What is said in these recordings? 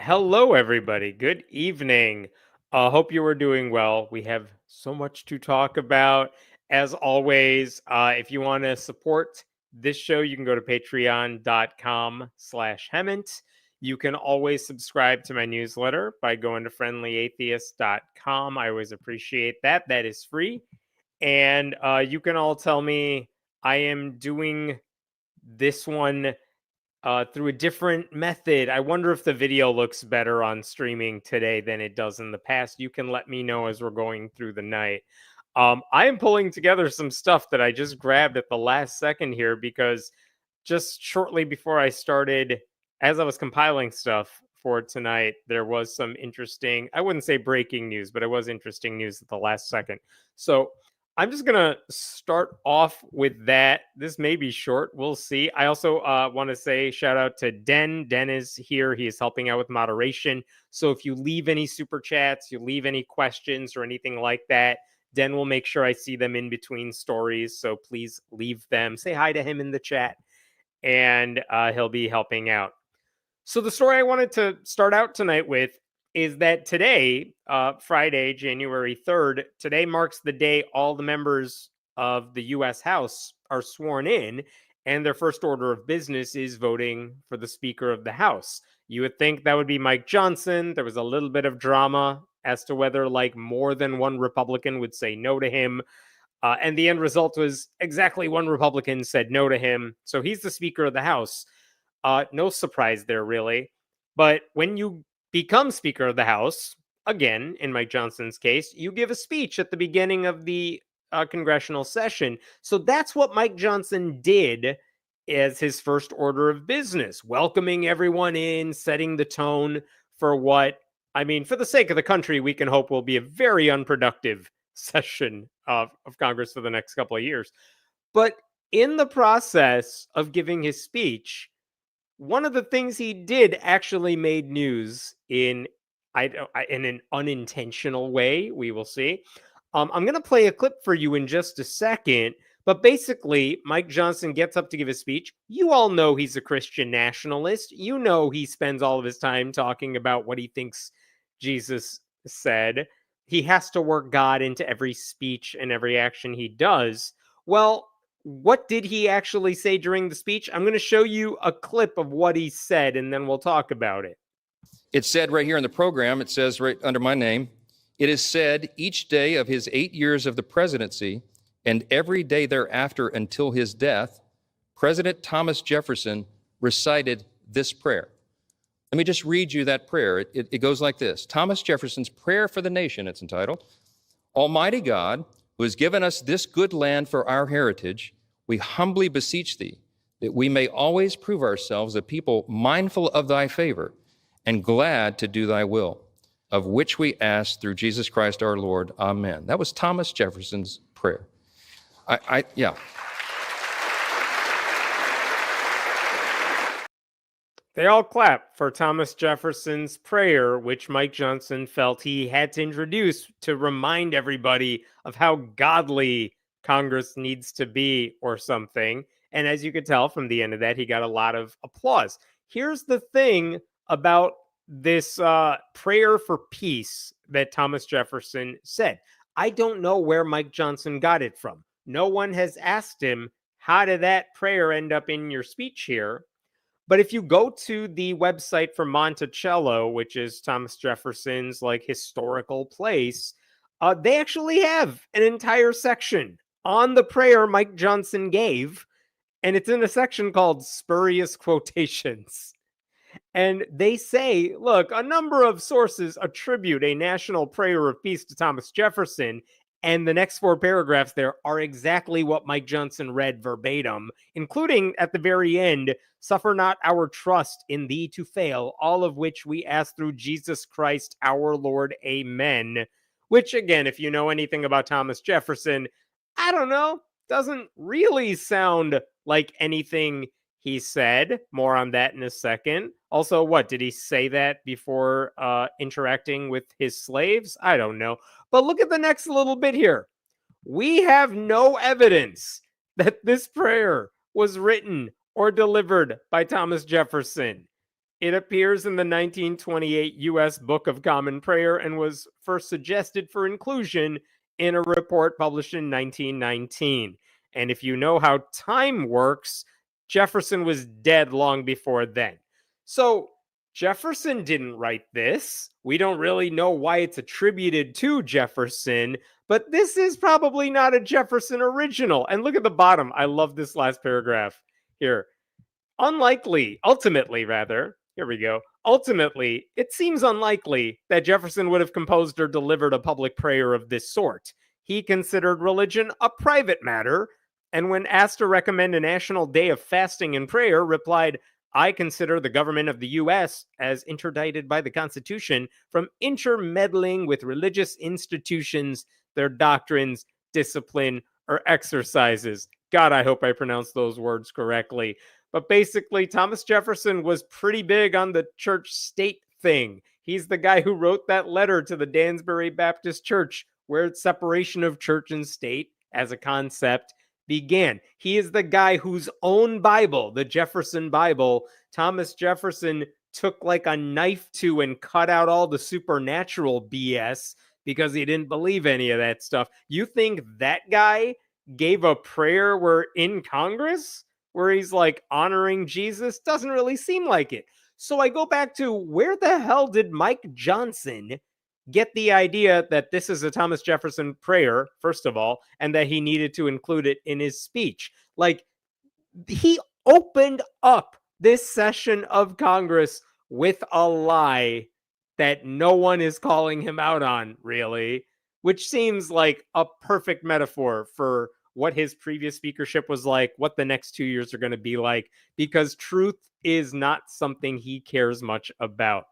Hello, everybody. Good evening. Hope you are doing well. We have so much to talk about. As always, if you want to support this show, you can go to patreon.com/Hemant. You can always subscribe to my newsletter by going to friendlyatheist.com. I always appreciate that. That is free. And you can all tell me I am doing this one through a different method. I wonder if the video looks better on streaming today than it does in the past. You can let me know as we're going through the night. I am pulling together some stuff that I just grabbed at the last second here because just shortly before I started, as I was compiling stuff for tonight, there was some interesting, I wouldn't say breaking news, but it was interesting news at the last second. So I'm just going to start off with that. This may be short. We'll see. I also want to say shout out to Den. Den is here. He is helping out with moderation. So if you leave any super chats, you leave any questions or anything like that, Den will make sure I see them in between stories. So please leave them. Say hi to him in the chat, and he'll be helping out. So the story I wanted to start out tonight with is that today, Friday, January 3rd, today marks the day all the members of the U.S. House are sworn in, and their first order of business is voting for the Speaker of the House. You would think that would be Mike Johnson. There was a little bit of drama as to whether more than one Republican would say no to him. And the end result was exactly one Republican said no to him. So he's the Speaker of the House. No surprise there, really. But when you become Speaker of the House, again, in Mike Johnson's case, you give a speech at the beginning of the congressional session. So that's what Mike Johnson did as his first order of business, welcoming everyone in, setting the tone for what, for the sake of the country, we can hope will be a very unproductive session of Congress for the next couple of years. But in the process of giving his speech, one of the things he did actually made news in an unintentional way. We will see. I'm going to play a clip for you in just a second. But basically, Mike Johnson gets up to give a speech. You all know he's a Christian nationalist. You know he spends all of his time talking about what he thinks Jesus said. He has to work God into every speech and every action he does. Well, what did he actually say during the speech? I'm going to show you a clip of what he said, and then we'll talk about it. It said right here in the program, it says right under my name, it is said each day of his 8 years of the presidency and every day thereafter until his death, President Thomas Jefferson recited this prayer. Let me just read you that prayer. It goes like this. Thomas Jefferson's Prayer for the Nation, it's entitled. Almighty God, who has given us this good land for our heritage, we humbly beseech thee that we may always prove ourselves a people mindful of thy favor and glad to do thy will, of which we ask through Jesus Christ our Lord. Amen. That was Thomas Jefferson's prayer. Yeah. They all clap for Thomas Jefferson's prayer, which Mike Johnson felt he had to introduce to remind everybody of how godly Congress needs to be or something. And as you could tell from the end of that, he got a lot of applause. Here's the thing about this prayer for peace that Thomas Jefferson said. I don't know where Mike Johnson got it from. No one has asked him, how did that prayer end up in your speech here? But if you go to the website for Monticello, which is Thomas Jefferson's historical place, they actually have an entire section on the prayer Mike Johnson gave, and it's in a section called Spurious Quotations. And they say, look, a number of sources attribute a national prayer of peace to Thomas Jefferson, and the next 4 paragraphs there are exactly what Mike Johnson read verbatim, including at the very end, suffer not our trust in thee to fail, all of which we ask through Jesus Christ our Lord. Amen. Which, again, if you know anything about Thomas Jefferson, I don't know, doesn't really sound like anything he said. More on that in a second. Also, what, did he say that before interacting with his slaves? I don't know. But look at the next little bit here. We have no evidence that this prayer was written or delivered by Thomas Jefferson. It appears in the 1928 U.S. Book of Common Prayer and was first suggested for inclusion in a report published in 1919. And if you know how time works, Jefferson was dead long before then. So Jefferson didn't write this. We don't really know why it's attributed to Jefferson, but this is probably not a Jefferson original. And look at the bottom. I love this last paragraph here. Ultimately, here we go. Ultimately, it seems unlikely that Jefferson would have composed or delivered a public prayer of this sort. He considered religion a private matter, and when asked to recommend a national day of fasting and prayer, replied, I consider the government of the U.S., as interdicted by the Constitution, from intermeddling with religious institutions, their doctrines, discipline, or exercises. God, I hope I pronounced those words correctly. But basically, Thomas Jefferson was pretty big on the church-state thing. He's the guy who wrote that letter to the Dansbury Baptist Church, where separation of church and state as a concept began. He is the guy whose own Bible, the Jefferson Bible, Thomas Jefferson took like a knife to and cut out all the supernatural BS because he didn't believe any of that stuff. You think that guy gave a prayer where in Congress where he's like honoring Jesus? Doesn't really seem like it. So I go back to, where the hell did Mike Johnson get the idea that this is a Thomas Jefferson prayer, first of all, and that he needed to include it in his speech? Like, he opened up this session of Congress with a lie that no one is calling him out on, really, which seems like a perfect metaphor for what his previous speakership was like, what the next 2 years are going to be like, because truth is not something he cares much about.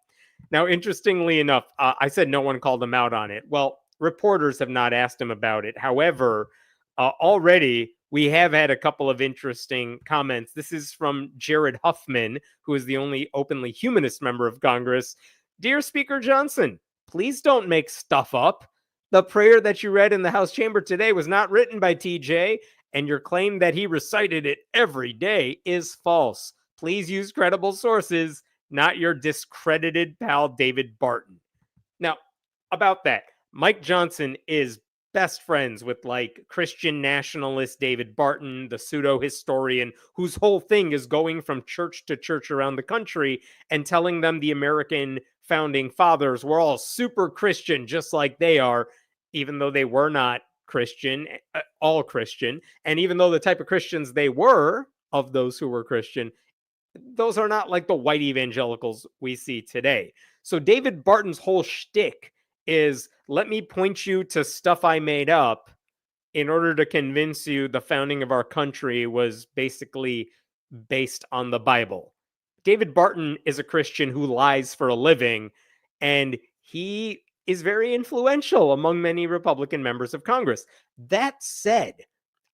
Now, interestingly enough, I said no one called him out on it. Well, reporters have not asked him about it. However, already we have had a couple of interesting comments. This is from Jared Huffman, who is the only openly humanist member of Congress. Dear Speaker Johnson, please don't make stuff up. The prayer that you read in the House chamber today was not written by TJ, and your claim that he recited it every day is false. Please use credible sources, not your discredited pal David Barton. Now, about that, Mike Johnson is best friends with like Christian nationalist David Barton, the pseudo historian whose whole thing is going from church to church around the country and telling them the American founding fathers were all super Christian, just like they are, even though they were not Christian, all Christian. And even though the type of Christians they were, of those who were Christian, those are not like the white evangelicals we see today. So David Barton's whole shtick is, let me point you to stuff I made up in order to convince you the founding of our country was basically based on the Bible. David Barton is a Christian who lies for a living, and he is very influential among many Republican members of Congress. That said,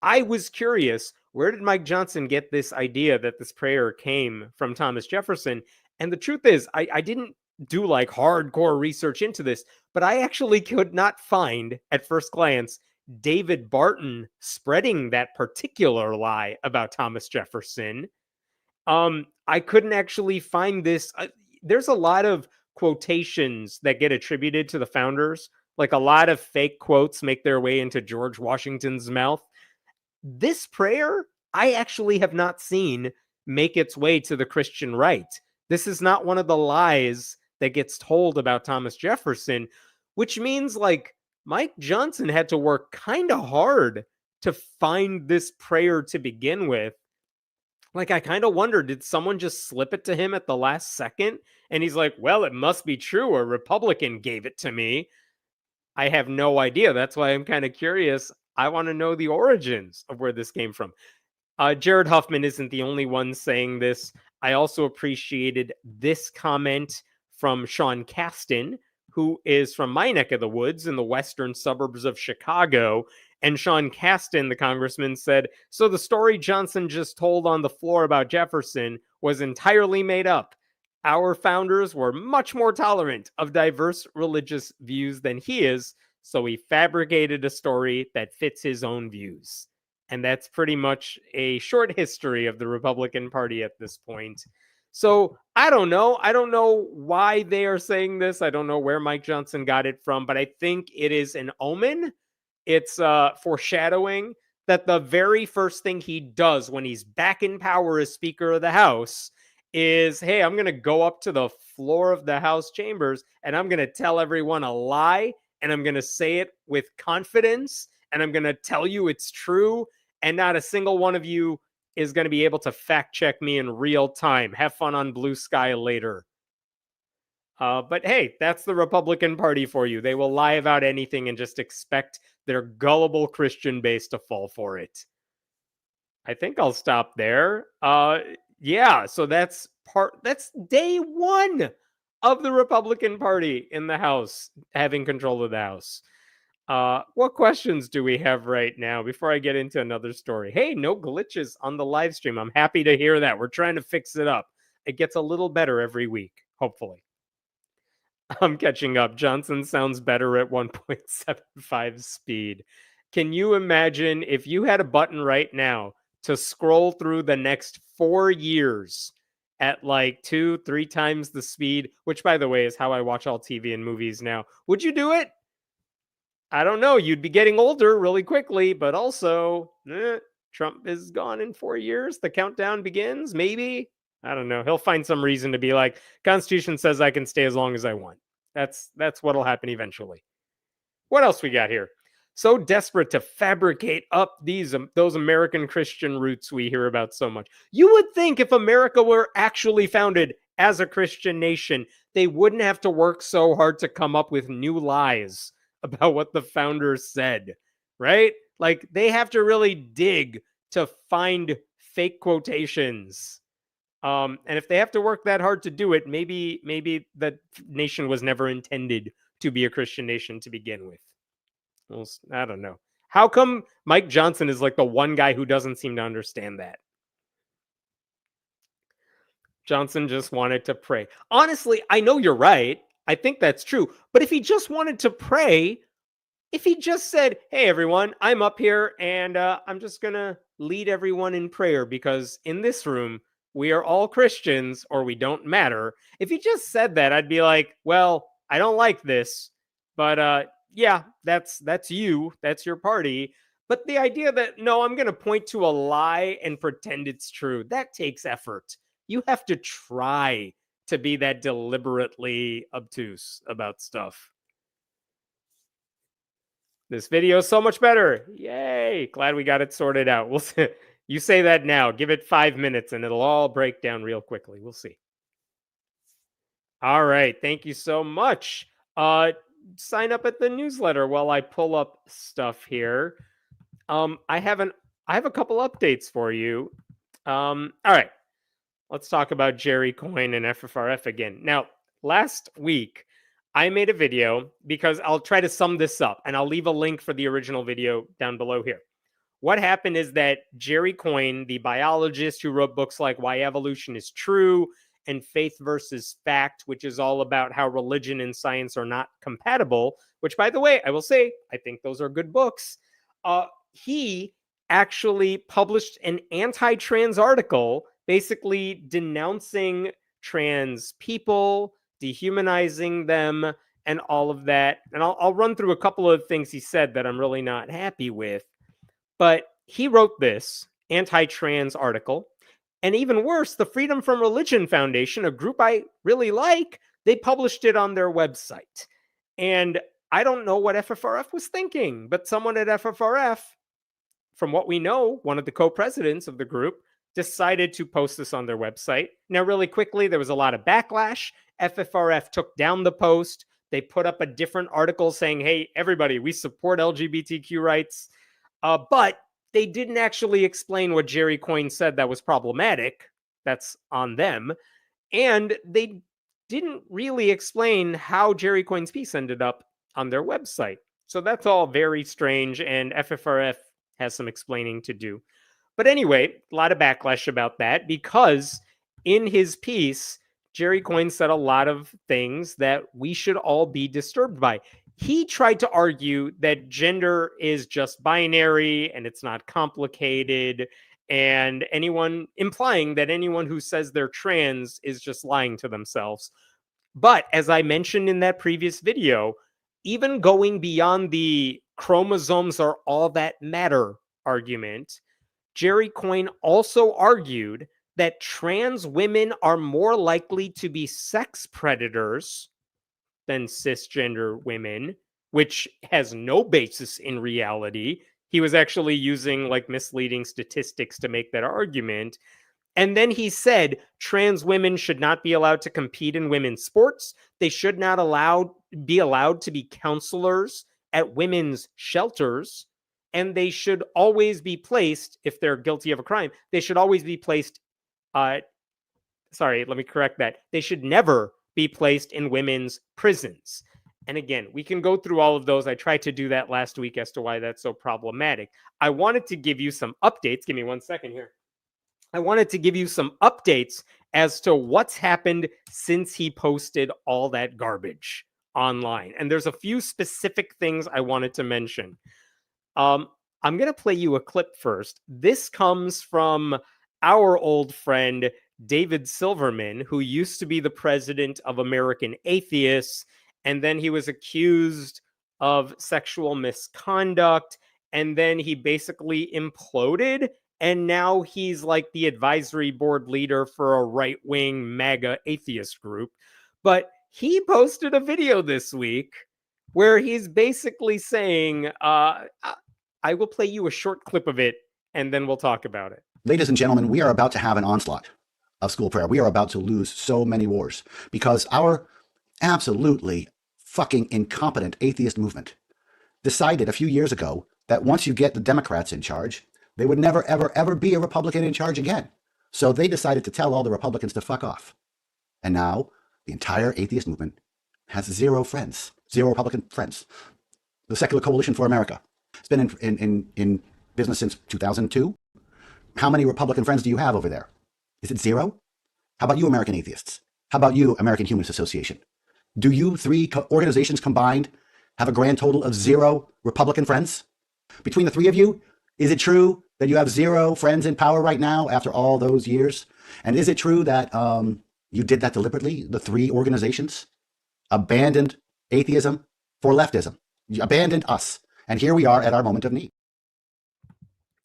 I was curious, where did Mike Johnson get this idea that this prayer came from Thomas Jefferson? And the truth is, I didn't do like hardcore research into this, but I actually could not find at first glance David Barton spreading that particular lie about Thomas Jefferson. I couldn't actually find this. There's a lot of quotations that get attributed to the founders. Like a lot of fake quotes make their way into George Washington's mouth. This prayer, I actually have not seen make its way to the Christian right. This is not one of the lies that gets told about Thomas Jefferson, which means like Mike Johnson had to work kind of hard to find this prayer to begin with. Like, I kind of wonder, did someone just slip it to him at the last second? And he's like, well, it must be true. A Republican gave it to me. I have no idea. That's why I'm kind of curious. I want to know the origins of where this came from. Jared Huffman isn't the only one saying this. I also appreciated this comment from Sean Caston, who is from my neck of the woods in the western suburbs of Chicago. And Sean Caston, the congressman, said, so the story Johnson just told on the floor about Jefferson was entirely made up. Our founders were much more tolerant of diverse religious views than he is, so he fabricated a story that fits his own views. And that's pretty much a short history of the Republican Party at this point. So I don't know. I don't know why they are saying this. I don't know where Mike Johnson got it from, but I think it is an omen. It's foreshadowing that the very first thing he does when he's back in power as Speaker of the House is, hey, I'm going to go up to the floor of the House chambers and I'm going to tell everyone a lie, and I'm going to say it with confidence, and I'm going to tell you it's true, and not a single one of you is going to be able to fact check me in real time. Have fun on Blue Sky later. But hey, that's the Republican Party for you. They will lie about anything and just expect their gullible Christian base to fall for it. I think I'll stop there. Yeah, so that's day one of the Republican Party in the House having control of the House. What questions do we have right now before I get into another story? Hey, no glitches on the live stream. I'm happy to hear that. We're trying to fix it up. It gets a little better every week, hopefully. I'm catching up. Johnson sounds better at 1.75 speed. Can you imagine if you had a button right now to scroll through the next 4 years at like 2-3 times the speed, which by the way is how I watch all TV and movies now? Would you do it? I don't know. You'd be getting older really quickly, but also Trump is gone in 4 years. The countdown begins. Maybe. I don't know. He'll find some reason to be like, Constitution says I can stay as long as I want. That's what'll happen eventually. What else we got here? So desperate to fabricate up those American Christian roots we hear about so much. You would think if America were actually founded as a Christian nation, they wouldn't have to work so hard to come up with new lies about what the founders said, right? Like they have to really dig to find fake quotations. And if they have to work that hard to do it, maybe the nation was never intended to be a Christian nation to begin with. Well, I don't know. How come Mike Johnson is like the one guy who doesn't seem to understand that? Johnson just wanted to pray. Honestly, I know you're right. I think that's true. But if he just wanted to pray, if he just said, hey, everyone, I'm up here and I'm just going to lead everyone in prayer because in this room, we are all Christians or we don't matter. If he just said that, I'd be like, well, I don't like this, but yeah, that's you. That's your party. But the idea that, no, I'm going to point to a lie and pretend it's true, that takes effort. You have to try to be that deliberately obtuse about stuff. This video is so much better. Yay. Glad we got it sorted out. We'll see. You say that now. Give it 5 minutes and it'll all break down real quickly. We'll see. All right. Thank you so much. Sign up at the newsletter while I pull up stuff here. I have a couple updates for you. All right. Let's talk about Jerry Coyne and FFRF again. Now, last week, I made a video because I'll try to sum this up and I'll leave a link for the original video down below here. What happened is that Jerry Coyne, the biologist who wrote books like Why Evolution is True and Faith versus Fact, which is all about how religion and science are not compatible, which, by the way, I will say, I think those are good books. He actually published an anti-trans article basically denouncing trans people, dehumanizing them, and all of that. And I'll run through a couple of things he said that I'm really not happy with. But he wrote this anti-trans article. And even worse, the Freedom from Religion Foundation, a group I really like, they published it on their website. And I don't know what FFRF was thinking, but someone at FFRF, from what we know, one of the co-presidents of the group, decided to post this on their website. Now, really quickly, there was a lot of backlash. FFRF took down the post. They put up a different article saying, hey, everybody, we support LGBTQ rights. But they didn't actually explain what Jerry Coyne said that was problematic. That's on them. And they didn't really explain how Jerry Coyne's piece ended up on their website. So that's all very strange, and FFRF has some explaining to do. But anyway, a lot of backlash about that because in his piece, Jerry Coyne said a lot of things that we should all be disturbed by. He tried to argue that gender is just binary and it's not complicated and anyone implying that anyone who says they're trans is just lying to themselves. But as I mentioned in that previous video, even going beyond the chromosomes are all that matter argument, Jerry Coyne also argued that trans women are more likely to be sex predators than cisgender women, which has no basis in reality. He was actually using like misleading statistics to make that argument. And then he said trans women should not be allowed to compete in women's sports. They should not be allowed to be counselors at women's shelters. And they should always be placed, if they're guilty of a crime, they should always be placed. Sorry, let me correct that. They should never be placed in women's prisons. And again, we can go through all of those. I tried to do that last week as to why that's so problematic. I wanted to give you some updates. Give me 1 second here. I wanted to give you some updates as to what's happened since he posted all that garbage online. And there's a few specific things I wanted to mention. I'm going to play you a clip first. This comes from our old friend, David Silverman, who used to be the president of American Atheists. And then he was accused of sexual misconduct. And then he basically imploded. And now he's like the advisory board leader for a right-wing MAGA atheist group. But he posted a video this week where he's basically saying, I will play you a short clip of it, and then we'll talk about it. Ladies and gentlemen, we are about to have an onslaught of school prayer. We are about to lose so many wars because our absolutely fucking incompetent atheist movement decided a few years ago that once you get the Democrats in charge, they would never, ever, ever be a Republican in charge again. So they decided to tell all the Republicans to fuck off. And now the entire atheist movement has zero friends, zero Republican friends. The Secular Coalition for America. It's been in business since 2002. How many Republican friends do you have over there? Is it zero? How about you, American Atheists? How about you, American Humanist Association? Do you three organizations combined have a grand total of zero Republican friends? Between the three of you, is it true that you have zero friends in power right now after all those years? And is it true that you did that deliberately? The three organizations abandoned atheism for leftism. You abandoned us. And here we are at our moment of need.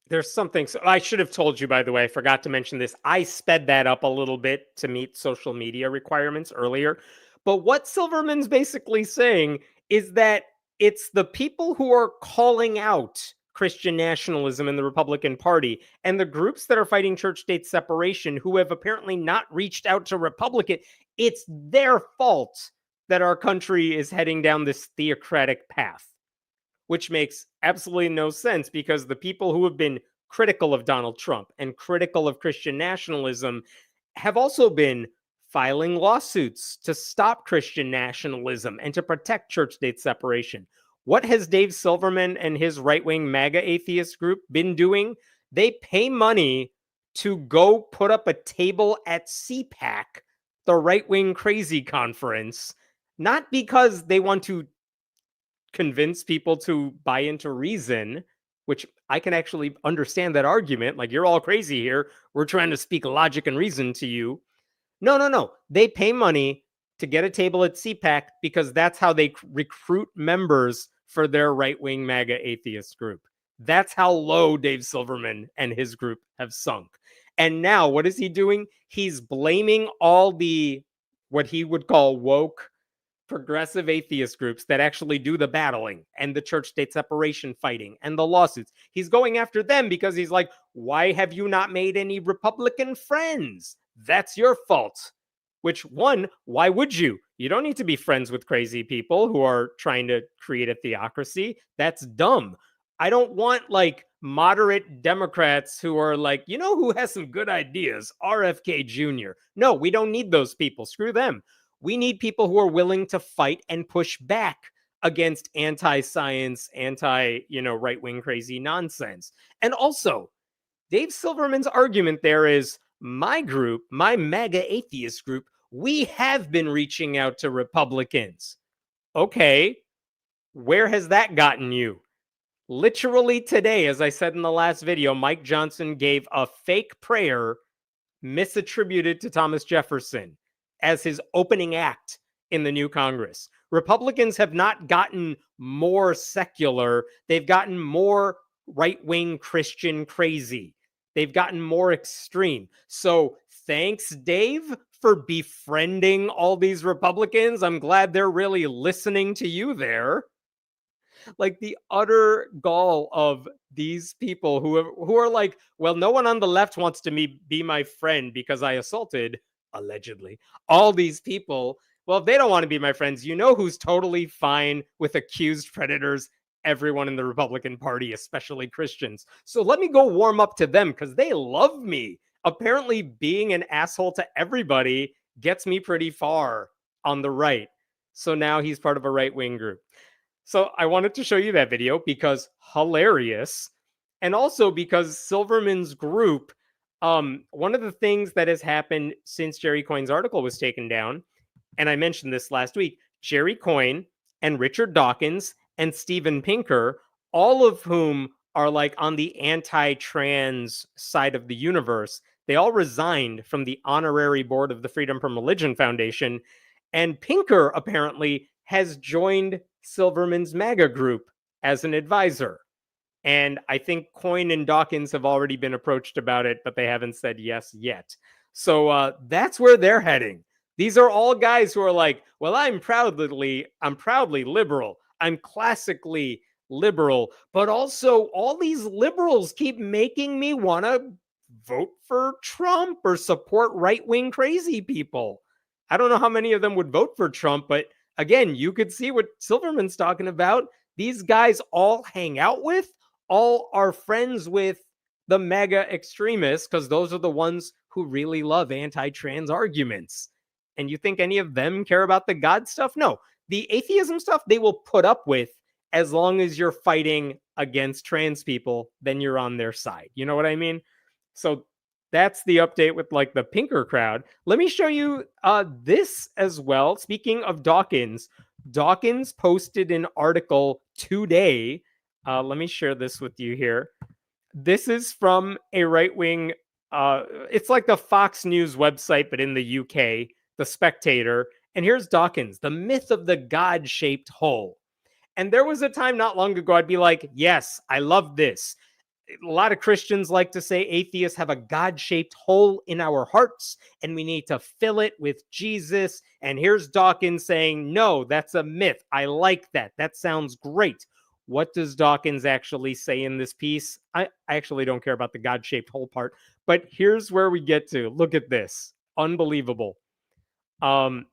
There's something, so I should have told you, by the way, I forgot to mention this. I sped that up a little bit to meet social media requirements earlier. But what Silverman's basically saying is that it's the people who are calling out Christian nationalism in the Republican Party and the groups that are fighting church-state separation who have apparently not reached out to Republican. It's their fault that our country is heading down this theocratic path, which makes absolutely no sense because the people who have been critical of Donald Trump and critical of Christian nationalism have also been filing lawsuits to stop Christian nationalism and to protect church-state separation. What has Dave Silverman and his right-wing MAGA atheist group been doing? They pay money to go put up a table at CPAC, the right-wing crazy conference, not because they want to convince people to buy into reason, which I can actually understand that argument. Like, you're all crazy here. We're trying to speak logic and reason to you. No. They pay money to get a table at CPAC because that's how they recruit members for their right-wing MAGA atheist group. That's how low Dave Silverman and his group have sunk. And now what is he doing? He's blaming all the, what he would call woke, progressive atheist groups that actually do the battling and the church-state separation fighting and the lawsuits. He's going after them because he's like, why have you not made any Republican friends? That's your fault. Which, one, why would you? You don't need to be friends with crazy people who are trying to create a theocracy. That's dumb. I don't want like moderate Democrats who are like, you know who has some good ideas? RFK Jr. No, we don't need those people. Screw them. We need people who are willing to fight and push back against anti-science, right-wing crazy nonsense. And also, Dave Silverman's argument there is, my group, my MAGA atheist group, we have been reaching out to Republicans. Okay, where has that gotten you? Literally today, as I said in the last video, Mike Johnson gave a fake prayer misattributed to Thomas Jefferson as his opening act in the new Congress. Republicans have not gotten more secular, they've gotten more right-wing Christian crazy. They've gotten more extreme. So thanks, Dave, for befriending all these Republicans. I'm glad they're really listening to you there. Like the utter gall of these people who are like, well, no one on the left wants to be my friend because I assaulted, allegedly, all these people. Well, if they don't want to be my friends, you know who's totally fine with accused predators? Everyone in the Republican Party, especially Christians. So let me go warm up to them because they love me. Apparently, being an asshole to everybody gets me pretty far on the right. So now he's part of a right-wing group. So I wanted to show you that video because hilarious. And also because Silverman's group, one of the things that has happened since Jerry Coyne's article was taken down, and I mentioned this last week, Jerry Coyne and Richard Dawkins and Steven Pinker, all of whom are like on the anti-trans side of the universe, they all resigned from the honorary board of the Freedom from Religion Foundation. And Pinker apparently has joined Silverman's MAGA group as an advisor. And I think Coyne and Dawkins have already been approached about it, but they haven't said yes yet. So that's where they're heading. These are all guys who are like, well, I'm proudly liberal. I'm classically liberal. But also all these liberals keep making me want to vote for Trump or support right-wing crazy people. I don't know how many of them would vote for Trump, but again, you could see what Silverman's talking about. These guys all hang out with, all are friends with the mega extremists because those are the ones who really love anti-trans arguments. And you think any of them care about the God stuff? No. The atheism stuff they will put up with as long as you're fighting against trans people, then you're on their side. You know what I mean? So that's the update with like the Pinker crowd. Let me show you this as well. Speaking of Dawkins, Dawkins posted an article today. Let me share this with you here. This is from a right-wing, it's like the Fox News website, but in the UK, The Spectator. And here's Dawkins, the myth of the God-shaped hole. And there was a time not long ago, I'd be like, yes, I love this. A lot of Christians like to say atheists have a God-shaped hole in our hearts and we need to fill it with Jesus. And here's Dawkins saying, no, that's a myth. I like that. That sounds great. What does Dawkins actually say in this piece? I actually don't care about the God-shaped hole part, but here's where we get to. Look at this. Unbelievable. An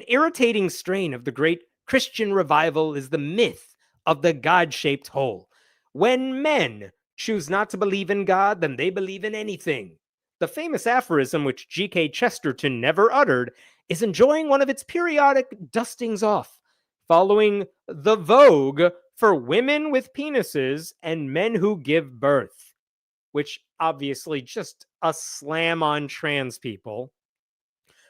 irritating strain of the great Christian revival is the myth of the God-shaped hole. When men choose not to believe in God, then they believe in anything. The famous aphorism, which G.K. Chesterton never uttered, is enjoying one of its periodic dustings off, following the vogue for women with penises and men who give birth, which obviously just a slam on trans people.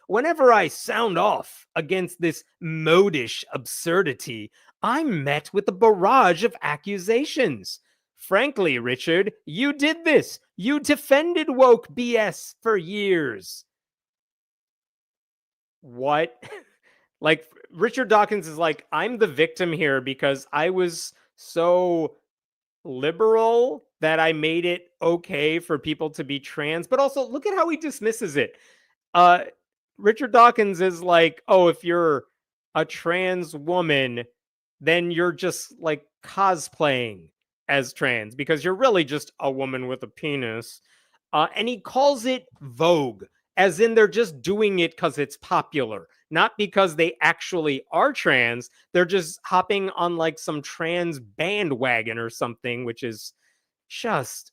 Whenever I sound off against this modish absurdity, I'm met with a barrage of accusations. Frankly, Richard, you did this. You defended woke BS for years. What? Like, Richard Dawkins is like, I'm the victim here because I was so liberal that I made it okay for people to be trans. But also, look at how he dismisses it. Richard Dawkins is like, oh, if you're a trans woman, then you're just like cosplaying as trans because you're really just a woman with a penis. And he calls it vogue, as in they're just doing it because it's popular, not because they actually are trans. They're just hopping on like some trans bandwagon or something, which is just,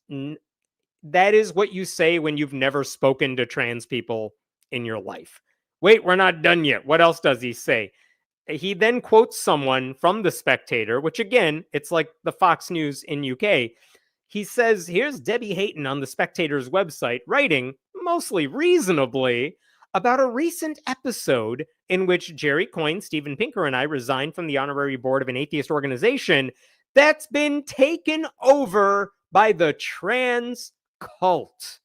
that is what you say when you've never spoken to trans people in your life. Wait, we're not done yet. What else does he say? He then quotes someone from The Spectator, which again, it's like the Fox News in UK. He says, here's Debbie Hayton on The Spectator's website writing, mostly reasonably, about a recent episode in which Jerry Coyne, Steven Pinker, and I resigned from the honorary board of an atheist organization that's been taken over by the trans cult.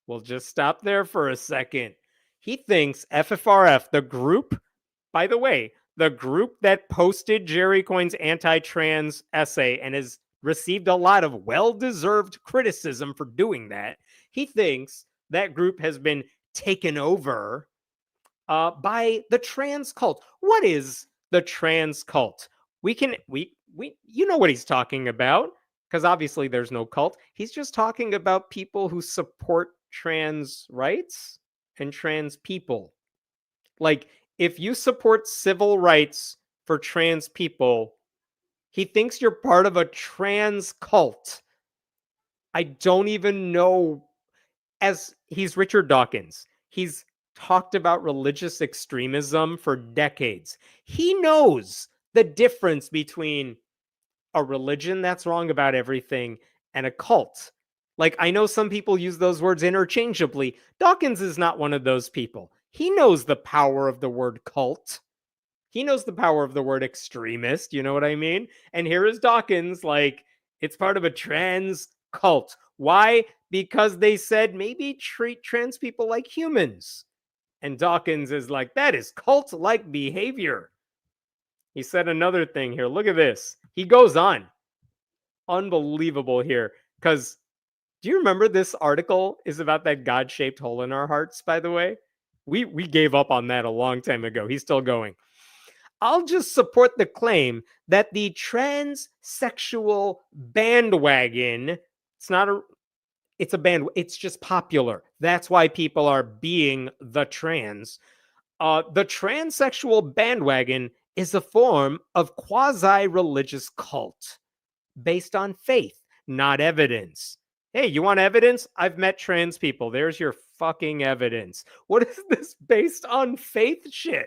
We'll just stop there for a second. He thinks FFRF, the group, by the way, the group that posted Jerry Coyne's anti-trans essay and has received a lot of well-deserved criticism for doing that, he thinks that group has been taken over by the trans cult. What is the trans cult? We you know what he's talking about, because obviously there's no cult. He's just talking about people who support trans rights and trans people. Like, if you support civil rights for trans people, he thinks you're part of a trans cult. I don't even know. As he's Richard Dawkins, he's talked about religious extremism for decades. He knows the difference between a religion that's wrong about everything and a cult. Like, I know some people use those words interchangeably. Dawkins is not one of those people. He knows the power of the word cult. He knows the power of the word extremist. You know what I mean? And here is Dawkins, like, it's part of a trans cult. Why? Because they said maybe treat trans people like humans. And Dawkins is like, that is cult like behavior. He said another thing here. Look at this. He goes on. Unbelievable here. Because do you remember this article is about that God-shaped hole in our hearts, by the way? We gave up on that a long time ago. He's still going. I'll just support the claim that the transsexual bandwagon, it's a band, it's just popular. That's why people are being the trans. The transsexual bandwagon is a form of quasi-religious cult based on faith, not evidence. Hey, you want evidence? I've met trans people. There's your fucking evidence. What is this based on faith shit?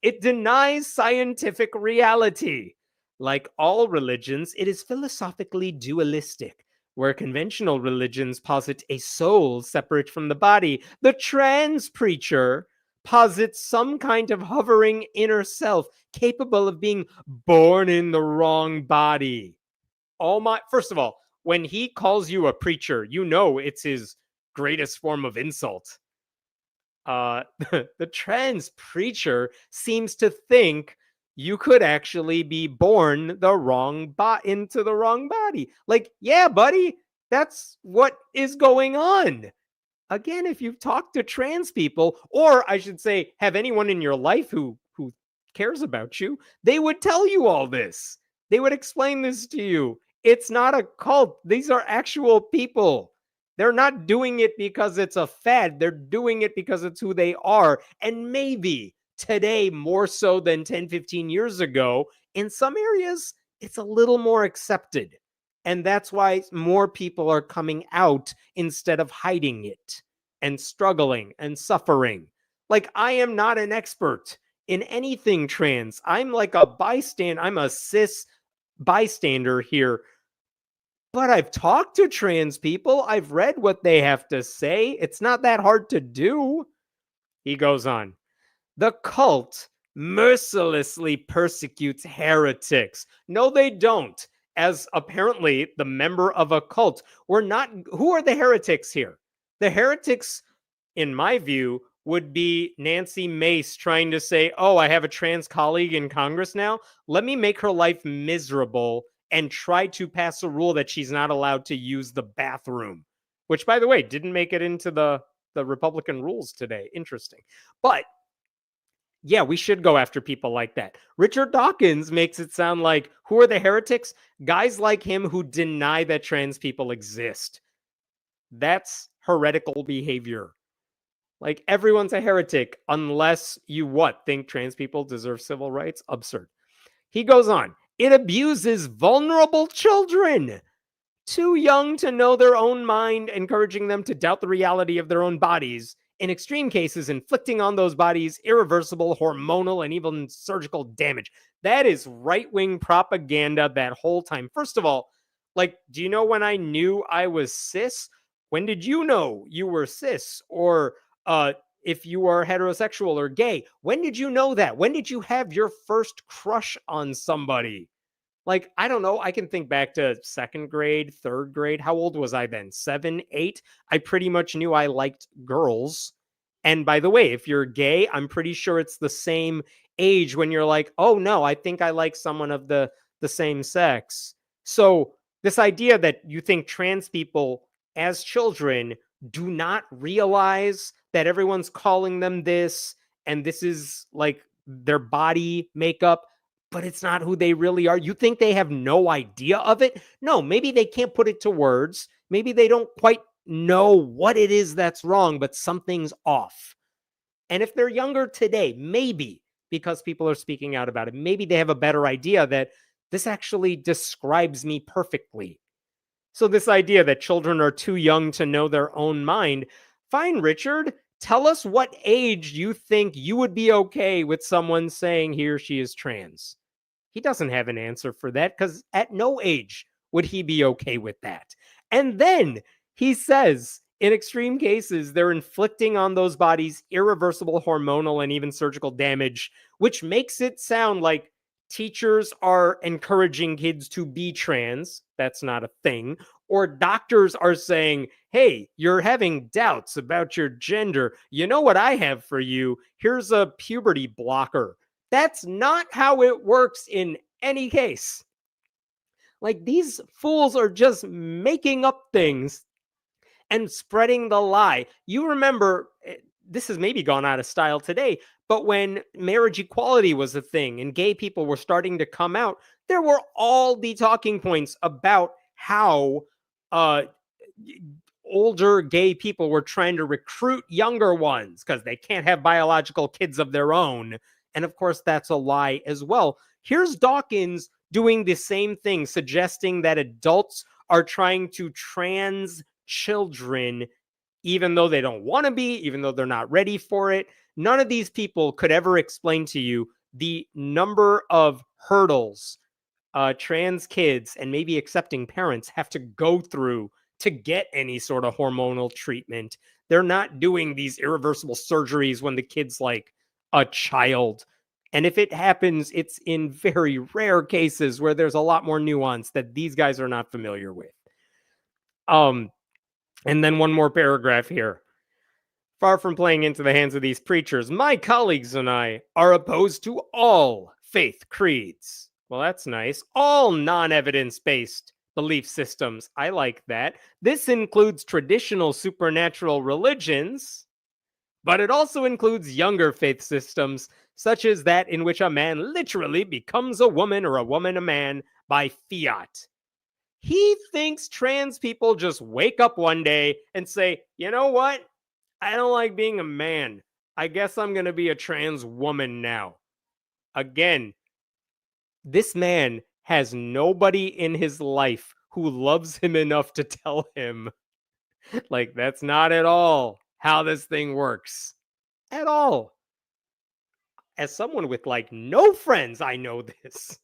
It denies scientific reality. Like all religions, it is philosophically dualistic. Where conventional religions posit a soul separate from the body, the trans preacher posits some kind of hovering inner self capable of being born in the wrong body. First of all, when he calls you a preacher, you know it's his greatest form of insult. The trans preacher seems to think you could actually be born into the wrong body. Like, yeah, buddy, that's what is going on. Again, if you've talked to trans people, or I should say, have anyone in your life who cares about you, they would tell you all this. They would explain this to you. It's not a cult. These are actual people. They're not doing it because it's a fad. They're doing it because it's who they are. And maybe today, more so than 10, 15 years ago, in some areas, it's a little more accepted. And that's why more people are coming out instead of hiding it and struggling and suffering. Like, I am not an expert in anything trans. I'm like a bystander. I'm a cis bystander here. But I've talked to trans people. I've read what they have to say. It's not that hard to do. He goes on. The cult mercilessly persecutes heretics. No, they don't. As apparently the member of a cult. Who are the heretics here? The heretics, in my view, would be Nancy Mace trying to say, oh, I have a trans colleague in Congress now. Let me make her life miserable and try to pass a rule that she's not allowed to use the bathroom, which, by the way, didn't make it into the Republican rules today. Interesting. But yeah, we should go after people like that. Richard Dawkins makes it sound like, who are the heretics? Guys like him who deny that trans people exist. That's heretical behavior. Like, everyone's a heretic unless you think trans people deserve civil rights? Absurd. He goes on. It abuses vulnerable children, too young to know their own mind, encouraging them to doubt the reality of their own bodies. In extreme cases, inflicting on those bodies irreversible hormonal and even surgical damage. That is right-wing propaganda that whole time. First of all, like, do you know when I knew I was cis? When did you know you were cis? Or if you are heterosexual or gay, when did you know that? When did you have your first crush on somebody? Like, I don't know. I can think back to second grade, third grade. How old was I then? 7, 8. I pretty much knew I liked girls. And by the way, if you're gay, I'm pretty sure it's the same age when you're like, oh no, I think I like someone of the same sex. So this idea that you think trans people as children do not realize that everyone's calling them this and this is like their body makeup, but it's not who they really are. You think they have no idea of it? No, maybe they can't put it to words. Maybe they don't quite know what it is that's wrong, but something's off. And if they're younger today, maybe because people are speaking out about it, maybe they have a better idea that this actually describes me perfectly. So, this idea that children are too young to know their own mind, fine, Richard, tell us what age you think you would be okay with someone saying he or she is trans. He doesn't have an answer for that because at no age would he be okay with that. And then he says, in extreme cases, they're inflicting on those bodies irreversible hormonal and even surgical damage, which makes it sound like teachers are encouraging kids to be trans. That's not a thing. Or doctors are saying, hey, you're having doubts about your gender. You know what I have for you? Here's a puberty blocker. That's not how it works in any case. Like, these fools are just making up things and spreading the lie. You remember, this has maybe gone out of style today, but when marriage equality was a thing and gay people were starting to come out, there were all the talking points about how uh, older gay people were trying to recruit younger ones because they can't have biological kids of their own. And of course, that's a lie as well. Here's Dawkins doing the same thing, suggesting that adults are trying to trans children, even though they don't want to be, even though they're not ready for it. None of these people could ever explain to you the number of hurdles trans kids and maybe accepting parents have to go through to get any sort of hormonal treatment. They're not doing these irreversible surgeries when the kid's like a child. And if it happens, it's in very rare cases where there's a lot more nuance that these guys are not familiar with. And then one more paragraph here. Far from playing into the hands of these preachers, my colleagues and I are opposed to all faith creeds. Well, that's nice. All non-evidence-based belief systems. I like that. This includes traditional supernatural religions, but it also includes younger faith systems, such as that in which a man literally becomes a woman or a woman a man by fiat. He thinks trans people just wake up one day and say, you know what? I don't like being a man. I guess I'm going to be a trans woman now. Again, this man has nobody in his life who loves him enough to tell him, like, that's not at all how this thing works. At all. As someone with, like, no friends, I know this.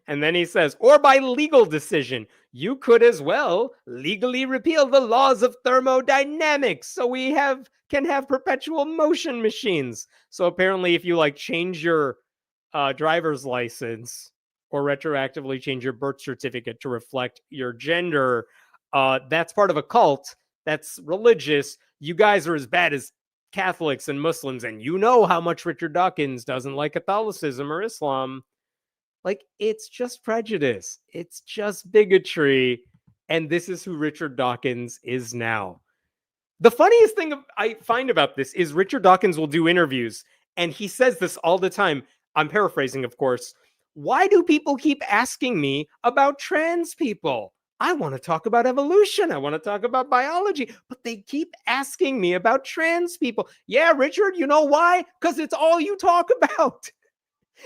And then he says, or by legal decision, you could as well legally repeal the laws of thermodynamics so we can have perpetual motion machines. So apparently, if you like change your driver's license or retroactively change your birth certificate to reflect your gender, that's part of a cult. That's religious. You guys are as bad as Catholics and Muslims, and you know how much Richard Dawkins doesn't like Catholicism or Islam. Like, it's just prejudice. It's just bigotry. And this is who Richard Dawkins is now. The funniest thing I find about this is Richard Dawkins will do interviews, and he says this all the time. I'm paraphrasing, of course. Why do people keep asking me about trans people? I want to talk about evolution. I want to talk about biology, but they keep asking me about trans people. Yeah, Richard, you know why? Because it's all you talk about.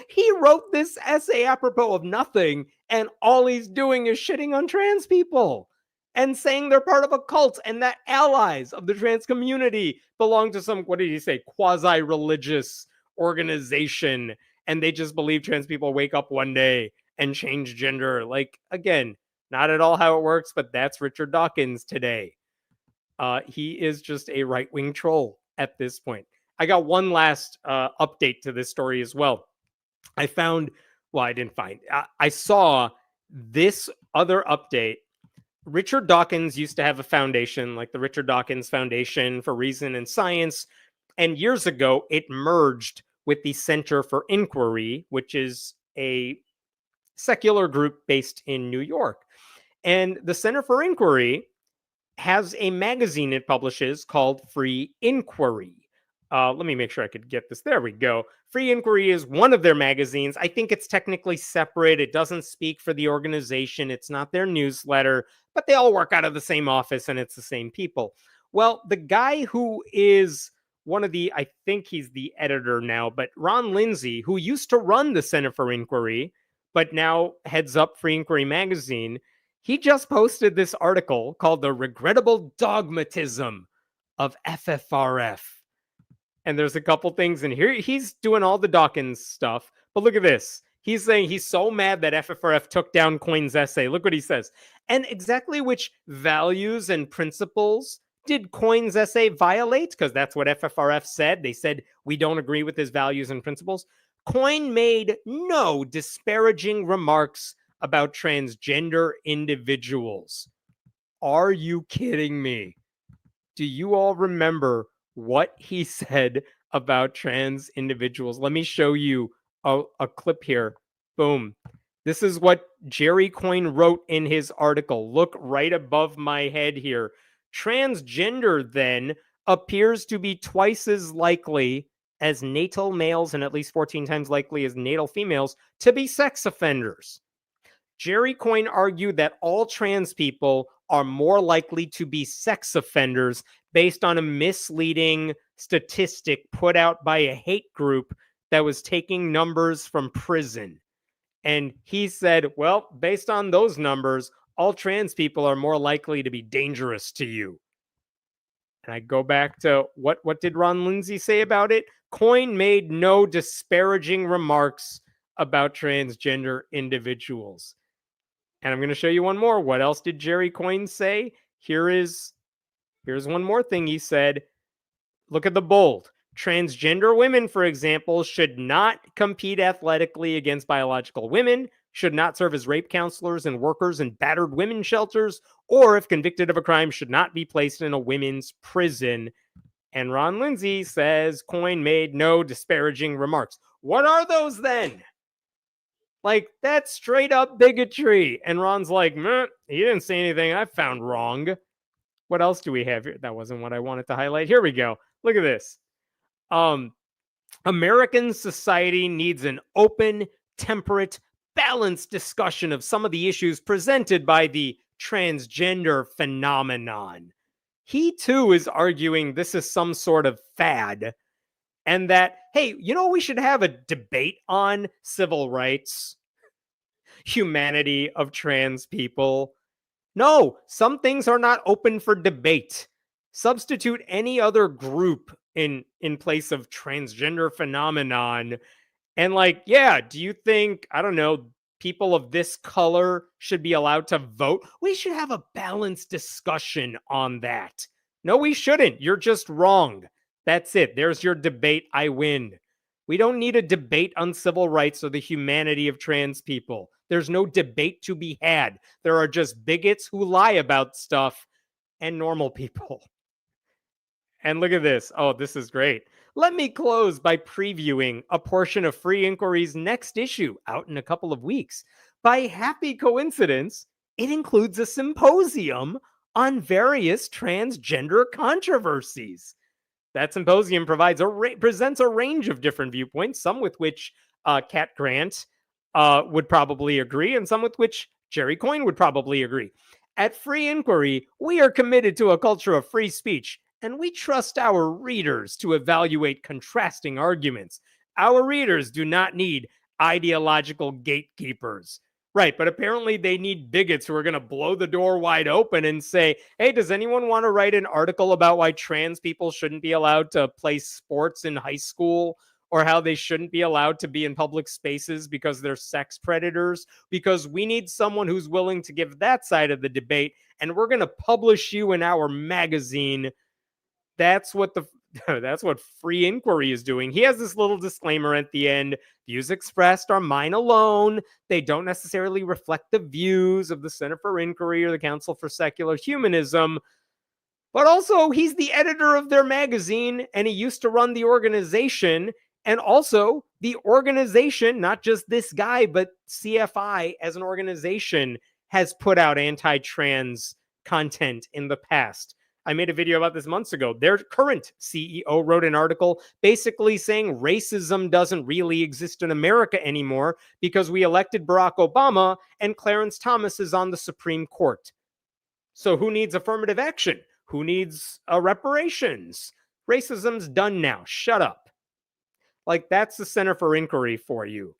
He wrote this essay apropos of nothing, and all he's doing is shitting on trans people and saying they're part of a cult and that allies of the trans community belong to some, what did he say, quasi-religious organization, and they just believe trans people wake up one day and change gender. Like, again, not at all how it works, but that's Richard Dawkins today. He is just a right-wing troll at this point. I got one last update to this story as well. I found well, I didn't find, I saw this other update. Richard Dawkins used to have a foundation, like the Richard Dawkins Foundation for Reason and Science. And years ago, it merged with the Center for Inquiry, which is a secular group based in New York. And the Center for Inquiry has a magazine it publishes called Free Inquiry. Let me make sure I could get this. There we go. Free Inquiry is one of their magazines. I think it's technically separate. It doesn't speak for the organization. It's not their newsletter, but they all work out of the same office and it's the same people. Well, the guy who is one of the, I think he's the editor now, but Ron Lindsay, who used to run the Center for Inquiry, but now heads up Free Inquiry magazine, he just posted this article called The Regrettable Dogmatism of FFRF. And there's a couple things in here. He's doing all the Dawkins stuff. But look at this. He's saying he's so mad that FFRF took down Coin's essay. Look what he says. And exactly which values and principles did Coin's essay violate? Because that's what FFRF said. They said, we don't agree with his values and principles. Coin made no disparaging remarks about transgender individuals. Are you kidding me? Do you all remember what he said about trans individuals? Let me show you a clip here. Boom. This is what Jerry Coyne wrote in his article. Look right above my head here. Transgender, then, appears to be twice as likely as natal males and at least 14 times likely as natal females to be sex offenders. Jerry Coyne argued that all trans people are more likely to be sex offenders based on a misleading statistic put out by a hate group that was taking numbers from prison. And he said, well, based on those numbers, all trans people are more likely to be dangerous to you. And I go back to what did Ron Lindsay say about it? Coyne made no disparaging remarks about transgender individuals. And I'm going to show you one more. What else did Jerry Coyne say? Here's one more thing he said. Look at the bold. Transgender women, for example, should not compete athletically against biological women, should not serve as rape counselors and workers in battered women's shelters, or if convicted of a crime, should not be placed in a women's prison. And Ron Lindsay says Coyne made no disparaging remarks. What are those then? Like, that's straight up bigotry. And Ron's like, he didn't say anything I found wrong. What else do we have here? That wasn't what I wanted to highlight. Here we go. Look at this. American society needs an open, temperate, balanced discussion of some of the issues presented by the transgender phenomenon. He too is arguing this is some sort of fad. And that, hey, we should have a debate on civil rights, humanity of trans people. No, some things are not open for debate. Substitute any other group in place of transgender phenomenon. And do you think, I don't know, people of this color should be allowed to vote? We should have a balanced discussion on that. No, we shouldn't. You're just wrong. That's it. There's your debate. I win. We don't need a debate on civil rights or the humanity of trans people. There's no debate to be had. There are just bigots who lie about stuff and normal people. And look at this. Oh, this is great. Let me close by previewing a portion of Free Inquiry's next issue out in a couple of weeks. By happy coincidence, it includes a symposium on various transgender controversies. That symposium presents a range of different viewpoints, some with which Kat Grant would probably agree, and some with which Jerry Coyne would probably agree. At Free Inquiry, we are committed to a culture of free speech, and we trust our readers to evaluate contrasting arguments. Our readers do not need ideological gatekeepers. Right, but apparently they need bigots who are going to blow the door wide open and say, hey, does anyone want to write an article about why trans people shouldn't be allowed to play sports in high school, or how they shouldn't be allowed to be in public spaces because they're sex predators? Because we need someone who's willing to give that side of the debate, and we're going to publish you in our magazine. That's what That's what free inquiry is doing. He has this little disclaimer at the end. Views expressed are mine alone. They don't necessarily reflect the views of the Center for Inquiry or the Council for Secular Humanism. But also, he's the editor of their magazine, and he used to run the organization. And also, the organization, not just this guy, but CFI as an organization, has put out anti-trans content in the past. I made a video about this months ago. Their current CEO wrote an article basically saying racism doesn't really exist in America anymore because we elected Barack Obama and Clarence Thomas is on the Supreme Court. So who needs affirmative action? Who needs reparations? Racism's done now. Shut up. Like, that's the Center for Inquiry for you.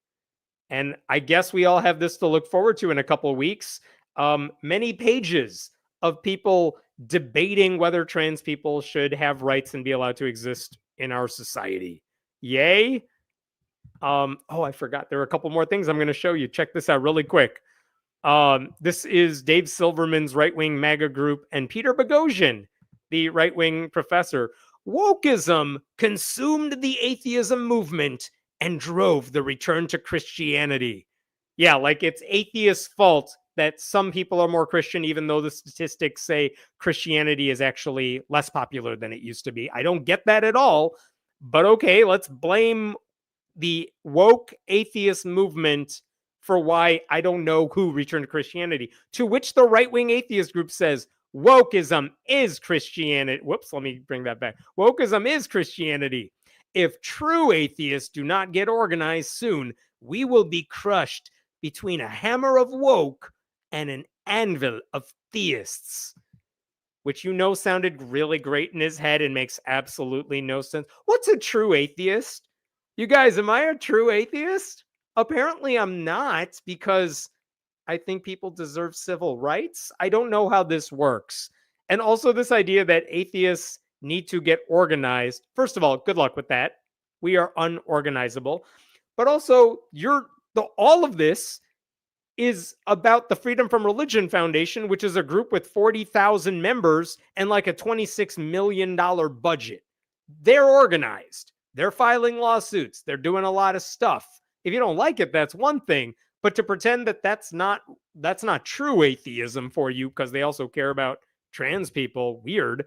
And I guess we all have this to look forward to in a couple of weeks. Many pages of people debating whether trans people should have rights and be allowed to exist in our society. Yay. I forgot. There are a couple more things I'm going to show you. Check this out really quick. This is Dave Silverman's right-wing MAGA group and Peter Boghossian, the right-wing professor. Wokeism consumed the atheism movement and drove the return to Christianity. Yeah, like it's atheists' fault that some people are more Christian, even though the statistics say Christianity is actually less popular than it used to be. I don't get that at all. But okay, let's blame the woke atheist movement for why I don't know who returned to Christianity. To which the right-wing atheist group says, wokeism is Christianity. Whoops, let me bring that back. Wokeism is Christianity. If true atheists do not get organized soon, we will be crushed between a hammer of woke and an anvil of theists. Which sounded really great in his head and makes absolutely no sense. What's a true atheist? You guys, am I a true atheist? Apparently I'm not, because I think people deserve civil rights. I don't know how this works. And also this idea that atheists need to get organized. First of all, good luck with that. We are unorganizable. But also, all of this is about the Freedom from Religion Foundation, which is a group with 40,000 members and like a $26 million budget. They're organized. They're filing lawsuits. They're doing a lot of stuff. If you don't like it, that's one thing. But to pretend that that's not true atheism for you, because they also care about trans people, weird.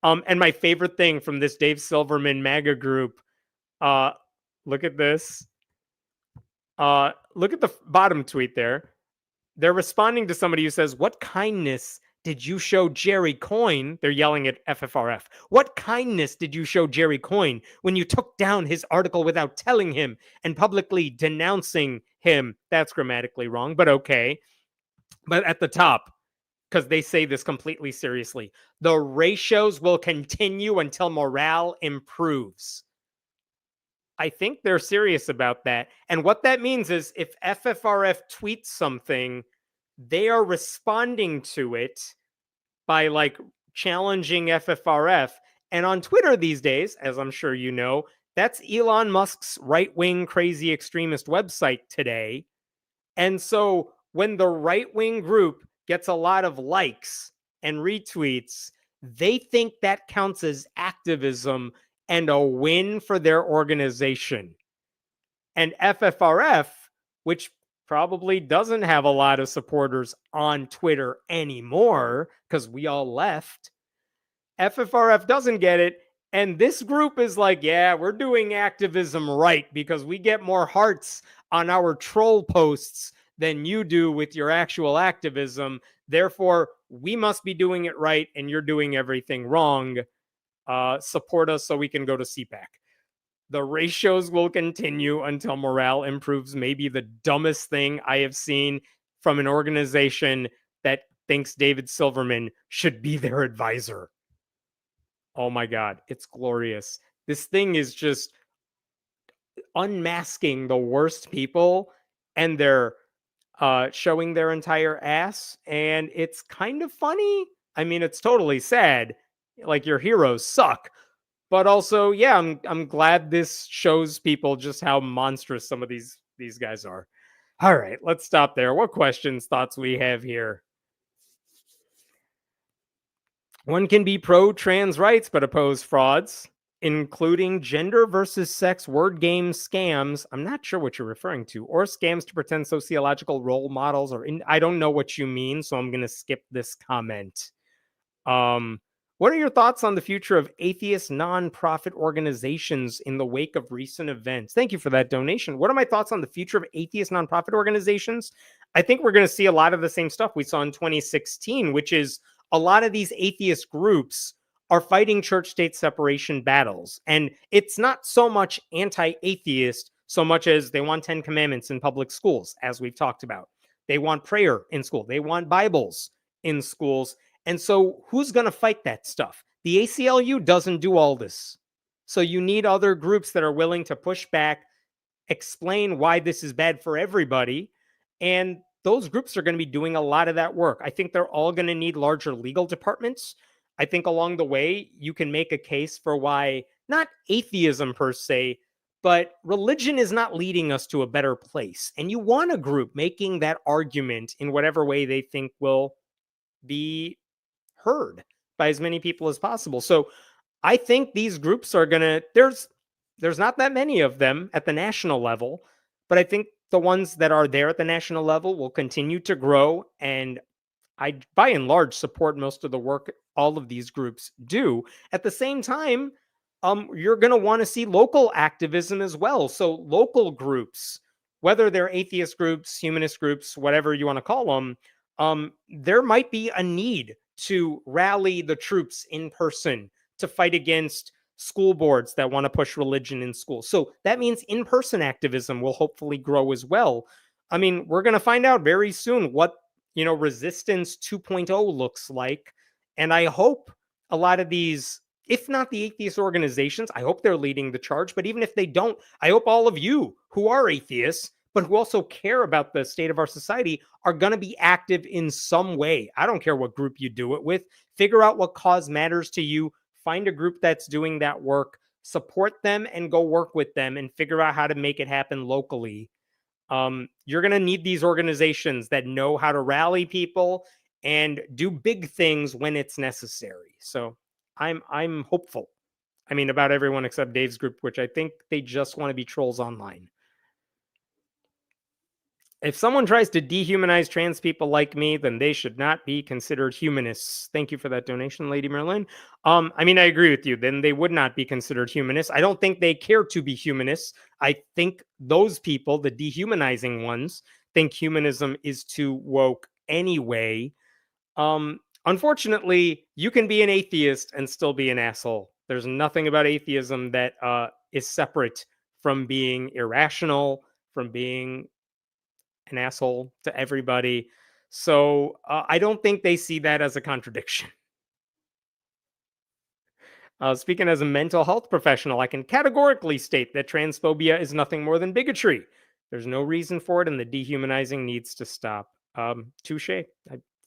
And my favorite thing from this Dave Silverman MAGA group, look at this. Look at the bottom tweet there. They're responding to somebody who says, "What kindness did you show Jerry Coyne?" They're yelling at FFRF. "What kindness did you show Jerry Coyne when you took down his article without telling him and publicly denouncing him?" That's grammatically wrong, but okay. But at the top, because they say this completely seriously, "The ratios will continue until morale improves." I think they're serious about that. And what that means is if FFRF tweets something, they are responding to it by like challenging FFRF. And on Twitter these days, as I'm sure you know, that's Elon Musk's right-wing crazy extremist website today. And so when the right-wing group gets a lot of likes and retweets, they think that counts as activism and a win for their organization. And FFRF, which probably doesn't have a lot of supporters on Twitter anymore because we all left, FFRF doesn't get it. And this group is like, yeah, we're doing activism right because we get more hearts on our troll posts than you do with your actual activism. Therefore, we must be doing it right and you're doing everything wrong. Support us so we can go to CPAC. The ratios will continue until morale improves. Maybe the dumbest thing I have seen from an organization that thinks David Silverman should be their advisor. Oh my God, it's glorious. This thing is just unmasking the worst people, and they're showing their entire ass, and it's kind of funny. I mean, it's totally sad. Like, your heroes suck. But also, yeah, I'm glad this shows people just how monstrous some of these guys are. All right, let's stop there. What questions, thoughts we have here? One can be pro-trans rights but oppose frauds. including gender versus sex word game scams. I'm not sure what you're referring to, or scams to pretend sociological role models, or I don't know what you mean, so I'm going to skip this comment. What are your thoughts on the future of atheist nonprofit organizations in the wake of recent events? Thank you for that donation. What are my thoughts on the future of atheist nonprofit organizations? I think we're going to see a lot of the same stuff we saw in 2016, which is a lot of these atheist groups are fighting church-state separation battles. And it's not so much anti-atheist so much as they want 10 commandments in public schools, as we've talked about. They want prayer in school. They want Bibles in schools. And so who's going to fight that stuff? The ACLU doesn't do all this. So you need other groups that are willing to push back, explain why this is bad for everybody. And those groups are going to be doing a lot of that work. I think they're all going to need larger legal departments. I think along the way, you can make a case for why not atheism per se, but religion is not leading us to a better place. And you want a group making that argument in whatever way they think will be heard by as many people as possible. So I think these groups are going to, there's not that many of them at the national level, but I think the ones that are there at the national level will continue to grow. And I, by and large, support most of the work all of these groups do. At the same time, you're going to want to see local activism as well. So local groups, whether they're atheist groups, humanist groups, whatever you want to call them, there might be a need to rally the troops in person to fight against school boards that want to push religion in schools. So that means in-person activism will hopefully grow as well. I mean, we're going to find out very soon what, Resistance 2.0 looks like. And I hope a lot of these, if not the atheist organizations, I hope they're leading the charge. But even if they don't, I hope all of you who are atheists, but who also care about the state of our society, are going to be active in some way. I don't care what group you do it with. Figure out what cause matters to you. Find a group that's doing that work. Support them and go work with them and figure out how to make it happen locally. You're going to need these organizations that know how to rally people and do big things when it's necessary. So I'm hopeful. I mean, about everyone except Dave's group, which I think they just want to be trolls online. If someone tries to dehumanize trans people like me, then they should not be considered humanists. Thank you for that donation, Lady Merlin. I mean, I agree with you. Then they would not be considered humanists. I don't think they care to be humanists. I think those people, the dehumanizing ones, think humanism is too woke anyway. Unfortunately, you can be an atheist and still be an asshole. There's nothing about atheism that is separate from being irrational, from being an asshole to everybody. So I don't think they see that as a contradiction. Speaking as a mental health professional, I can categorically state that transphobia is nothing more than bigotry. There's no reason for it, and the dehumanizing needs to stop. Touche. I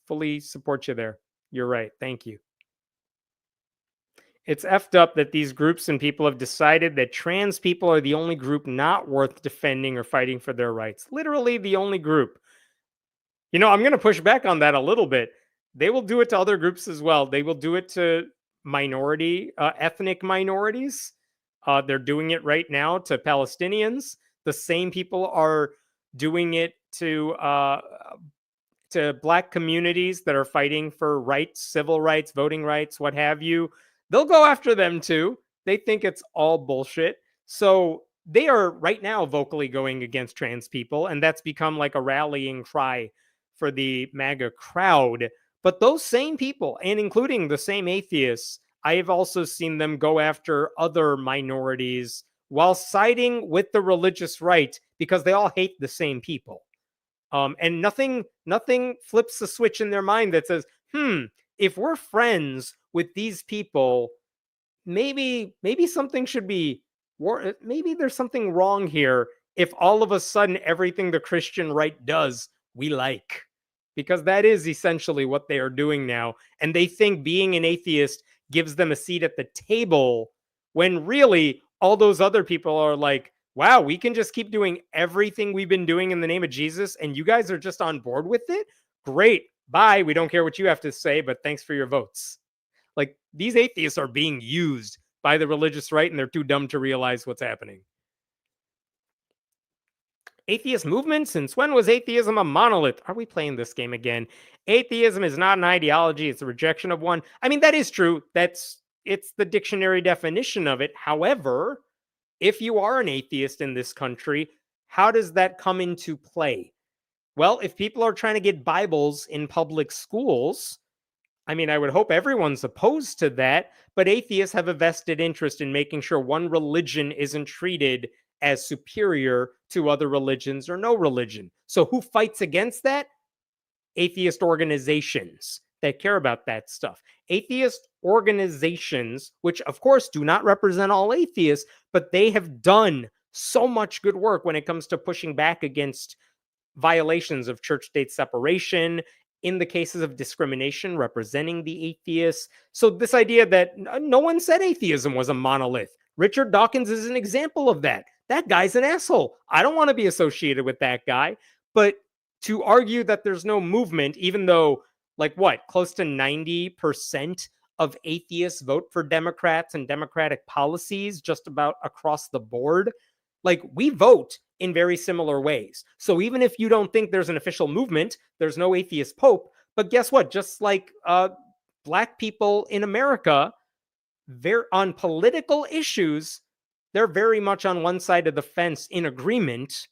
fully support you there. You're right. Thank you. It's effed up that these groups and people have decided that trans people are the only group not worth defending or fighting for their rights. Literally the only group. I'm going to push back on that a little bit. They will do it to other groups as well. They will do it to ethnic minorities. They're doing it right now to Palestinians. The same people are doing it to Black communities that are fighting for rights, civil rights, voting rights, what have you. They'll go after them too. They think it's all bullshit. So they are right now vocally going against trans people, and that's become like a rallying cry for the MAGA crowd. But those same people, and including the same atheists, I have also seen them go after other minorities while siding with the religious right because they all hate the same people. And nothing flips the switch in their mind that says, if we're friends with these people, maybe something should be, maybe there's something wrong here if all of a sudden everything the Christian right does, we like. Because that is essentially what they are doing now. And they think being an atheist gives them a seat at the table, when really all those other people are like, wow, we can just keep doing everything we've been doing in the name of Jesus, and you guys are just on board with it? Great. Bye. We don't care what you have to say, but thanks for your votes. Like, these atheists are being used by the religious right, and they're too dumb to realize what's happening. Atheist movement? Since when was atheism a monolith? Are we playing this game again? Atheism is not an ideology, it's a rejection of one. I mean, that is true. It's the dictionary definition of it. However, if you are an atheist in this country, how does that come into play? Well, if people are trying to get Bibles in public schools, I mean, I would hope everyone's opposed to that, but atheists have a vested interest in making sure one religion isn't treated as superior to other religions or no religion. So who fights against that? Atheist organizations that care about that stuff. Atheist organizations, which of course do not represent all atheists, but they have done so much good work when it comes to pushing back against violations of church-state separation, in the cases of discrimination, representing the atheists. So this idea that no one said atheism was a monolith. Richard Dawkins is an example of that. That guy's an asshole. I don't want to be associated with that guy. But to argue that there's no movement, even though, like what, close to 90% of atheists vote for Democrats and Democratic policies just about across the board, like we vote in very similar ways. So even if you don't think there's an official movement, there's no atheist pope. But guess what? Just like Black people in America, they're on political issues, they're very much on one side of the fence in agreement.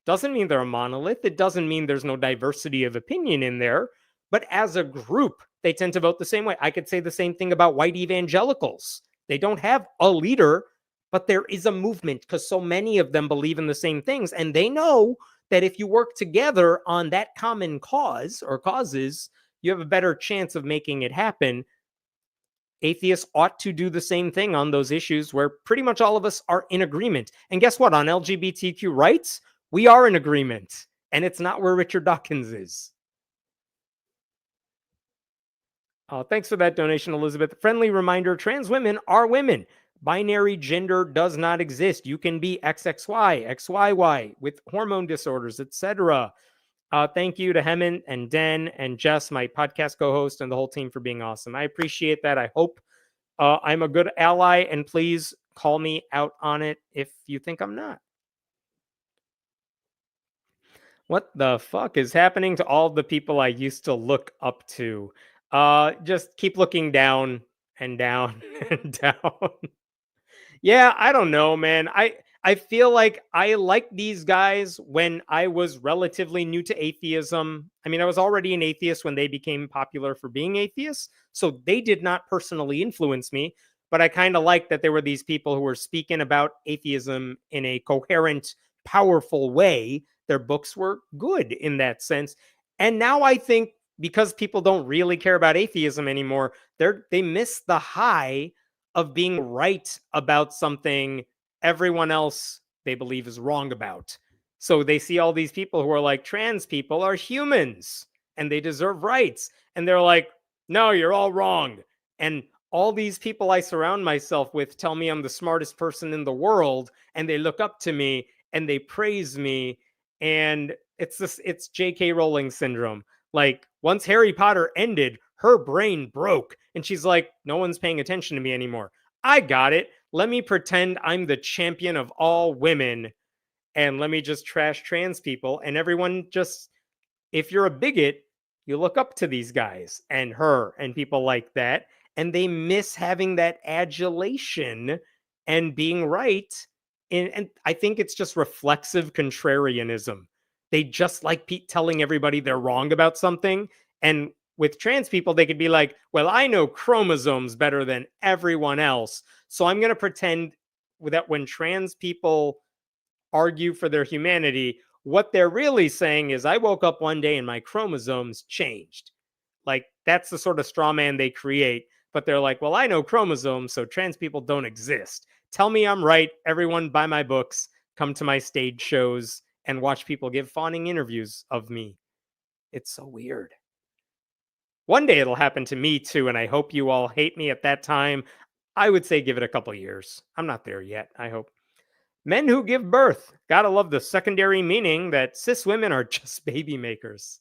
Doesn't mean they're a monolith. It doesn't mean there's no diversity of opinion in there. But as a group, they tend to vote the same way. I could say the same thing about white evangelicals. They don't have a leader, but there is a movement because so many of them believe in the same things. And they know that if you work together on that common cause or causes, you have a better chance of making it happen. Atheists ought to do the same thing on those issues where pretty much all of us are in agreement. And guess what? On LGBTQ rights, we are in agreement. And it's not where Richard Dawkins is. Thanks for that donation, Elizabeth. Friendly reminder, trans women are women. Binary gender does not exist. You can be XXY, XYY with hormone disorders, etc. Thank you to Hemant and Den and Jess, my podcast co-host, and the whole team for being awesome. I appreciate that. I hope I'm a good ally, and please call me out on it if you think I'm not. What the fuck is happening to all the people I used to look up to? Just keep looking down and down and down. Yeah, I don't know, man. I feel like I liked these guys when I was relatively new to atheism. I mean, I was already an atheist when they became popular for being atheists, so they did not personally influence me, but I kind of liked that there were these people who were speaking about atheism in a coherent, powerful way. Their books were good in that sense. And now I think because people don't really care about atheism anymore, they miss the high of being right about something everyone else they believe is wrong about. So they see all these people who are like, trans people are humans and they deserve rights. And they're like, no, you're all wrong. And all these people I surround myself with tell me I'm the smartest person in the world. And they look up to me and they praise me. And it's J.K. Rowling syndrome. Like once Harry Potter ended, her brain broke and she's like, no one's paying attention to me anymore. I got it. Let me pretend I'm the champion of all women and let me just trash trans people. And everyone just, if you're a bigot, you look up to these guys and her and people like that. And they miss having that adulation and being right. And I think it's just reflexive contrarianism. They just like telling everybody they're wrong about something. And with trans people, they could be like, well, I know chromosomes better than everyone else. So I'm going to pretend that when trans people argue for their humanity, what they're really saying is, I woke up one day and my chromosomes changed. Like, that's the sort of straw man they create. But they're like, well, I know chromosomes, so trans people don't exist. Tell me I'm right. Everyone buy my books, come to my stage shows, and watch people give fawning interviews of me. It's so weird. One day it'll happen to me too, and I hope you all hate me at that time. I would say give it a couple years. I'm not there yet, I hope. Men who give birth. Gotta love the secondary meaning that cis women are just baby makers.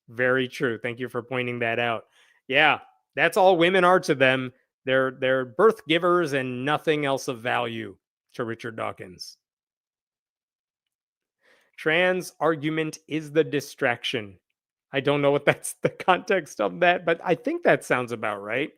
Very true. Thank you for pointing that out. Yeah, that's all women are to them. They're birth givers and nothing else of value to Richard Dawkins. Trans argument is the distraction. I don't know what that's the context of that, but I think that sounds about right.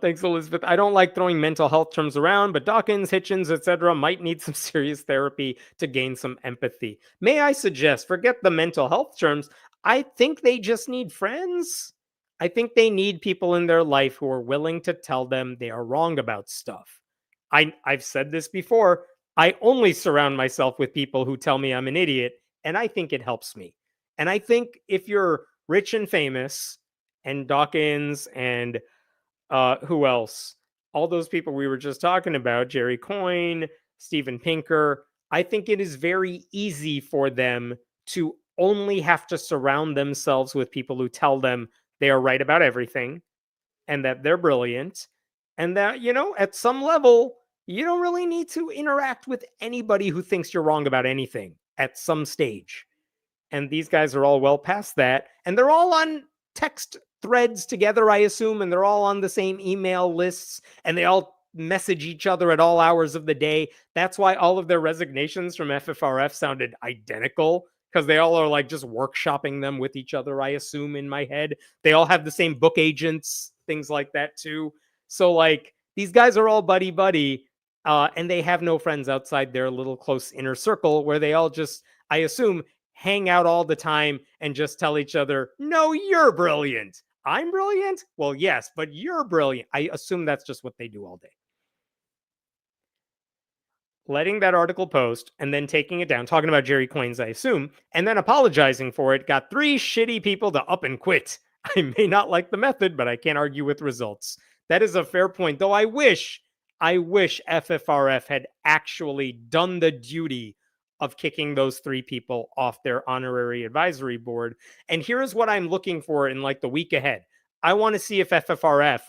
Thanks, Elizabeth. I don't like throwing mental health terms around, but Dawkins, Hitchens, etc. might need some serious therapy to gain some empathy. May I suggest, forget the mental health terms, I think they just need friends. I think they need people in their life who are willing to tell them they are wrong about stuff. I've said this before. I only surround myself with people who tell me I'm an idiot, and I think it helps me. And I think if you're rich and famous, and Dawkins and who else? All those people we were just talking about, Jerry Coyne, Steven Pinker. I think it is very easy for them to only have to surround themselves with people who tell them they are right about everything and that they're brilliant. And that, at some level, you don't really need to interact with anybody who thinks you're wrong about anything at some stage. And these guys are all well past that. And they're all on text threads together, I assume, and they're all on the same email lists, and they all message each other at all hours of the day. That's why all of their resignations from FFRF sounded identical, because they all are like just workshopping them with each other, I assume, in my head. They all have the same book agents, things like that too. So like these guys are all buddy, and they have no friends outside their little close inner circle where they all just, I assume, hang out all the time and just tell each other, no, you're brilliant. I'm brilliant? Well, yes, but you're brilliant. I assume that's just what they do all day. Letting that article post and then taking it down, talking about Jerry Coyne's, I assume, and then apologizing for it, got 3 shitty people to up and quit. I may not like the method, but I can't argue with results. That is a fair point, though I wish FFRF had actually done the duty of kicking those 3 people off their honorary advisory board. And here's what I'm looking for in like the week ahead. I want to see if FFRF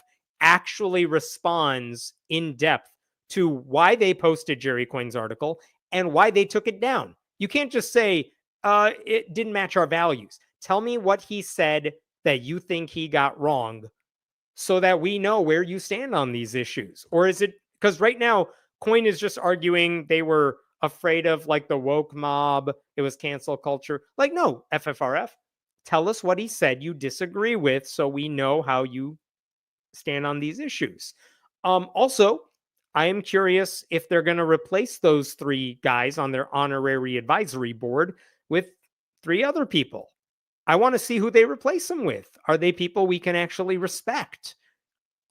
actually responds in depth to why they posted Jerry Coyne's article and why they took it down. You can't just say, it didn't match our values. Tell me what he said that you think he got wrong so that we know where you stand on these issues. Or is it, because right now, Coyne is just arguing they were afraid of like the woke mob. It was cancel culture. Like, no, FFRF, tell us what he said you disagree with so we know how you stand on these issues. Also, I am curious if they're going to replace those 3 guys on their honorary advisory board with 3 other people. I want to see who they replace them with. Are they people we can actually respect?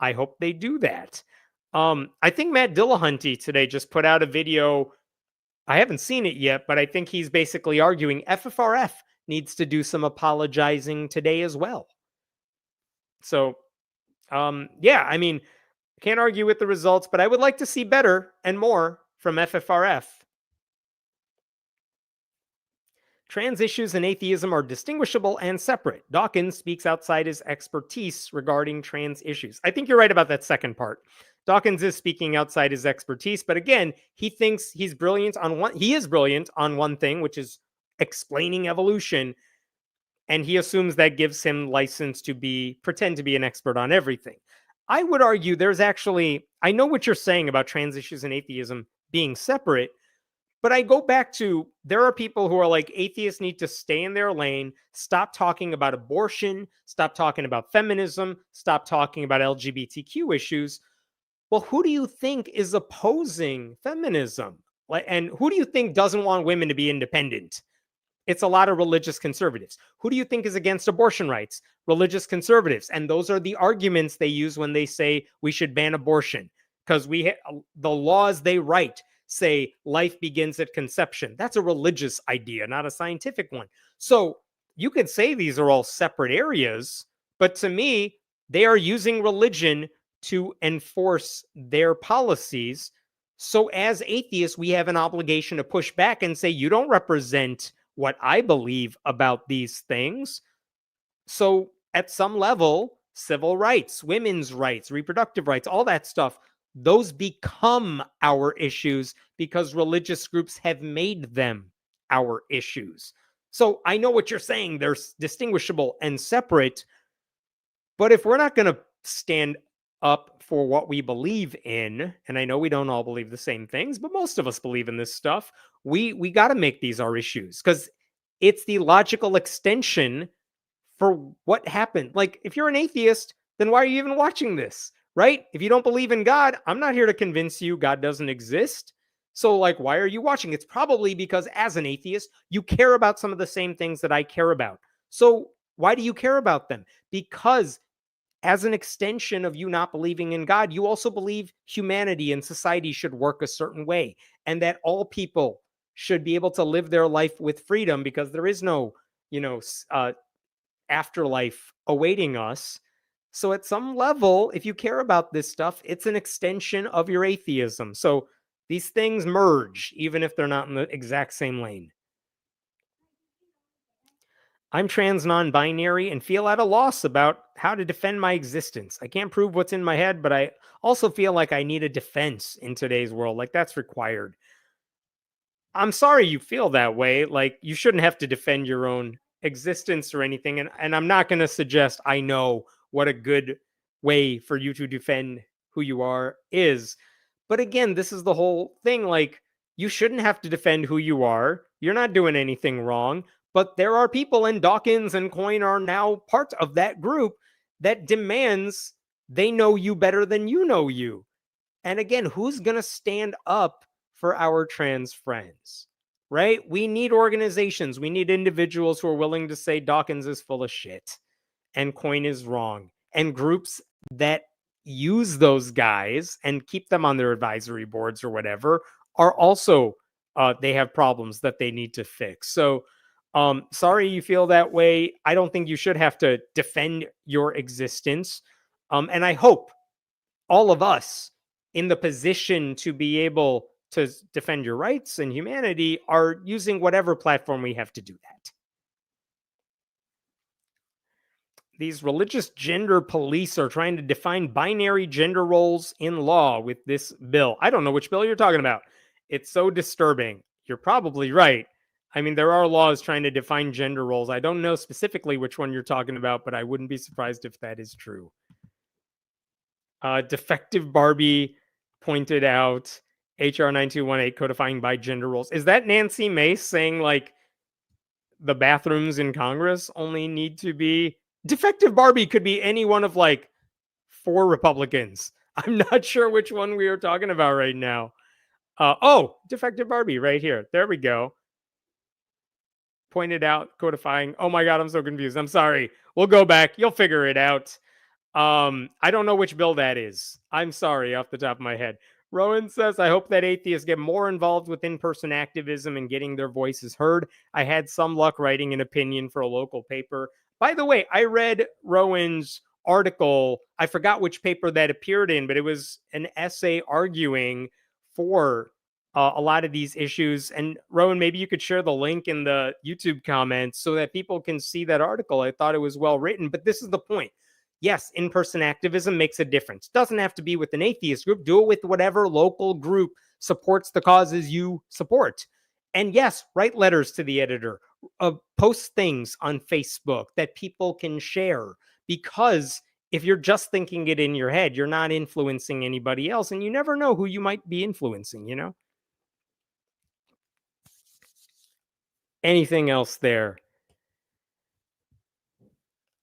I hope they do that. I think Matt Dillahunty today just put out a video. I haven't seen it yet, but I think he's basically arguing FFRF needs to do some apologizing today as well. So, yeah, I mean, can't argue with the results, but I would like to see better and more from FFRF. Trans issues and atheism are distinguishable and separate. Dawkins speaks outside his expertise regarding trans issues. I think you're right about that second part. Dawkins is speaking outside his expertise, but again, he thinks he's brilliant on one. He is brilliant on one thing, which is explaining evolution, and he assumes that gives him license to pretend to be an expert on everything. I would argue there's actually, I know what you're saying about trans issues and atheism being separate, but I go back to, there are people who are like, atheists need to stay in their lane, stop talking about abortion, stop talking about feminism, stop talking about LGBTQ issues. Well, who do you think is opposing feminism? And who do you think doesn't want women to be independent? It's a lot of religious conservatives. Who do you think is against abortion rights? Religious conservatives. And those are the arguments they use when they say we should ban abortion, because the laws they write say life begins at conception. That's a religious idea, not a scientific one. So you could say these are all separate areas, but to me, they are using religion to enforce their policies. So as atheists, we have an obligation to push back and say, you don't represent what I believe about these things. So at some level, civil rights, women's rights, reproductive rights, all that stuff, those become our issues because religious groups have made them our issues. So I know what you're saying. They're distinguishable and separate, But if we're not going to stand up for what we believe in, and I know we don't all believe the same things, but most of us believe in this stuff, we got to make these our issues, because it's the logical extension for what happened. Like, if you're an atheist, then why are you even watching this? Right? If you don't believe in God, I'm not here to convince you God doesn't exist. So, like, why are you watching? It's probably because as an atheist, you care about some of the same things that I care about. So, why do you care about them? Because as an extension of you not believing in God, you also believe humanity and society should work a certain way, and that all people should be able to live their life with freedom, because there is no, afterlife awaiting us. So at some level, if you care about this stuff, it's an extension of your atheism. So these things merge, even if they're not in the exact same lane. I'm trans non-binary and feel at a loss about how to defend my existence. I can't prove what's in my head, but I also feel like I need a defense in today's world. Like, that's required. I'm sorry you feel that way. Like, you shouldn't have to defend your own existence or anything. And I'm not going to suggest I know what a good way for you to defend who you are is. But again, this is the whole thing. Like, you shouldn't have to defend who you are. You're not doing anything wrong. But there are people, and Dawkins and Coin are now part of that group that demands they know you better than you know you. And again, who's going to stand up for our trans friends, right? We need organizations. We need individuals who are willing to say Dawkins is full of shit and Coin is wrong, and groups that use those guys and keep them on their advisory boards or whatever are also, they have problems that they need to fix. So, sorry you feel that way. I don't think you should have to defend your existence. And I hope all of us in the position to be able to defend your rights and humanity are using whatever platform we have to do that. These religious gender police are trying to define binary gender roles in law with this bill. I don't know which bill you're talking about. It's so disturbing. You're probably right. I mean, there are laws trying to define gender roles. I don't know specifically which one you're talking about, but I wouldn't be surprised if that is true. Defective Barbie pointed out HR 9218 codifying by gender roles. Is that Nancy Mace saying, like, the bathrooms in Congress only need to be... Defective Barbie could be any one of, like, 4 Republicans. I'm not sure which one we are talking about right now. Defective Barbie right here. There we go. Pointed out codifying. Oh my God, I'm so confused. I'm sorry. We'll go back. You'll figure it out. I don't know which bill that is. I'm sorry, off the top of my head. Rowan says, I hope that atheists get more involved with in-person activism and getting their voices heard. I had some luck writing an opinion for a local paper. By the way, I read Rowan's article. I forgot which paper that appeared in, but it was an essay arguing for a lot of these issues. And Rowan, maybe you could share the link in the YouTube comments so that people can see that article. I thought it was well written, but this is the point. Yes, in-person activism makes a difference. Doesn't have to be with an atheist group. Do it with whatever local group supports the causes you support. And yes, write letters to the editor. Post things on Facebook that people can share. Because if you're just thinking it in your head, you're not influencing anybody else. And you never know who you might be influencing, you know? Anything else there?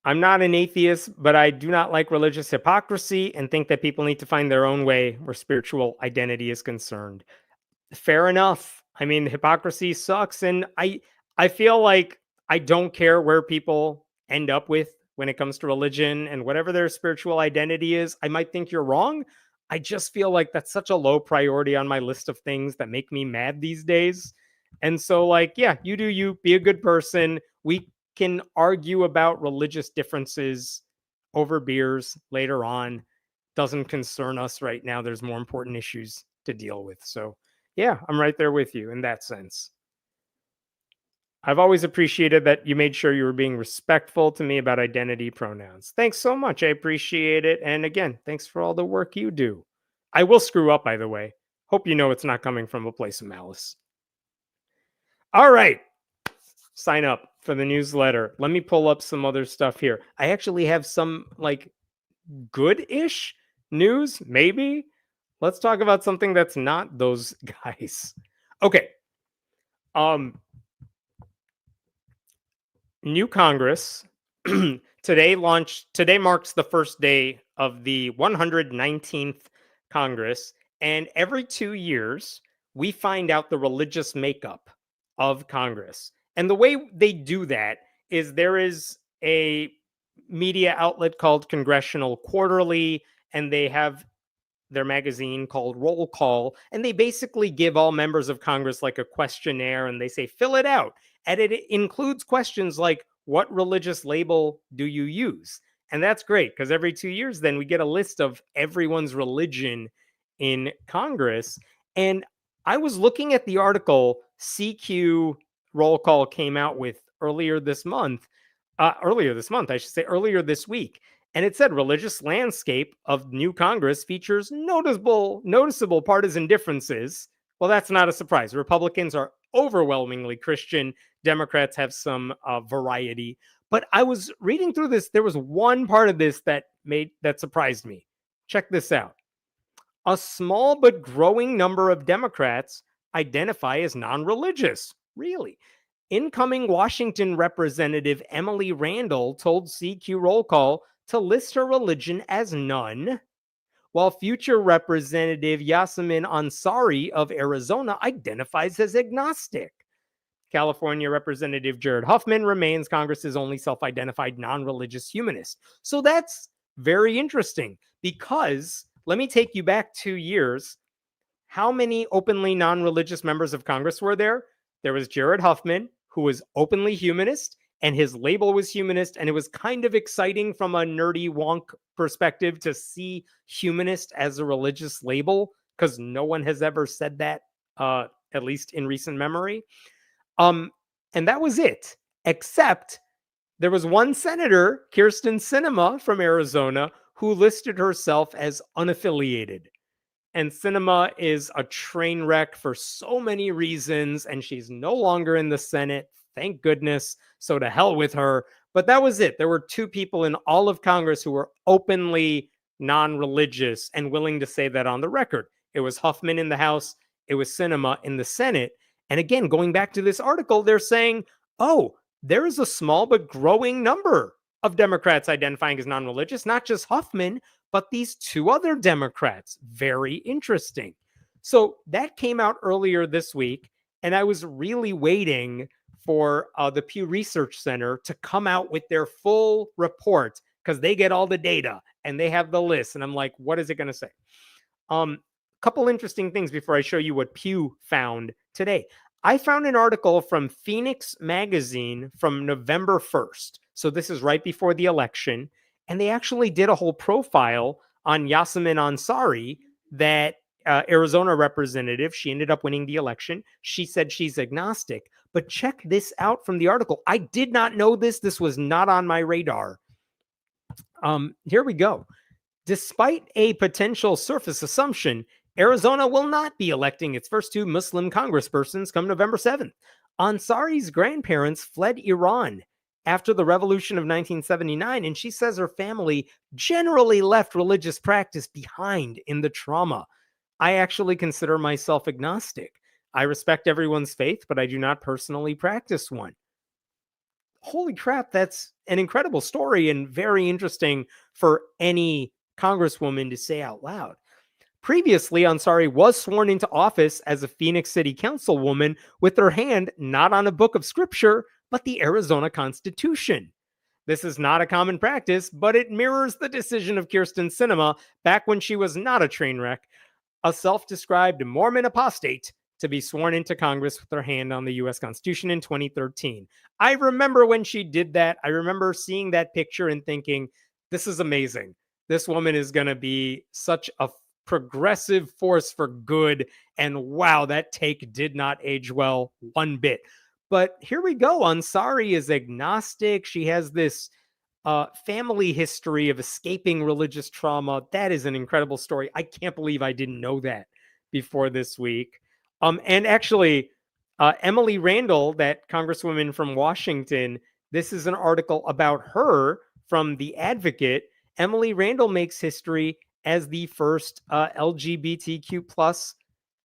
I'm not an atheist, but I do not like religious hypocrisy and think that people need to find their own way where spiritual identity is concerned. Fair enough. I mean, hypocrisy sucks. And I feel like I don't care where people end up with when it comes to religion and whatever their spiritual identity is. I might think you're wrong. I just feel like that's such a low priority on my list of things that make me mad these days. And so, like, yeah, you do you, be a good person. We can argue about religious differences over beers later on. Doesn't concern us right now. There's more important issues to deal with. So yeah, I'm right there with you in that sense. I've always appreciated that you made sure you were being respectful to me about identity pronouns. Thanks so much. I appreciate it. And again, thanks for all the work you do. I will screw up, by the way. Hope you know it's not coming from a place of malice. All right. sign up for the newsletter. Let me pull up some other stuff here. I actually have some like good-ish news, maybe. Let's talk about something that's not those guys. Okay. New Congress today marks the first day of the 119th Congress, and every 2 years we find out the religious makeup of Congress. And the way they do that is there is a media outlet called Congressional Quarterly, and they have their magazine called Roll Call, and they basically give all members of Congress like a questionnaire, and they say, fill it out. And it includes questions like, what religious label do you use? And that's great, because every 2 years, then we get a list of everyone's religion in Congress. And I was looking at the article CQ Roll Call came out with earlier this week. And it said religious landscape of new Congress features noticeable partisan differences. Well, that's not a surprise. Republicans are overwhelmingly Christian. Democrats have some variety. But I was reading through this. There was one part of this that surprised me. Check this out. A small but growing number of Democrats identify as non-religious. Really? Incoming Washington Representative Emily Randall told CQ Roll Call to list her religion as none, while future Representative Yasemin Ansari of Arizona identifies as agnostic. California Representative Jared Huffman remains Congress's only self-identified non-religious humanist. So that's very interesting, because let me take you back 2 years. How many openly non-religious members of Congress were there? There was Jared Huffman, who was openly humanist, and his label was humanist, and it was kind of exciting from a nerdy wonk perspective to see humanist as a religious label, because no one has ever said that, at least in recent memory. And that was it, except there was one senator, Kyrsten Sinema from Arizona, who listed herself as unaffiliated. And Sinema is a train wreck for so many reasons, and she's no longer in the Senate. Thank goodness. So to hell with her. But that was it. There were 2 people in all of Congress who were openly non-religious and willing to say that on the record. It was Huffman in the House. It was Sinema in the Senate. And again, going back to this article, they're saying, oh, there is a small but growing number of Democrats identifying as non-religious, not just Huffman, but these 2 other Democrats. Very interesting. So that came out earlier this week, and I was really waiting for the Pew Research Center to come out with their full report, because they get all the data and they have the list. And I'm like, what is it going to say? Couple interesting things before I show you what Pew found today. I found an article from Phoenix Magazine from November 1st. So this is right before the election. And they actually did a whole profile on Yasemin Ansari, that Arizona representative. She ended up winning the election. She said she's agnostic. But check this out from the article. I did not know this. This was not on my radar. Here we go. Despite a potential surface assumption, Arizona will not be electing its first 2 Muslim congresspersons come November 7th. Ansari's grandparents fled Iran after the revolution of 1979, and she says her family generally left religious practice behind in the trauma. I actually consider myself agnostic. I respect everyone's faith, but I do not personally practice one. Holy crap, that's an incredible story and very interesting for any congresswoman to say out loud. Previously, Ansari was sworn into office as a Phoenix City Councilwoman with her hand not on a book of scripture, but the Arizona Constitution. This is not a common practice, but it mirrors the decision of Kyrsten Sinema back when she was not a train wreck, a self-described Mormon apostate, to be sworn into Congress with her hand on the U.S. Constitution in 2013. I remember when she did that. I remember seeing that picture and thinking, this is amazing. This woman is going to be such a progressive force for good. And wow, that take did not age well one bit. But here we go. Ansari is agnostic. She has this family history of escaping religious trauma. That is an incredible story. I can't believe I didn't know that before this week. And actually, Emily Randall, that congresswoman from Washington, this is an article about her from The Advocate. Emily Randall makes history as the first LGBTQ plus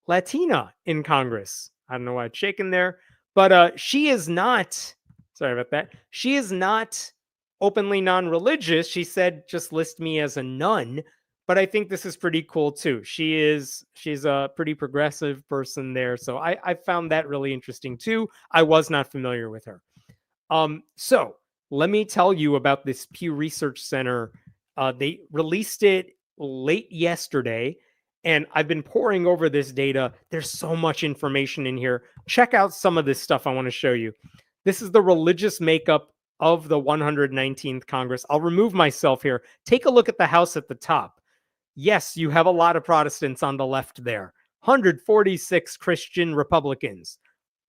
Latina in Congress. I don't know why it's shaking there, but she is not, sorry about that. She is not openly non-religious. She said, just list me as a nun. But I think this is pretty cool too. She's a pretty progressive person there. So I found that really interesting too. I was not familiar with her. So let me tell you about this Pew Research Center. They released it late yesterday, and I've been poring over this data. There's so much information in here. Check out some of this stuff I want to show you. This is the religious makeup of the 119th Congress. I'll remove myself here. Take a look at the House at the top. Yes, you have a lot of Protestants on the left there. 146 Christian Republicans,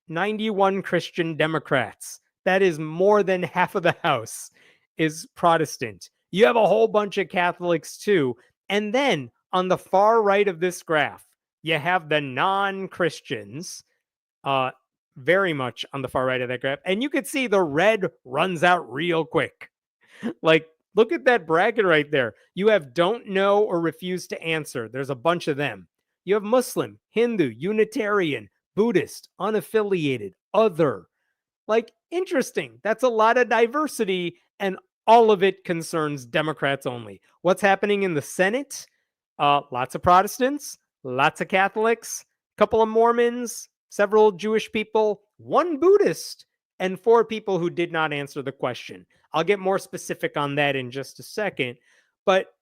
91 Christian Democrats. That is more than half of the House is Protestant. You have a whole bunch of Catholics too. And then on the far right of this graph, you have the non-Christians, very much on the far right of that graph. And you can see the red runs out real quick. Like, look at that bracket right there. You have don't know or refuse to answer. There's a bunch of them. You have Muslim, Hindu, Unitarian, Buddhist, unaffiliated, other. Like, interesting. That's a lot of diversity, and all of it concerns Democrats only. What's happening in the Senate? Lots of Protestants, lots of Catholics, a couple of Mormons, several Jewish people, one Buddhist, and 4 people who did not answer the question. I'll get more specific on that in just a second. But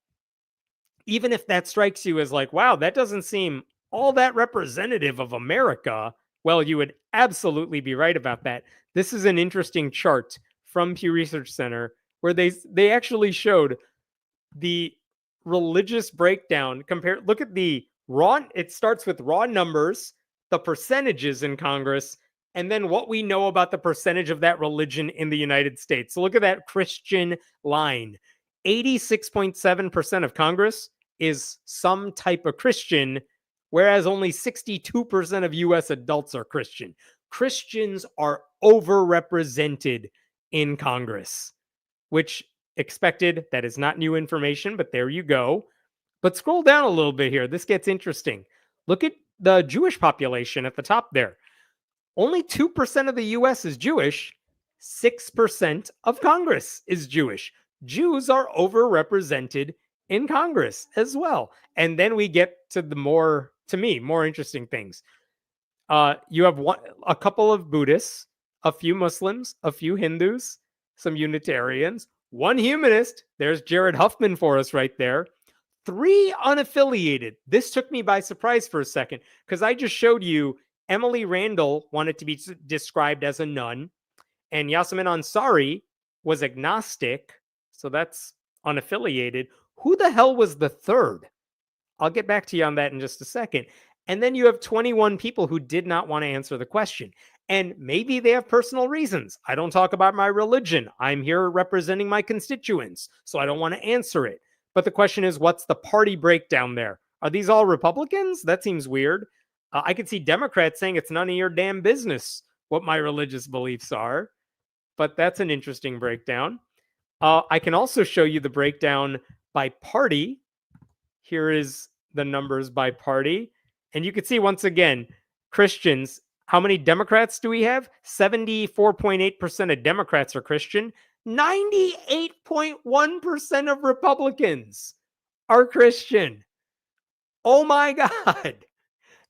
even if that strikes you as like, wow, that doesn't seem all that representative of America, well, you would absolutely be right about that. This is an interesting chart from Pew Research Center where they actually showed the religious breakdown. Look at the raw, it starts with raw numbers, the percentages in Congress, and then what we know about the percentage of that religion in the United States. So look at that Christian line. 86.7% of Congress is some type of Christian, whereas only 62% of US adults are Christian. Christians are overrepresented in Congress, which expected. That is not new information, but there you go. But scroll down a little bit here. This gets interesting. Look at the Jewish population at the top there. Only 2% of the US is Jewish. 6% of Congress is Jewish. Jews are overrepresented in Congress as well. And then we get to the more interesting things. You have a couple of Buddhists, a few Muslims, a few Hindus, some Unitarians, one humanist. There's Jared Huffman for us right there. 3 unaffiliated. This took me by surprise for a second because I just showed you Emily Randall wanted to be described as a nun, and Yasemin Ansari was agnostic, so that's unaffiliated. Who the hell was the third? I'll get back to you on that in just a second. And then you have 21 people who did not want to answer the question. And maybe they have personal reasons. I don't talk about my religion. I'm here representing my constituents, so I don't want to answer it. But the question is, what's the party breakdown there? Are these all Republicans? That seems weird. I could see Democrats saying it's none of your damn business what my religious beliefs are. But that's an interesting breakdown. I can also show you the breakdown by party. Here is the numbers by party. And you can see, once again, Christians, how many Democrats do we have? 74.8% of Democrats are Christian. 98.1% of Republicans are Christian. Oh my God.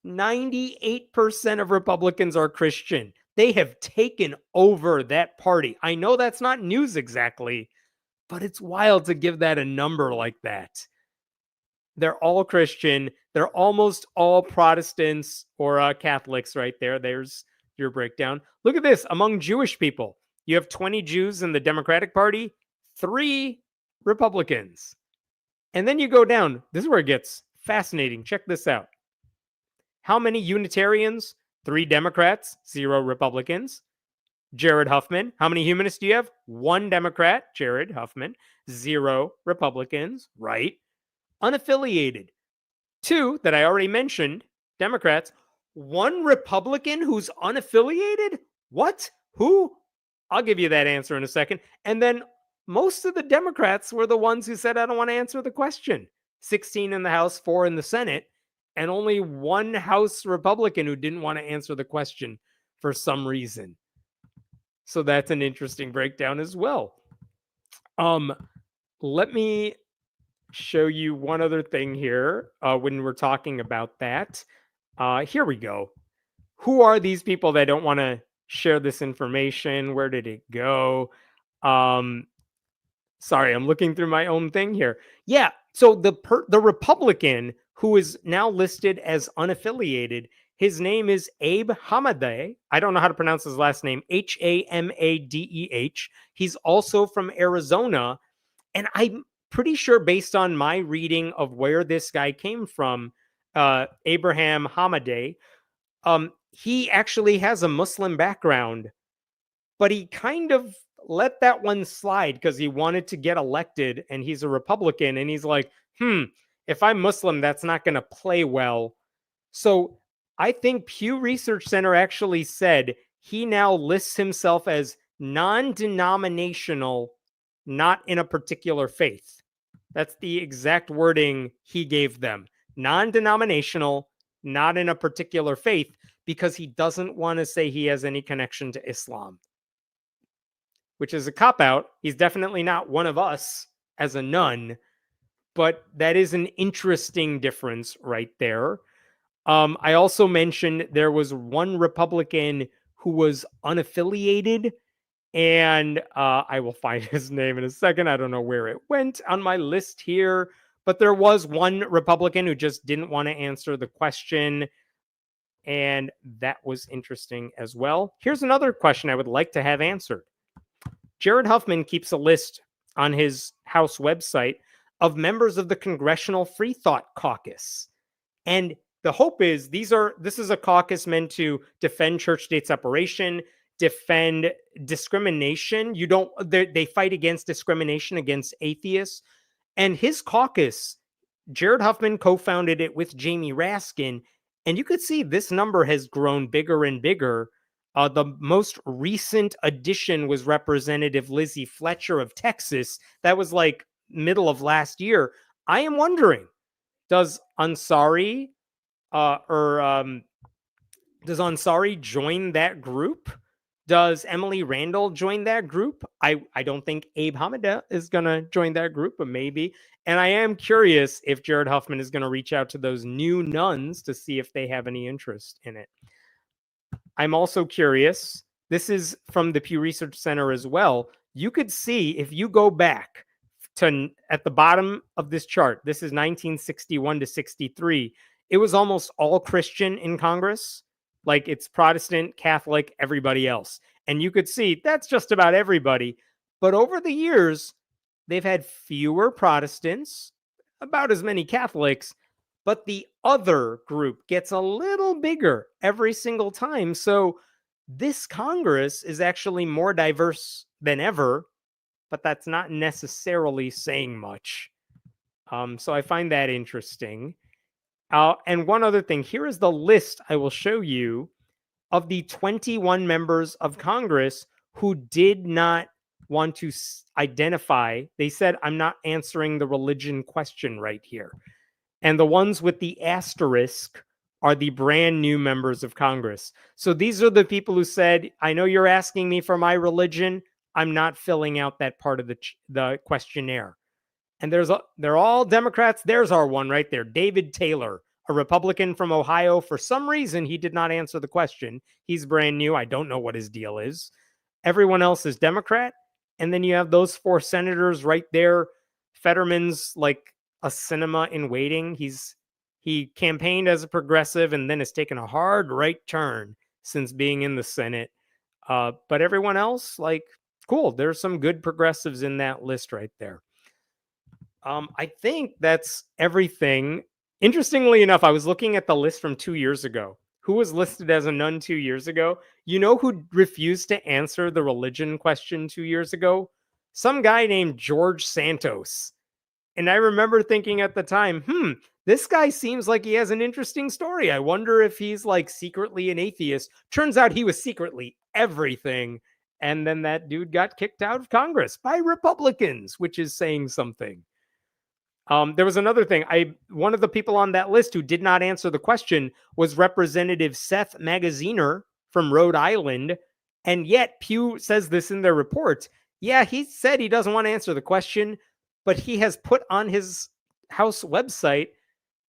98% of Republicans are Christian. They have taken over that party. I know that's not news exactly, but it's wild to give that a number like that. They're all Christian. They're almost all Protestants or Catholics right there. There's your breakdown. Look at this. Among Jewish people, you have 20 Jews in the Democratic Party, 3 Republicans. And then you go down. This is where it gets fascinating. Check this out. How many Unitarians? 3 Democrats, 0 Republicans. Jared Huffman. How many humanists do you have? 1 Democrat, Jared Huffman. 0 Republicans, right? Unaffiliated. 2 that I already mentioned, Democrats. One Republican who's unaffiliated? What? Who? I'll give you that answer in a second. And then most of the Democrats were the ones who said, I don't want to answer the question. 16 in the House, 4 in the Senate, and only one House Republican who didn't want to answer the question for some reason. So that's an interesting breakdown as well. Let me show you one other thing here when we're talking about that. Here we go. Who are these people that don't want to share this information? Where did it go? Sorry, I'm looking through my own thing here. Yeah, so the Republican who is now listed as unaffiliated, his name is Abe Hamadeh. I don't know how to pronounce his last name. Hamadeh. He's also from Arizona, and I'm pretty sure, based on my reading of where this guy came from, Abraham Hamadeh, he actually has a Muslim background, but he kind of let that one slide because he wanted to get elected, and he's a Republican, and he's like, if I'm Muslim, that's not going to play well. So I think Pew Research Center actually said he now lists himself as non-denominational, not in a particular faith. That's the exact wording he gave them. Non-denominational, not in a particular faith, because he doesn't want to say he has any connection to Islam, which is a cop-out. He's definitely not one of us as a nun, but that is an interesting difference right there. I also mentioned there was one Republican who was unaffiliated, and I will find his name in a second. I don't know where it went on my list here, but there was one Republican who just didn't want to answer the question, and that was interesting as well. Here's another question I would like to have answered. Jared Huffman keeps a list on his House website of members of the Congressional Free Thought Caucus. And the hope is this is a caucus meant to defend church-state separation, defend discrimination. They fight against discrimination against atheists. And his caucus, Jared Huffman co-founded it with Jamie Raskin. And you could see this number has grown bigger and bigger. The most recent addition was Representative Lizzie Fletcher of Texas. That was like middle of last year. I am wondering, does Ansari join that group? Does Emily Randall join that group? I don't think Abe Hamadeh is going to join that group, but maybe. And I am curious if Jared Huffman is going to reach out to those new nuns to see if they have any interest in it. I'm also curious. This is from the Pew Research Center as well. You could see, if you go back to at the bottom of this chart, this is 1961 to 63. It was almost all Christian in Congress. Like, it's Protestant, Catholic, everybody else. And you could see that's just about everybody. But over the years, they've had fewer Protestants, about as many Catholics, but the other group gets a little bigger every single time. So this Congress is actually more diverse than ever, but that's not necessarily saying much. So I find that interesting. And one other thing, here is the list I will show you of the 21 members of Congress who did not want to identify. They said, I'm not answering the religion question right here. And the ones with the asterisk are the brand new members of Congress. So these are the people who said, I know you're asking me for my religion. I'm not filling out that part of the questionnaire. And they're all Democrats. There's our one right there, David Taylor, a Republican from Ohio. For some reason, he did not answer the question. He's brand new. I don't know what his deal is. Everyone else is Democrat. And then you have those 4 senators right there. Fetterman's like a cinema in waiting. He campaigned as a progressive and then has taken a hard right turn since being in the Senate. But everyone else, like, cool. There's some good progressives in that list right there. I think that's everything. Interestingly enough, I was looking at the list from 2 years ago. Who was listed as a nun 2 years ago? You know who refused to answer the religion question 2 years ago? Some guy named George Santos. And I remember thinking at the time, this guy seems like he has an interesting story. I wonder if he's like secretly an atheist. Turns out he was secretly everything. And then that dude got kicked out of Congress by Republicans, which is saying something. There was another thing. One of the people on that list who did not answer the question was Representative Seth Magaziner from Rhode Island. And yet Pew says this in their report. Yeah, he said he doesn't want to answer the question, but he has put on his House website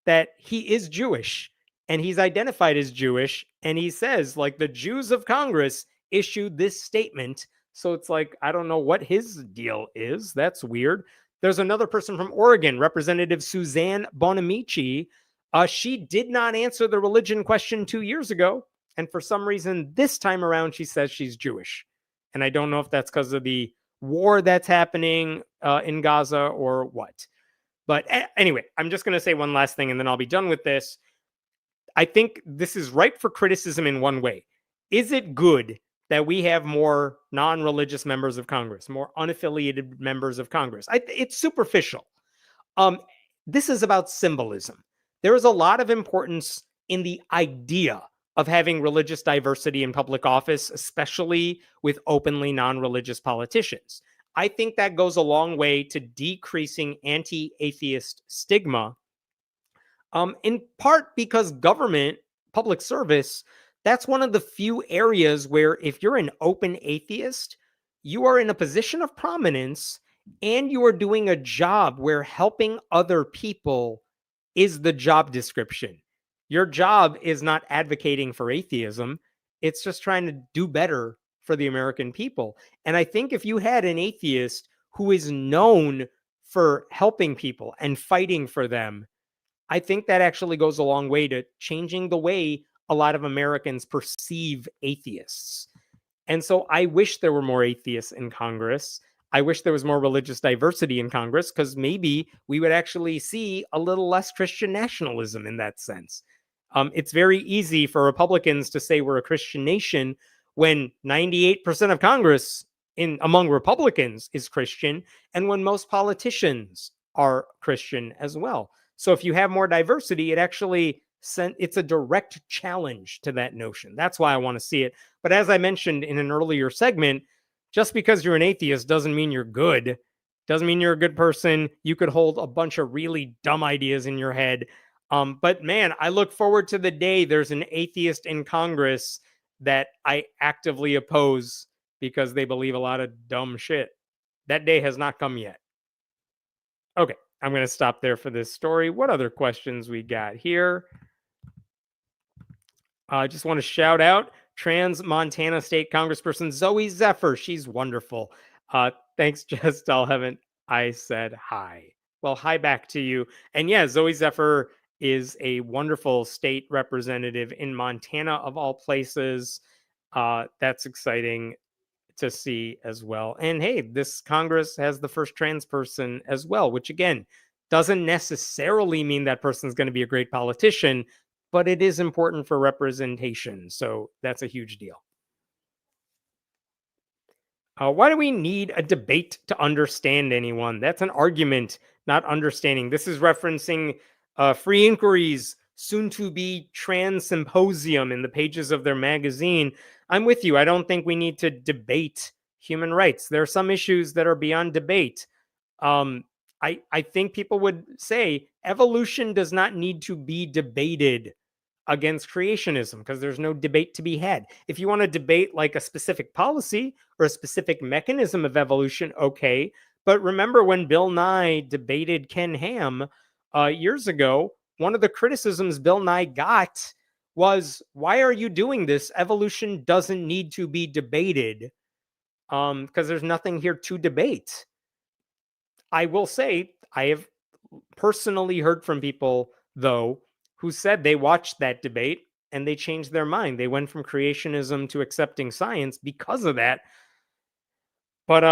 that he is Jewish and he's identified as Jewish. And he says, like, the Jews of Congress issued this statement. So it's like, I don't know what his deal is. That's weird. There's another person from Oregon, Representative Suzanne Bonamici. She did not answer the religion question 2 years ago. And for some reason, this time around, she says she's Jewish. And I don't know if that's because of the war that's happening in Gaza or what. But anyway, I'm just going to say one last thing and then I'll be done with this. I think this is ripe for criticism in one way. Is it good that we have more non-religious members of Congress, more unaffiliated members of Congress? It's superficial. This is about symbolism. There is a lot of importance in the idea of having religious diversity in public office, especially with openly non-religious politicians. I think that goes a long way to decreasing anti-atheist stigma, in part because government, public service, that's one of the few areas where if you're an open atheist, you are in a position of prominence and you are doing a job where helping other people is the job description. Your job is not advocating for atheism. It's just trying to do better for the American people. And I think if you had an atheist who is known for helping people and fighting for them, I think that actually goes a long way to changing the way a lot of Americans perceive atheists. And so I wish there were more atheists in Congress. I wish there was more religious diversity in Congress because maybe we would actually see a little less Christian nationalism in that sense. It's very easy for Republicans to say we're a Christian nation when 98% of Congress among Republicans is Christian and when most politicians are Christian as well. So if you have more diversity, it's a direct challenge to that notion. That's why I want to see it. But as I mentioned in an earlier segment, just because you're an atheist doesn't mean you're good. Doesn't mean you're a good person. You could hold a bunch of really dumb ideas in your head. But man, I look forward to the day there's an atheist in Congress that I actively oppose because they believe a lot of dumb shit. That day has not come yet. Okay, I'm going to stop there for this story. What other questions we got here? I just want to shout out trans Montana State Congressperson Zoe Zephyr. She's wonderful. Thanks, Just I'll haven't I said hi. Well, hi back to you. And yeah, Zoe Zephyr is a wonderful state representative in Montana of all places. That's exciting to see as well. And hey, this Congress has the first trans person as well, which again, doesn't necessarily mean that person's going to be a great politician, but it is important for representation. So that's a huge deal. Why do we need a debate to understand anyone? That's an argument, not understanding. This is referencing Free Inquiry's soon-to-be trans symposium in the pages of their magazine. I'm with you. I don't think we need to debate human rights. There are some issues that are beyond debate. I think people would say evolution does not need to be debated against creationism because there's no debate to be had. If you want to debate like a specific policy or a specific mechanism of evolution, okay. But remember when Bill Nye debated Ken Ham years ago, one of the criticisms Bill Nye got was, why are you doing this? Evolution doesn't need to be debated because there's nothing here to debate. I will say, I have personally heard from people, though, who said they watched that debate and they changed their mind. They went from creationism to accepting science because of that. But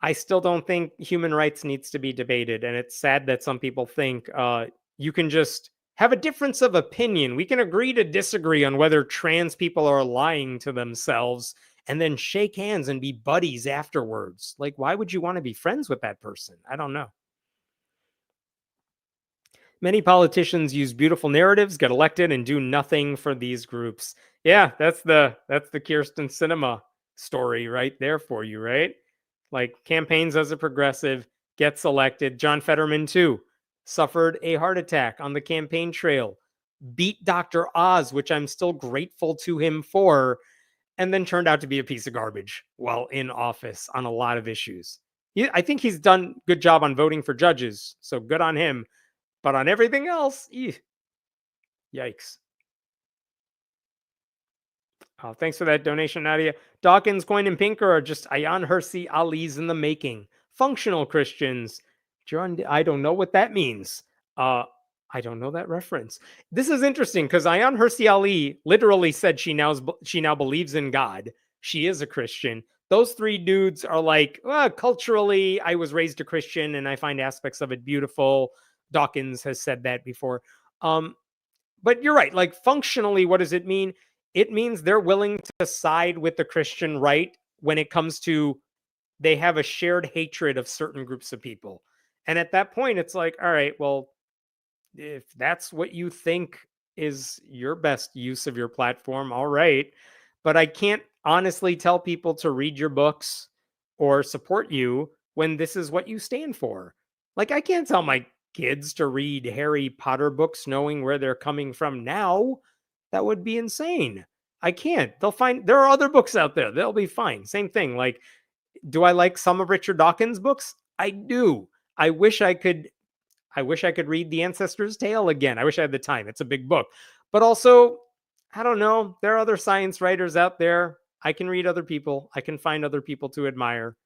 I still don't think human rights needs to be debated. And it's sad that some people think you can just have a difference of opinion. We can agree to disagree on whether trans people are lying to themselves and then shake hands and be buddies afterwards. Like, why would you want to be friends with that person? I don't know. Many politicians use beautiful narratives, get elected, and do nothing for these groups. Yeah, that's the Kirsten Sinema story right there for you, right? Like, campaigns as a progressive, gets elected. John Fetterman too suffered a heart attack on the campaign trail, beat Dr. Oz, which I'm still grateful to him for, and then turned out to be a piece of garbage while in office on a lot of issues. I think he's done a good job on voting for judges, so good on him. But on everything else, yikes. Thanks for that donation, Nadia. Dawkins, Coin, and Pinker are just Ayaan Hirsi Ali's in the making. Functional Christians. John, I don't know what that means. I don't know that reference. This is interesting because Ayaan Hirsi Ali literally said she now believes in God. She is a Christian. Those three dudes are like, well, culturally, I was raised a Christian and I find aspects of it beautiful. Dawkins has said that before. But you're right. Like, functionally, what does it mean? It means they're willing to side with the Christian right when it comes to they have a shared hatred of certain groups of people. And at that point, it's like, all right, well, if that's what you think is your best use of your platform, all right. But I can't honestly tell people to read your books or support you when this is what you stand for. Like, I can't tell my kids to read Harry Potter books knowing where they're coming from now. That would be insane. I can't. There are other books out there. They'll be fine. Same thing. Like, do I like some of Richard Dawkins' books? I do. I wish I could read The Ancestor's Tale again. I wish I had the time. It's a big book. But also, I don't know. There are other science writers out there. I can read other people. I can find other people to admire.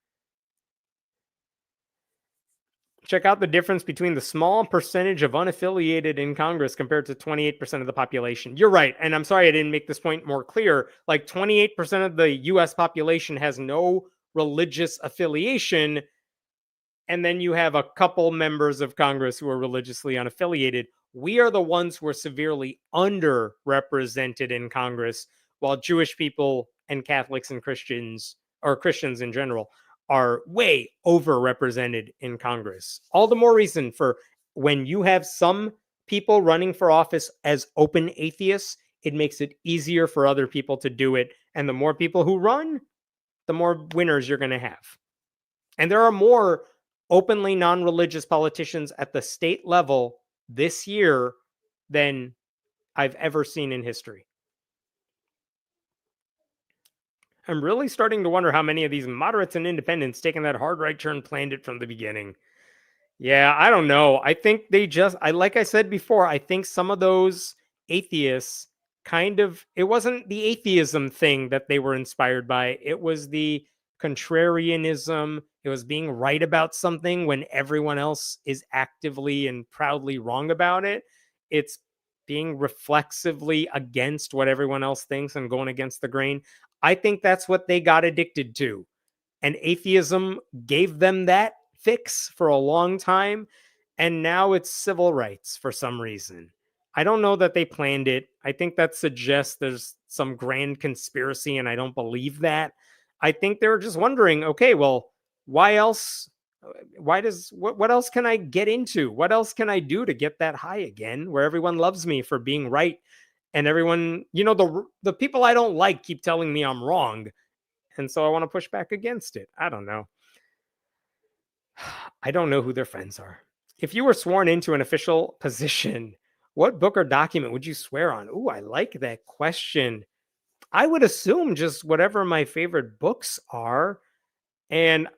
Check out the difference between the small percentage of unaffiliated in Congress compared to 28% of the population. You're right. And I'm sorry I didn't make this point more clear. Like, 28% of the US population has no religious affiliation. And then you have a couple members of Congress who are religiously unaffiliated. We are the ones who are severely underrepresented in Congress, while Jewish people and Catholics and Christians, or Christians in general, are way overrepresented in Congress. All the more reason for when you have some people running for office as open atheists, it makes it easier for other people to do it. And the more people who run, the more winners you're going to have. And there are more openly non-religious politicians at the state level this year than I've ever seen in history. I'm really starting to wonder how many of these moderates and independents taking that hard right turn planned it from the beginning. Yeah, I don't know. I think like I said before, I think some of those atheists it wasn't the atheism thing that they were inspired by. It was the contrarianism. It was being right about something when everyone else is actively and proudly wrong about it. It's being reflexively against what everyone else thinks and going against the grain. I think that's what they got addicted to. And atheism gave them that fix for a long time. And now it's civil rights for some reason. I don't know that they planned it. I think that suggests there's some grand conspiracy, and I don't believe that. I think they were just wondering, okay, well, why else? What else can I get into? What else can I do to get that high again, where everyone loves me for being right? And everyone, the people I don't like keep telling me I'm wrong. And so I want to push back against it. I don't know. I don't know who their friends are. If you were sworn into an official position, what book or document would you swear on? Ooh, I like that question. I would assume just whatever my favorite books are. And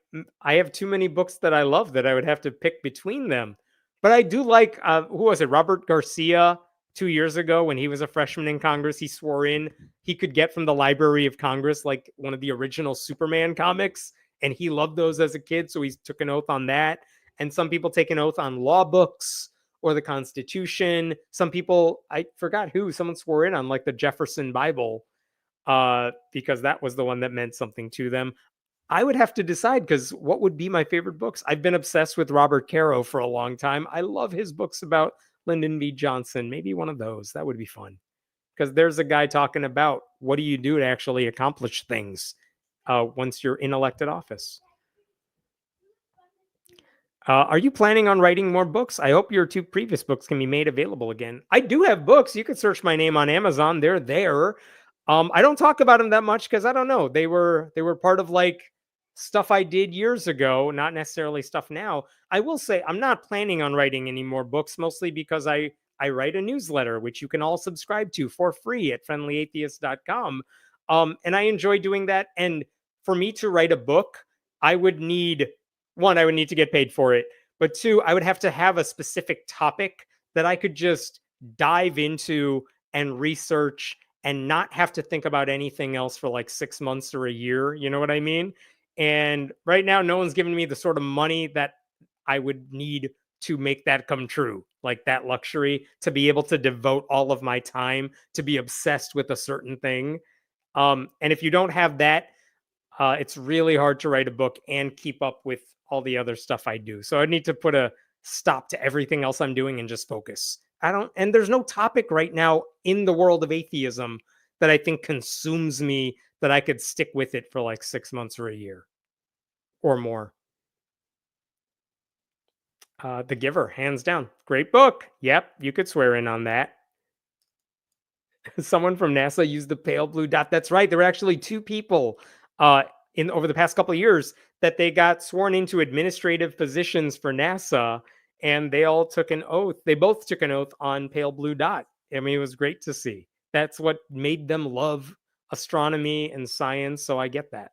I have too many books that I love that I would have to pick between them. But I do like, who was it? Robert Garcia, 2 years ago when he was a freshman in Congress, he swore in he could get from the Library of Congress like one of the original Superman comics. And he loved those as a kid. So he took an oath on that. And some people take an oath on law books or the Constitution. Some people, I forgot who, someone swore in on like the Jefferson Bible because that was the one that meant something to them. I would have to decide because what would be my favorite books? I've been obsessed with Robert Caro for a long time. I love his books about Lyndon B. Johnson. Maybe one of those. That would be fun. Because there's a guy talking about what do you do to actually accomplish things once you're in elected office. Are you planning on writing more books? I hope your 2 previous books can be made available again. I do have books. You could search my name on Amazon. They're there. I don't talk about them that much because I don't know. They were part of like stuff I did years ago, not necessarily stuff now. I will say I'm not planning on writing any more books, mostly because I write a newsletter, which you can all subscribe to for free at friendlyatheist.com. And I enjoy doing that. And for me to write a book, I would need one, I would need to get paid for it. But two, I would have to have a specific topic that I could just dive into and research and not have to think about anything else for like 6 months or a year. You know what I mean? And right now, no one's giving me the sort of money that I would need to make that come true, like that luxury to be able to devote all of my time to be obsessed with a certain thing. And if you don't have that, it's really hard to write a book and keep up with all the other stuff I do. So I need to put a stop to everything else I'm doing and just focus. And there's no topic right now in the world of atheism that I think consumes me that I could stick with it for like 6 months or a year or more. The Giver, hands down. Great book. Yep, you could swear in on that. Someone from NASA used the pale blue dot. That's right. There were actually 2 people in over the past couple of years that they got sworn into administrative positions for NASA, and they all took an oath. They both took an oath on pale blue dot. I mean, it was great to see. That's what made them love astronomy and science. So I get that.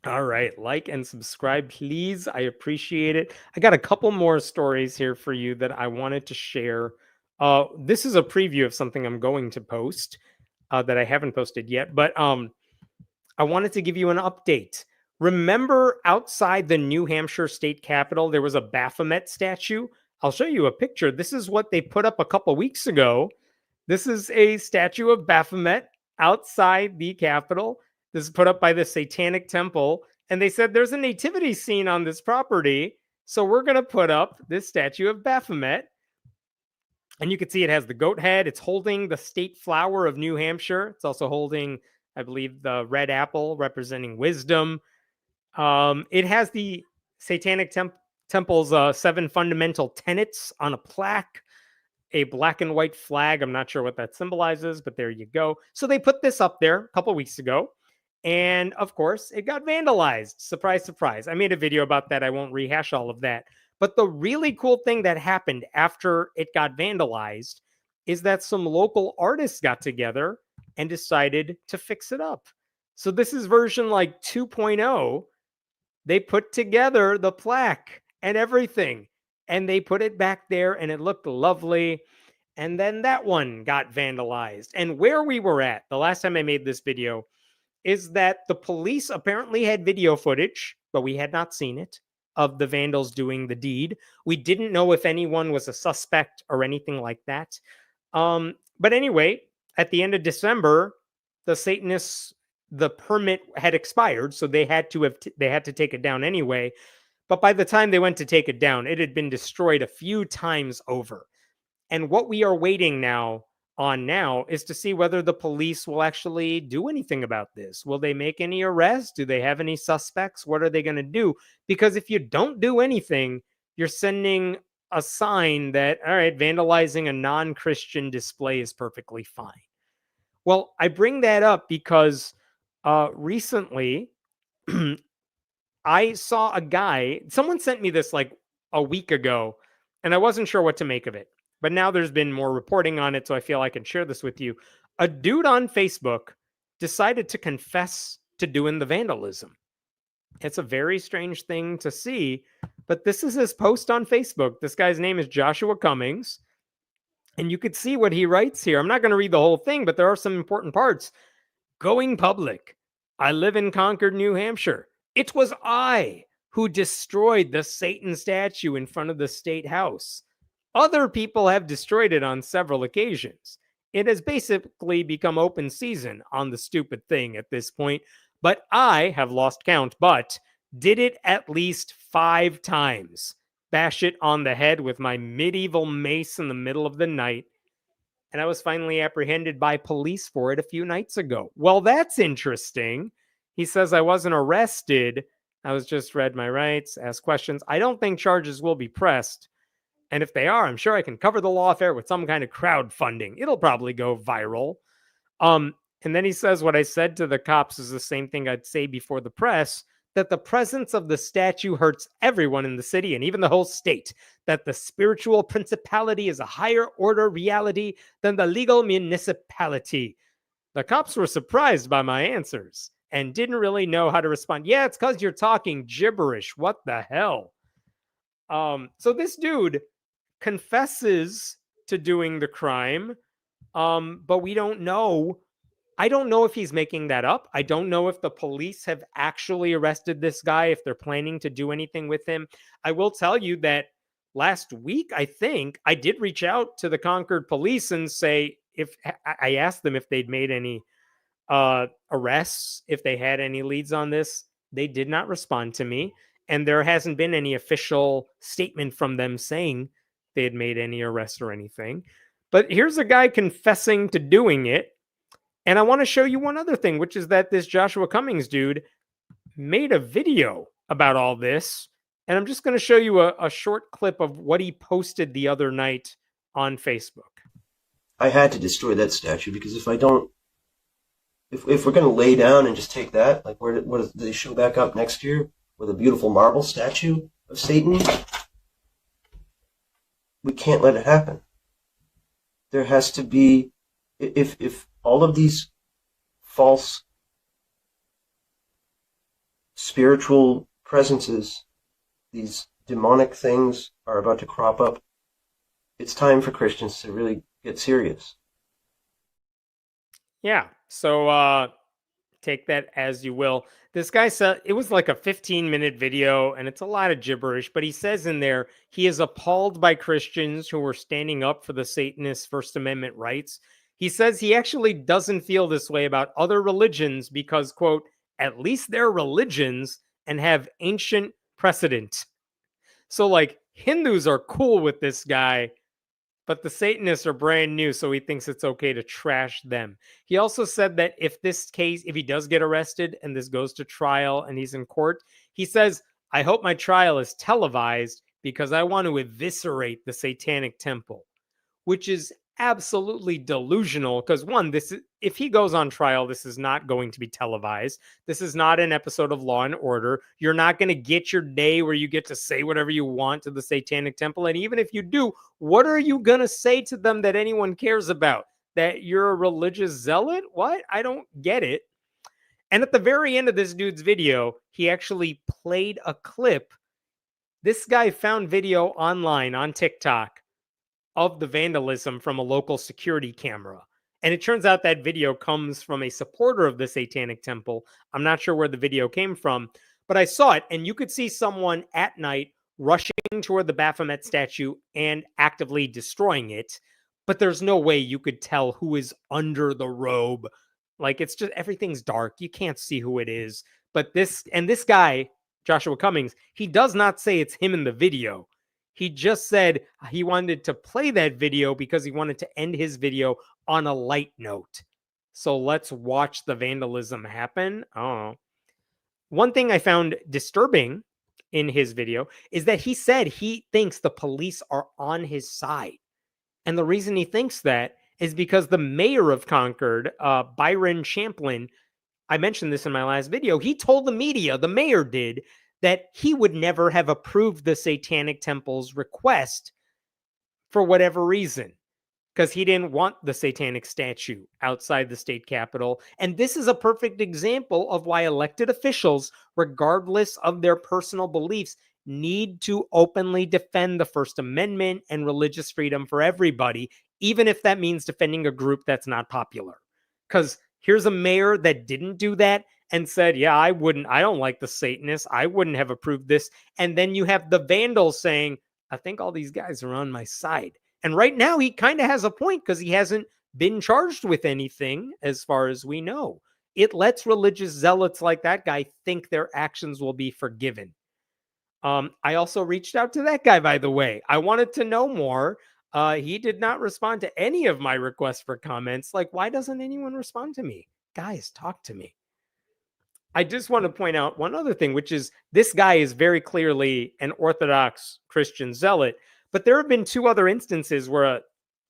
All right, like and subscribe, please. I appreciate it. I got a couple more stories here for you that I wanted to share. This is a preview of something I'm going to post that I haven't posted yet, but I wanted to give you an update. Remember outside the New Hampshire state capitol, there was a Baphomet statue? I'll show you a picture. This is what they put up a couple weeks ago. This is a statue of Baphomet outside the capitol. This is put up by the Satanic Temple. And they said there's a nativity scene on this property. So we're going to put up this statue of Baphomet. And you can see it has the goat head. It's holding the state flower of New Hampshire. It's also holding, I believe, the red apple representing wisdom. It has the Satanic Temple's 7 fundamental tenets on a plaque, a black and white flag. I'm not sure what that symbolizes, but there you go. So they put this up there a couple weeks ago. And of course, it got vandalized. Surprise, surprise. I made a video about that. I won't rehash all of that. But the really cool thing that happened after it got vandalized is that some local artists got together and decided to fix it up. So this is version like 2.0. They put together the plaque and everything, and they put it back there, and it looked lovely. And then that one got vandalized. And where we were at the last time I made this video is that the police apparently had video footage, but we had not seen it, of the vandals doing the deed. We didn't know if anyone was a suspect or anything like that. But anyway, at the end of December, the Satanists, the permit had expired, so they had to take it down anyway. But by the time they went to take it down, it had been destroyed a few times over. And what we are waiting now is to see whether the police will actually do anything about this. Will they make any arrests? Do they have any suspects? What are they going to do? Because if you don't do anything, you're sending a sign that, all right, vandalizing a non-Christian display is perfectly fine. Well, I bring that up because recently I saw a guy, someone sent me this like a week ago, and I wasn't sure what to make of it. But now there's been more reporting on it, so I feel I can share this with you. A dude on Facebook decided to confess to doing the vandalism. It's a very strange thing to see, but this is his post on Facebook. This guy's name is Joshua Cummings, and you could see what he writes here. I'm not going to read the whole thing, but there are some important parts. Going public. I live in Concord, New Hampshire. It was I who destroyed the Satan statue in front of the state house. Other people have destroyed it on several occasions. It has basically become open season on the stupid thing at this point, but I have lost count, but did it at least 5 times. Bash it on the head with my medieval mace in the middle of the night, and I was finally apprehended by police for it a few nights ago. Well, that's interesting. He says I wasn't arrested, I was just read my rights, ask questions. I don't think charges will be pressed. And if they are, I'm sure I can cover the lawfare with some kind of crowdfunding. It'll probably go viral. And then he says, what I said to the cops is the same thing I'd say before the press, that the presence of the statue hurts everyone in the city and even the whole state, that the spiritual principality is a higher order reality than the legal municipality. The cops were surprised by my answers and didn't really know how to respond. Yeah, it's because you're talking gibberish. What the hell? So this dude confesses to doing the crime, but we don't know. I don't know if he's making that up. I don't know if the police have actually arrested this guy, if they're planning to do anything with him. I will tell you that last week, I think, I did reach out to the Concord police and say, if I asked them if they'd made any arrests, if they had any leads on this. They did not respond to me. And there hasn't been any official statement from them saying they had made any arrests or anything. But here's a guy confessing to doing it. And I want to show you one other thing, which is that this Joshua Cummings dude made a video about all this. And I'm just going to show you a short clip of what he posted the other night on Facebook. I had to destroy that statue because if I don't, if we're going to lay down and just take that, like what do they show back up next year with a beautiful marble statue of Satan? We can't let it happen. There has to be, if all of these false spiritual presences, these demonic things are about to crop up, it's time for Christians to really get serious. Yeah. So take that as you will. This guy said it was like a 15-minute video and it's a lot of gibberish, but he says in there he is appalled by Christians who are standing up for the Satanist First Amendment rights. He says he actually doesn't feel this way about other religions because, quote, at least they're religions and have ancient precedent. So like Hindus are cool with this guy, but the Satanists are brand new, so he thinks it's okay to trash them. He also said that if he does get arrested and this goes to trial and he's in court, he says, I hope my trial is televised because I want to eviscerate the Satanic Temple, which is absolutely delusional because one, if he goes on trial, this is not going to be televised. This is not an episode of Law and Order. You're not going to get your day where you get to say whatever you want to the Satanic Temple. And even if you do, what are you going to say to them that anyone cares about? That you're a religious zealot? What? I don't get it. And at the very end of this dude's video, he actually played a clip. This guy found video online on TikTok of the vandalism from a local security camera. And it turns out that video comes from a supporter of the Satanic Temple. I'm not sure where the video came from, but I saw it, and you could see someone at night rushing toward the Baphomet statue and actively destroying it. But there's no way you could tell who is under the robe. Like, it's just, everything's dark. You can't see who it is. But this guy, Joshua Cummings, he does not say it's him in the video. He just said he wanted to play that video because he wanted to end his video on a light note. So let's watch the vandalism happen. Oh, one thing I found disturbing in his video is that he said he thinks the police are on his side. And the reason he thinks that is because the mayor of Concord, Byron Champlin, I mentioned this in my last video, he told the media, the mayor did, that he would never have approved the Satanic Temple's request for whatever reason, because he didn't want the Satanic statue outside the state capitol. And this is a perfect example of why elected officials, regardless of their personal beliefs, need to openly defend the First Amendment and religious freedom for everybody, even if that means defending a group that's not popular. Because here's a mayor that didn't do that and said, yeah, I don't like the Satanists. I wouldn't have approved this. And then you have the vandals saying, I think all these guys are on my side. And right now he kind of has a point because he hasn't been charged with anything as far as we know. It lets religious zealots like that guy think their actions will be forgiven. I also reached out to that guy, by the way. I wanted to know more. He did not respond to any of my requests for comments. Like, why doesn't anyone respond to me? Guys, talk to me. I just want to point out one other thing, which is this guy is very clearly an Orthodox Christian zealot, but there have been two other instances where a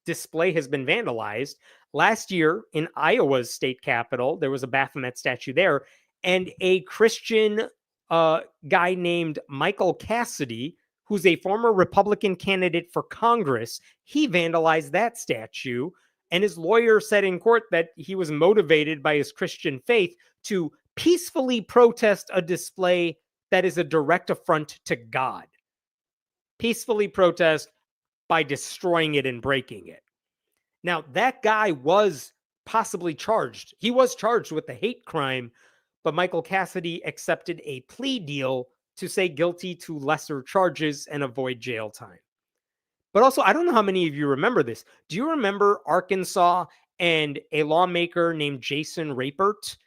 display has been vandalized. Last year in Iowa's state capitol, there was a Baphomet statue there, and a Christian guy named Michael Cassidy, who's a former Republican candidate for Congress, he vandalized that statue. And his lawyer said in court that he was motivated by his Christian faith to peacefully protest a display that is a direct affront to God. Peacefully protest by destroying it and breaking it. Now, that guy was possibly charged. He was charged with the hate crime, but Michael Cassidy accepted a plea deal to say guilty to lesser charges and avoid jail time. But also, I don't know how many of you remember this. Do you remember Arkansas and a lawmaker named Jason Rapert?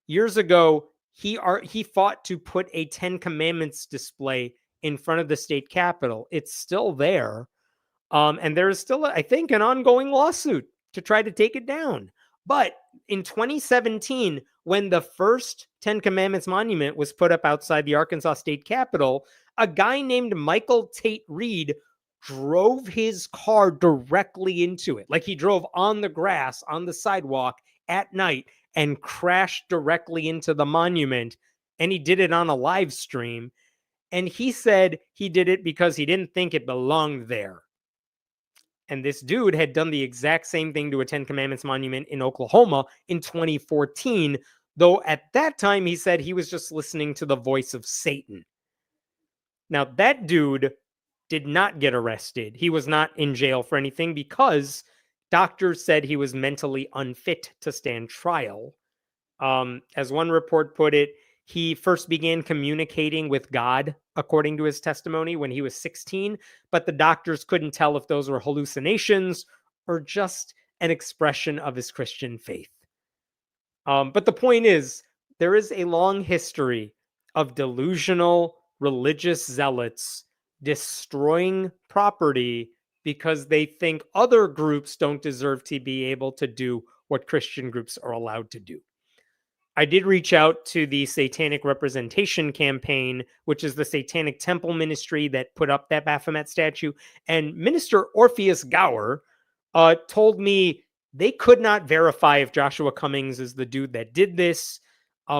Years ago, he fought to put a 10 Commandments display in front of the state capitol. It's still there. And there is still, I think, an ongoing lawsuit to try to take it down. But in 2017, when the first 10 Commandments monument was put up outside the Arkansas state capitol, a guy named Michael Tate Reed drove his car directly into it. Like he drove on the grass, on the sidewalk at night and crashed directly into the monument. And he did it on a live stream. And he said he did it because he didn't think it belonged there. And this dude had done the exact same thing to a 10 Commandments monument in Oklahoma in 2014, though at that time he said he was just listening to the voice of Satan. Now, that dude did not get arrested. He was not in jail for anything because doctors said he was mentally unfit to stand trial. As one report put it, he first began communicating with God, according to his testimony, when he was 16, but the doctors couldn't tell if those were hallucinations or just an expression of his Christian faith. But the point is, there is a long history of delusional religious zealots destroying property because they think other groups don't deserve to be able to do what Christian groups are allowed to do. I did reach out to the Satanic Representation Campaign, which is the Satanic Temple Ministry that put up that Baphomet statue. And Minister Orpheus Gower told me they could not verify if Joshua Cummings is the dude that did this.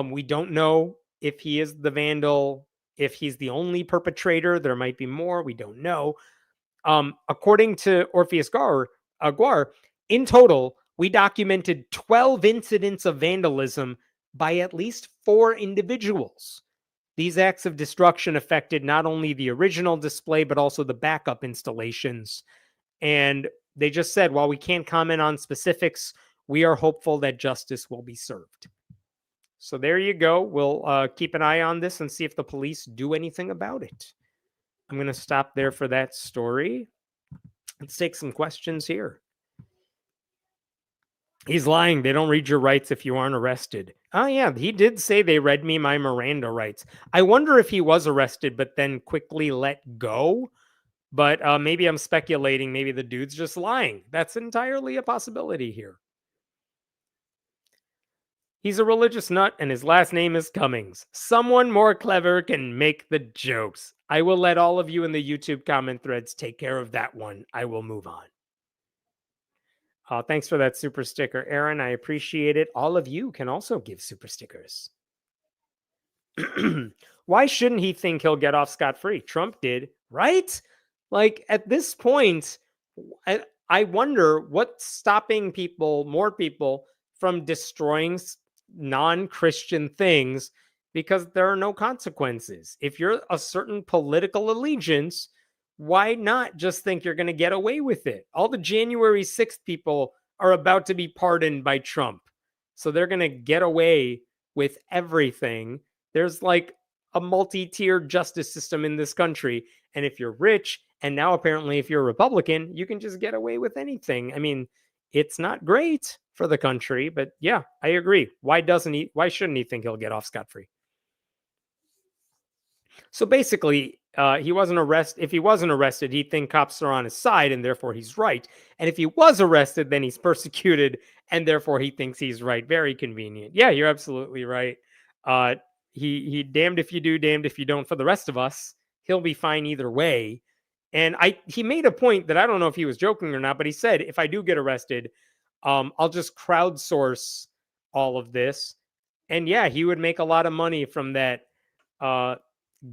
We don't know if he is the vandal, if he's the only perpetrator. There might be more. We don't know. According to Orpheus Gower, in total, we documented 12 incidents of vandalism by at least 4 individuals. These acts of destruction affected not only the original display, but also the backup installations. And they just said, while we can't comment on specifics, we are hopeful that justice will be served. So there you go. We'll keep an eye on this and see if the police do anything about it. I'm going to stop there for that story. Let's take some questions here. He's lying. They don't read your rights if you aren't arrested. Oh, yeah. He did say they read me my Miranda rights. I wonder if he was arrested, but then quickly let go. But maybe I'm speculating. Maybe the dude's just lying. That's entirely a possibility here. He's a religious nut, and his last name is Cummings. Someone more clever can make the jokes. I will let all of you in the YouTube comment threads take care of that one. I will move on. Thanks for that super sticker, Aaron. I appreciate it. All of you can also give super stickers. Why shouldn't he think he'll get off scot-free? Trump did, right? Like, at this point, I wonder what's stopping more people from destroying non-Christian things because there are no consequences. If you're a certain political allegiance, why not just think you're going to get away with it? All the January 6th people are about to be pardoned by Trump. So they're going to get away with everything. There's like a multi-tiered justice system in this country. And if you're rich, and now apparently if you're a Republican, you can just get away with anything. I mean, it's not great for the country, but yeah, I agree. Why shouldn't he think he'll get off scot-free? So basically, he wasn't arrested. If he wasn't arrested, he'd think cops are on his side and therefore he's right. And if he was arrested, then he's persecuted and therefore he thinks he's right. Very convenient. Yeah, you're absolutely right. he damned if you do, damned if you don't. For the rest of us, he'll be fine either way. And he made a point that I don't know if he was joking or not, but he said, if I do get arrested, I'll just crowdsource all of this. And yeah, he would make a lot of money from that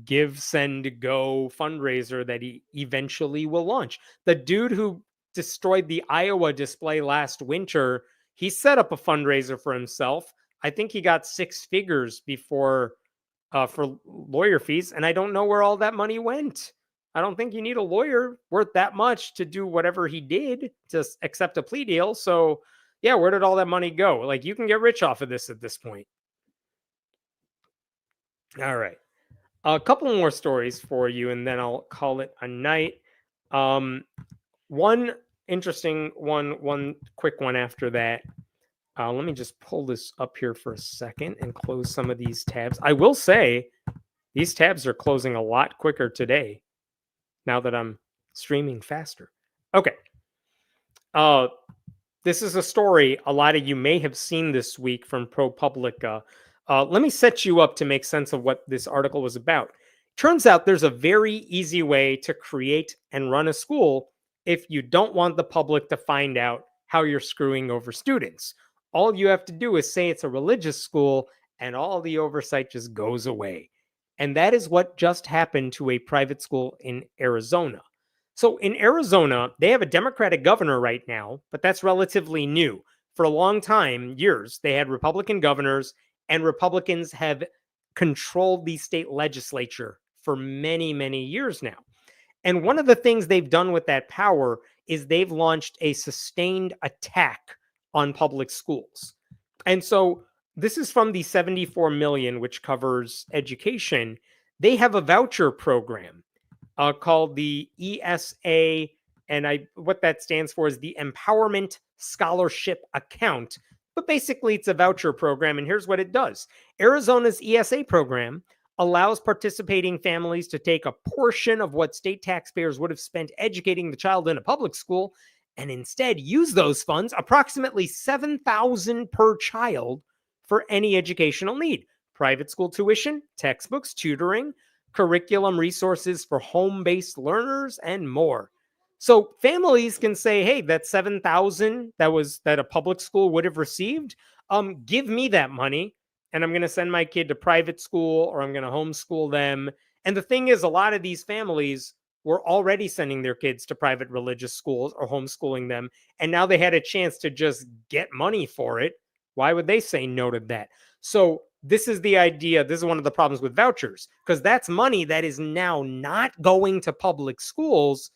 Give, Send, Go fundraiser that he eventually will launch. The dude who destroyed the Iowa display last winter, he set up a fundraiser for himself. I think he got 6 figures before for lawyer fees, and I don't know where all that money went. I don't think you need a lawyer worth that much to do whatever he did to accept a plea deal. So, yeah, where did all that money go? Like, you can get rich off of this at this point. All right. A couple more stories for you, and then I'll call it a night. One interesting one quick one after that. Let me just pull this up here for a second and close some of these tabs. I will say these tabs are closing a lot quicker today now that I'm streaming faster. Okay. This is a story a lot of you may have seen this week from ProPublica. Let me set you up to make sense of what this article was about. Turns out there's a very easy way to create and run a school if you don't want the public to find out how you're screwing over students. All you have to do is say it's a religious school and all the oversight just goes away. And that is what just happened to a private school in Arizona. So in Arizona, they have a Democratic governor right now, but that's relatively new. For a long time, years, they had Republican governors, and Republicans have controlled the state legislature for many, many years now. And one of the things they've done with that power is they've launched a sustained attack on public schools. And so this is from the 74 million, which covers education. They have a voucher program called the ESA, and what that stands for is the Empowerment Scholarship Account. But basically, it's a voucher program, and here's what it does. Arizona's ESA program allows participating families to take a portion of what state taxpayers would have spent educating the child in a public school and instead use those funds, approximately $7,000 per child, for any educational need. Private school tuition, textbooks, tutoring, curriculum resources for home-based learners, and more. So families can say, hey, that $7,000 that a public school would have received, give me that money, and I'm going to send my kid to private school, or I'm going to homeschool them. And the thing is, a lot of these families were already sending their kids to private religious schools or homeschooling them, and now they had a chance to just get money for it. Why would they say no to that? So this is the idea. This is one of the problems with vouchers, because that's money that is now not going to public schools,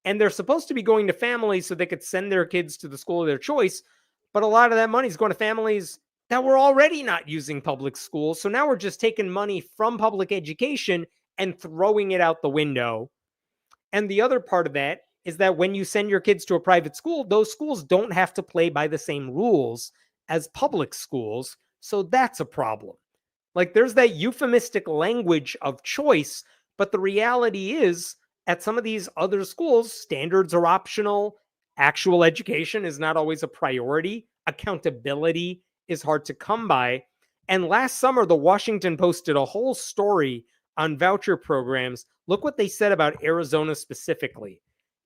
and they're supposed to be going to families so they could send their kids to the school of their choice. But a lot of that money is going to families that were already not using public schools. So now we're just taking money from public education and throwing it out the window. And the other part of that is that when you send your kids to a private school, those schools don't have to play by the same rules as public schools. So that's a problem. Like, there's that euphemistic language of choice, but the reality is, at some of these other schools, standards are optional. Actual education is not always a priority. Accountability is hard to come by. And last summer, the Washington Post did a whole story on voucher programs. Look what they said about Arizona specifically.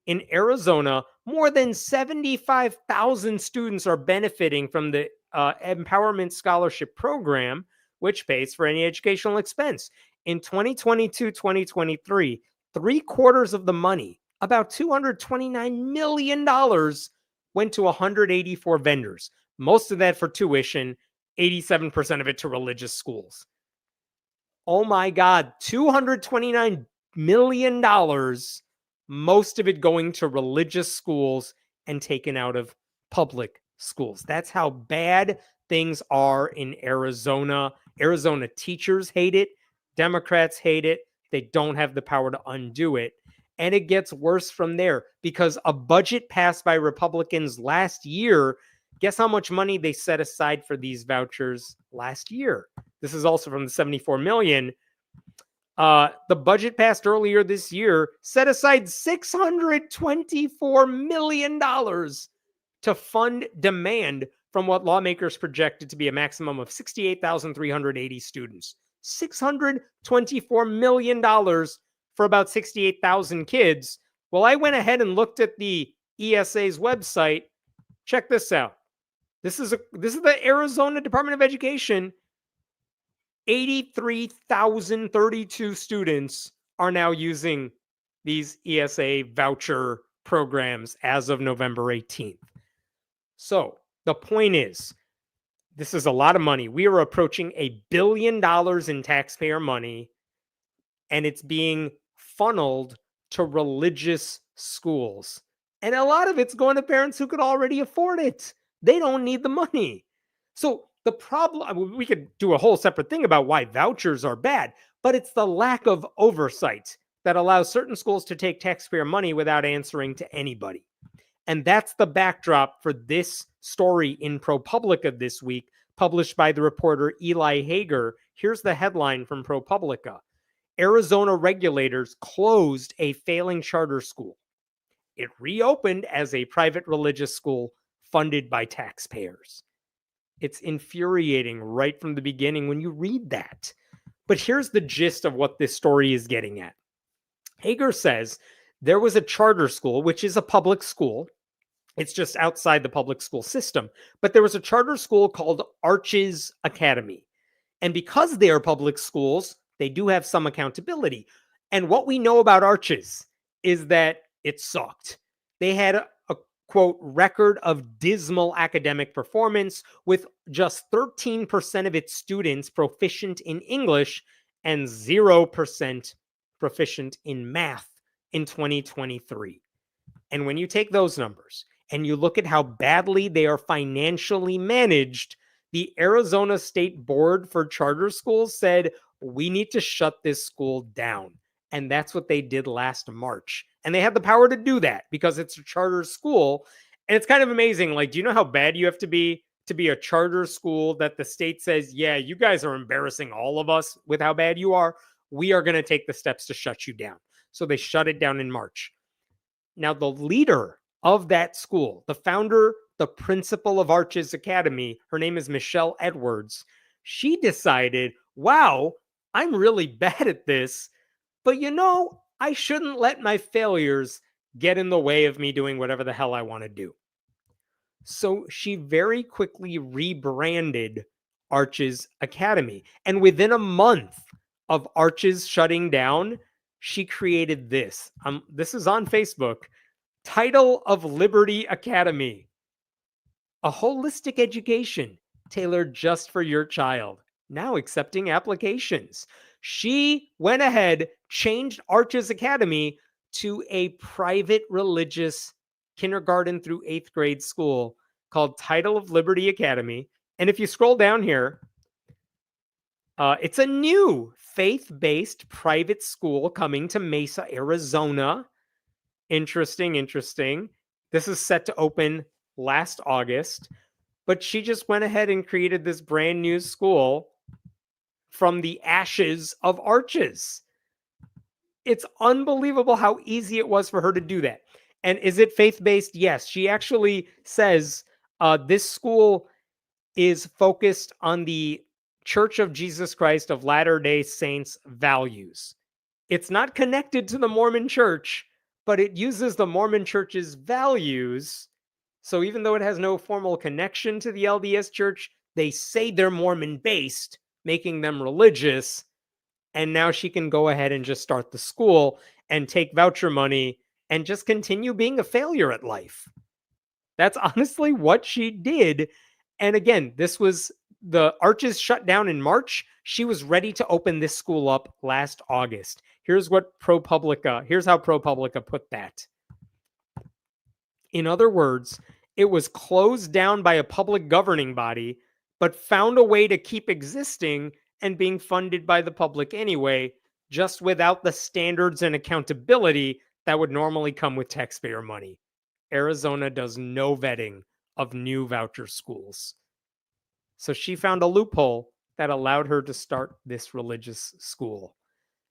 In Arizona, more than 75,000 students are benefiting from the Empowerment Scholarship Program, which pays for any educational expense. In 2022-2023, 3/4 of the money, about $229 million, went to 184 vendors. Most of that for tuition, 87% of it to religious schools. Oh my God, $229 million, most of it going to religious schools and taken out of public schools. That's how bad things are in Arizona. Arizona teachers hate it. Democrats hate it. They don't have the power to undo it. And it gets worse from there, because a budget passed by Republicans last year, guess how much money they set aside for these vouchers last year? This is also from the 74 million. The budget passed earlier this year set aside $624 million to fund demand from what lawmakers projected to be a maximum of 68,380 students. $624 million for about 68,000 kids. Well, I went ahead and looked at the ESA's website. Check this out. This is the Arizona Department of Education. 83,032 students are now using these ESA voucher programs as of November 18th. So the point is, this is a lot of money. We are approaching $1 billion in taxpayer money, and it's being funneled to religious schools. And a lot of it's going to parents who could already afford it. They don't need the money. So the problem, we could do a whole separate thing about why vouchers are bad, but it's the lack of oversight that allows certain schools to take taxpayer money without answering to anybody. And that's the backdrop for this story in ProPublica this week, published by the reporter Eli Hager. Here's the headline from ProPublica. Arizona regulators closed a failing charter school. It reopened as a private religious school funded by taxpayers. It's infuriating right from the beginning when you read that. But here's the gist of what this story is getting at. Hager says there was a charter school, which is a public school. It's just outside the public school system. But there was a charter school called Arches Academy. And because they are public schools, they do have some accountability. And what we know about Arches is that it sucked. They had a quote, record of dismal academic performance, with just 13% of its students proficient in English and 0% proficient in math in 2023. And when you take those numbers and you look at how badly they are financially managed, the Arizona State Board for Charter Schools said, we need to shut this school down. And that's what they did last March. And they had the power to do that because it's a charter school. And it's kind of amazing. Like, do you know how bad you have to be a charter school that the state says, yeah, you guys are embarrassing all of us with how bad you are. We are going to take the steps to shut you down. So they shut it down in March. Now, the leader of that school, the founder, the principal of Arches Academy, her name is Michelle Edwards. She decided, wow, I'm really bad at this. But I shouldn't let my failures get in the way of me doing whatever the hell I want to do. So she very quickly rebranded Arches Academy. And within a month of Arches shutting down, she created this. This is on Facebook. Title of Liberty Academy. A holistic education tailored just for your child. Now accepting applications. She went ahead, changed Arches Academy to a private religious kindergarten through 8th grade school called Title of Liberty Academy. And if you scroll down here, it's a new faith-based private school coming to Mesa, Arizona. Interesting. This is set to open last August. But she just went ahead and created this brand new school from the ashes of Arches. It's unbelievable how easy it was for her to do that. And is it faith-based? Yes. She actually says this school is focused on the Church of Jesus Christ of Latter-day Saints values. It's not connected to the Mormon Church, but it uses the Mormon Church's values. So even though it has no formal connection to the LDS Church, they say they're Mormon-based, making them religious. And now she can go ahead and just start the school and take voucher money and just continue being a failure at life. That's honestly what she did. And again, this was the Arches shut down in March. She was ready to open this school up last August. Here's how ProPublica put that. In other words, it was closed down by a public governing body, but found a way to keep existing and being funded by the public anyway, just without the standards and accountability that would normally come with taxpayer money. Arizona does no vetting of new voucher schools. So she found a loophole that allowed her to start this religious school.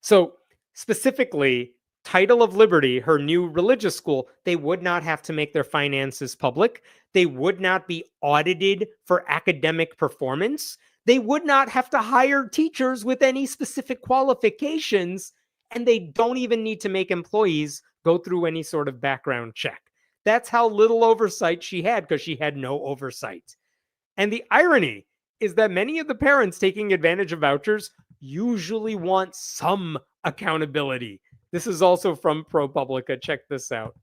So specifically, Title of Liberty, her new religious school, they would not have to make their finances public. They would not be audited for academic performance. They would not have to hire teachers with any specific qualifications. And they don't even need to make employees go through any sort of background check. That's how little oversight she had, because she had no oversight. And the irony is that many of the parents taking advantage of vouchers usually want some accountability. This is also from ProPublica. Check this out.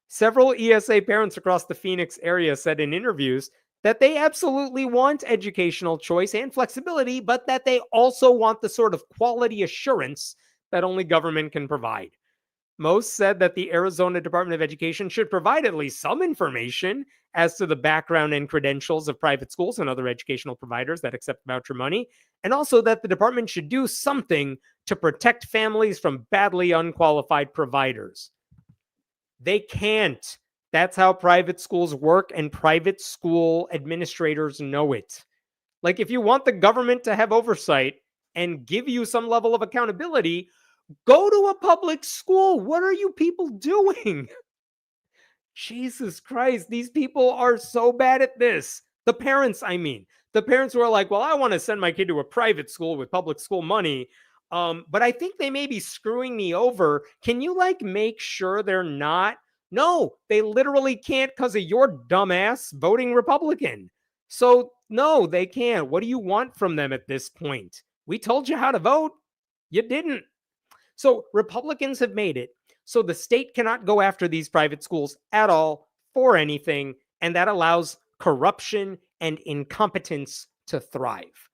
Several ESA parents across the Phoenix area said in interviews that they absolutely want educational choice and flexibility, but that they also want the sort of quality assurance that only government can provide. Most said that the Arizona Department of Education should provide at least some information as to the background and credentials of private schools and other educational providers that accept voucher money, and also that the department should do something to protect families from badly unqualified providers. They can't. That's how private schools work, and private school administrators know it. Like, if you want the government to have oversight and give you some level of accountability, go to a public school. What are you people doing? Jesus Christ, these people are so bad at this. The parents, I mean. The parents who are like, well, I want to send my kid to a private school with public school money, but I think they may be screwing me over. Can you, like, make sure they're not? No, they literally can't because of your dumbass voting Republican. So, no, they can't. What do you want from them at this point? We told you how to vote. You didn't. So Republicans have made it so the state cannot go after these private schools at all for anything, and that allows corruption and incompetence to thrive.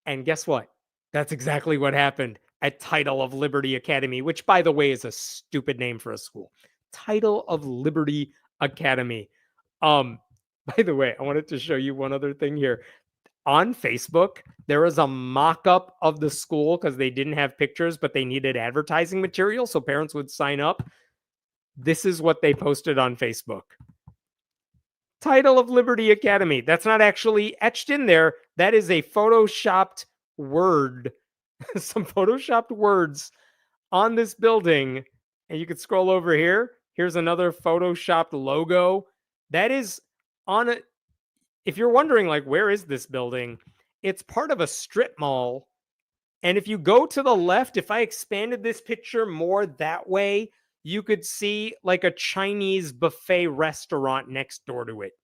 And guess what? That's exactly what happened at Title of Liberty Academy, which, by the way, is a stupid name for a school. Title of Liberty Academy. By the way, I wanted to show you one other thing here. On Facebook, there is a mock-up of the school because they didn't have pictures, but they needed advertising material, so parents would sign up. This is what they posted on Facebook. Title of Liberty Academy. That's not actually etched in there. That is a photoshopped word. Some photoshopped words on this building. And you could scroll over here. Here's another photoshopped logo. That is on a... If you're wondering, like, where is this building? It's part of a strip mall. And if you go to the left, if I expanded this picture more that way, you could see like a Chinese buffet restaurant next door to it.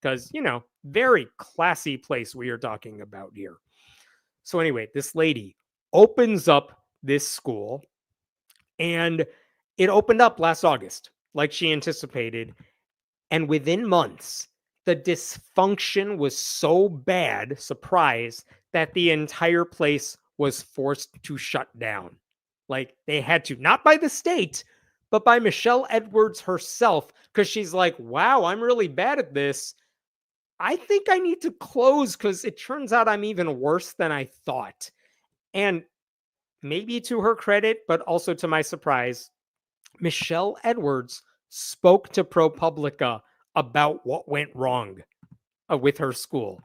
Because, you know, very classy place we are talking about here. So anyway, this lady opens up this school, and it opened up last August, like she anticipated. And within months, the dysfunction was so bad, surprise, that the entire place was forced to shut down. Like, they had to, not by the state, but by Michelle Edwards herself, because she's like, wow, I'm really bad at this. I think I need to close because it turns out I'm even worse than I thought. And maybe to her credit, but also to my surprise, Michelle Edwards spoke to ProPublica about what went wrong with her school.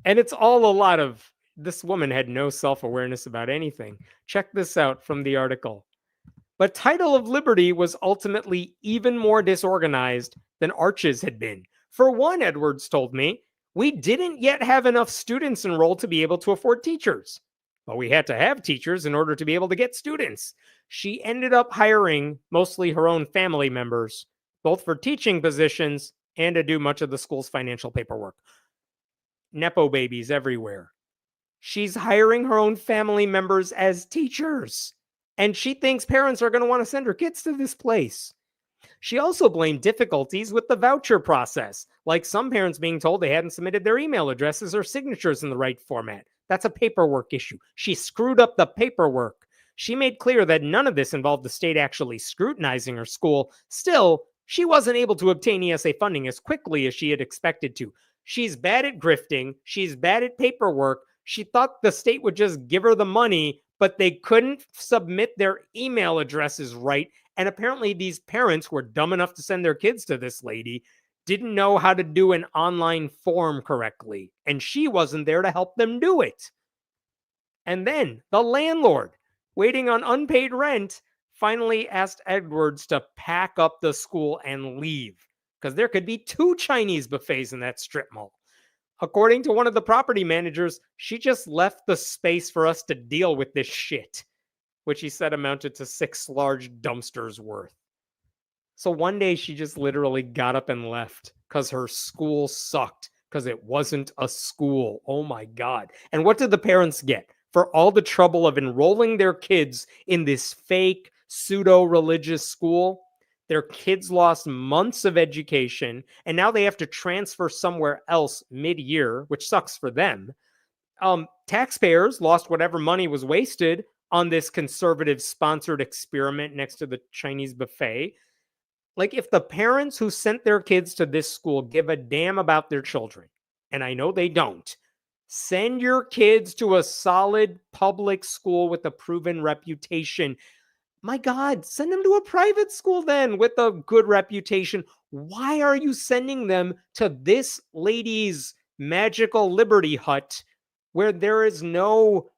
And it's all a lot of, this woman had no self-awareness about anything. Check this out from the article. But Title of Liberty was ultimately even more disorganized than Arches had been. For one, Edwards told me, we didn't yet have enough students enrolled to be able to afford teachers. But we had to have teachers in order to be able to get students. She ended up hiring mostly her own family members, both for teaching positions and to do much of the school's financial paperwork. Nepo babies everywhere. She's hiring her own family members as teachers. And she thinks parents are going to want to send her kids to this place. She also blamed difficulties with the voucher process, like some parents being told they hadn't submitted their email addresses or signatures in the right format. That's a paperwork issue. She screwed up the paperwork. She made clear that none of this involved the state actually scrutinizing her school. Still, she wasn't able to obtain ESA funding as quickly as she had expected to. She's bad at grifting. She's bad at paperwork. She thought the state would just give her the money, but they couldn't submit their email addresses right. And apparently these parents were dumb enough to send their kids to this lady, didn't know how to do an online form correctly. And she wasn't there to help them do it. And then the landlord, waiting on unpaid rent, finally asked Edwards to pack up the school and leave because there could be 2 Chinese buffets in that strip mall. According to one of the property managers, she just left the space for us to deal with this shit, which he said amounted to 6 large dumpsters worth. So one day she just literally got up and left because her school sucked because it wasn't a school. Oh my God. And what did the parents get for all the trouble of enrolling their kids in this fake pseudo-religious school? Their kids lost months of education, and now they have to transfer somewhere else mid-year, which sucks for them. Taxpayers lost whatever money was wasted on this conservative-sponsored experiment next to the Chinese buffet. Like, if the parents who sent their kids to this school give a damn about their children, and I know they don't, send your kids to a solid public school with a proven reputation. My God, send them to a private school then with a good reputation. Why are you sending them to this lady's magical Liberty Hut where there is no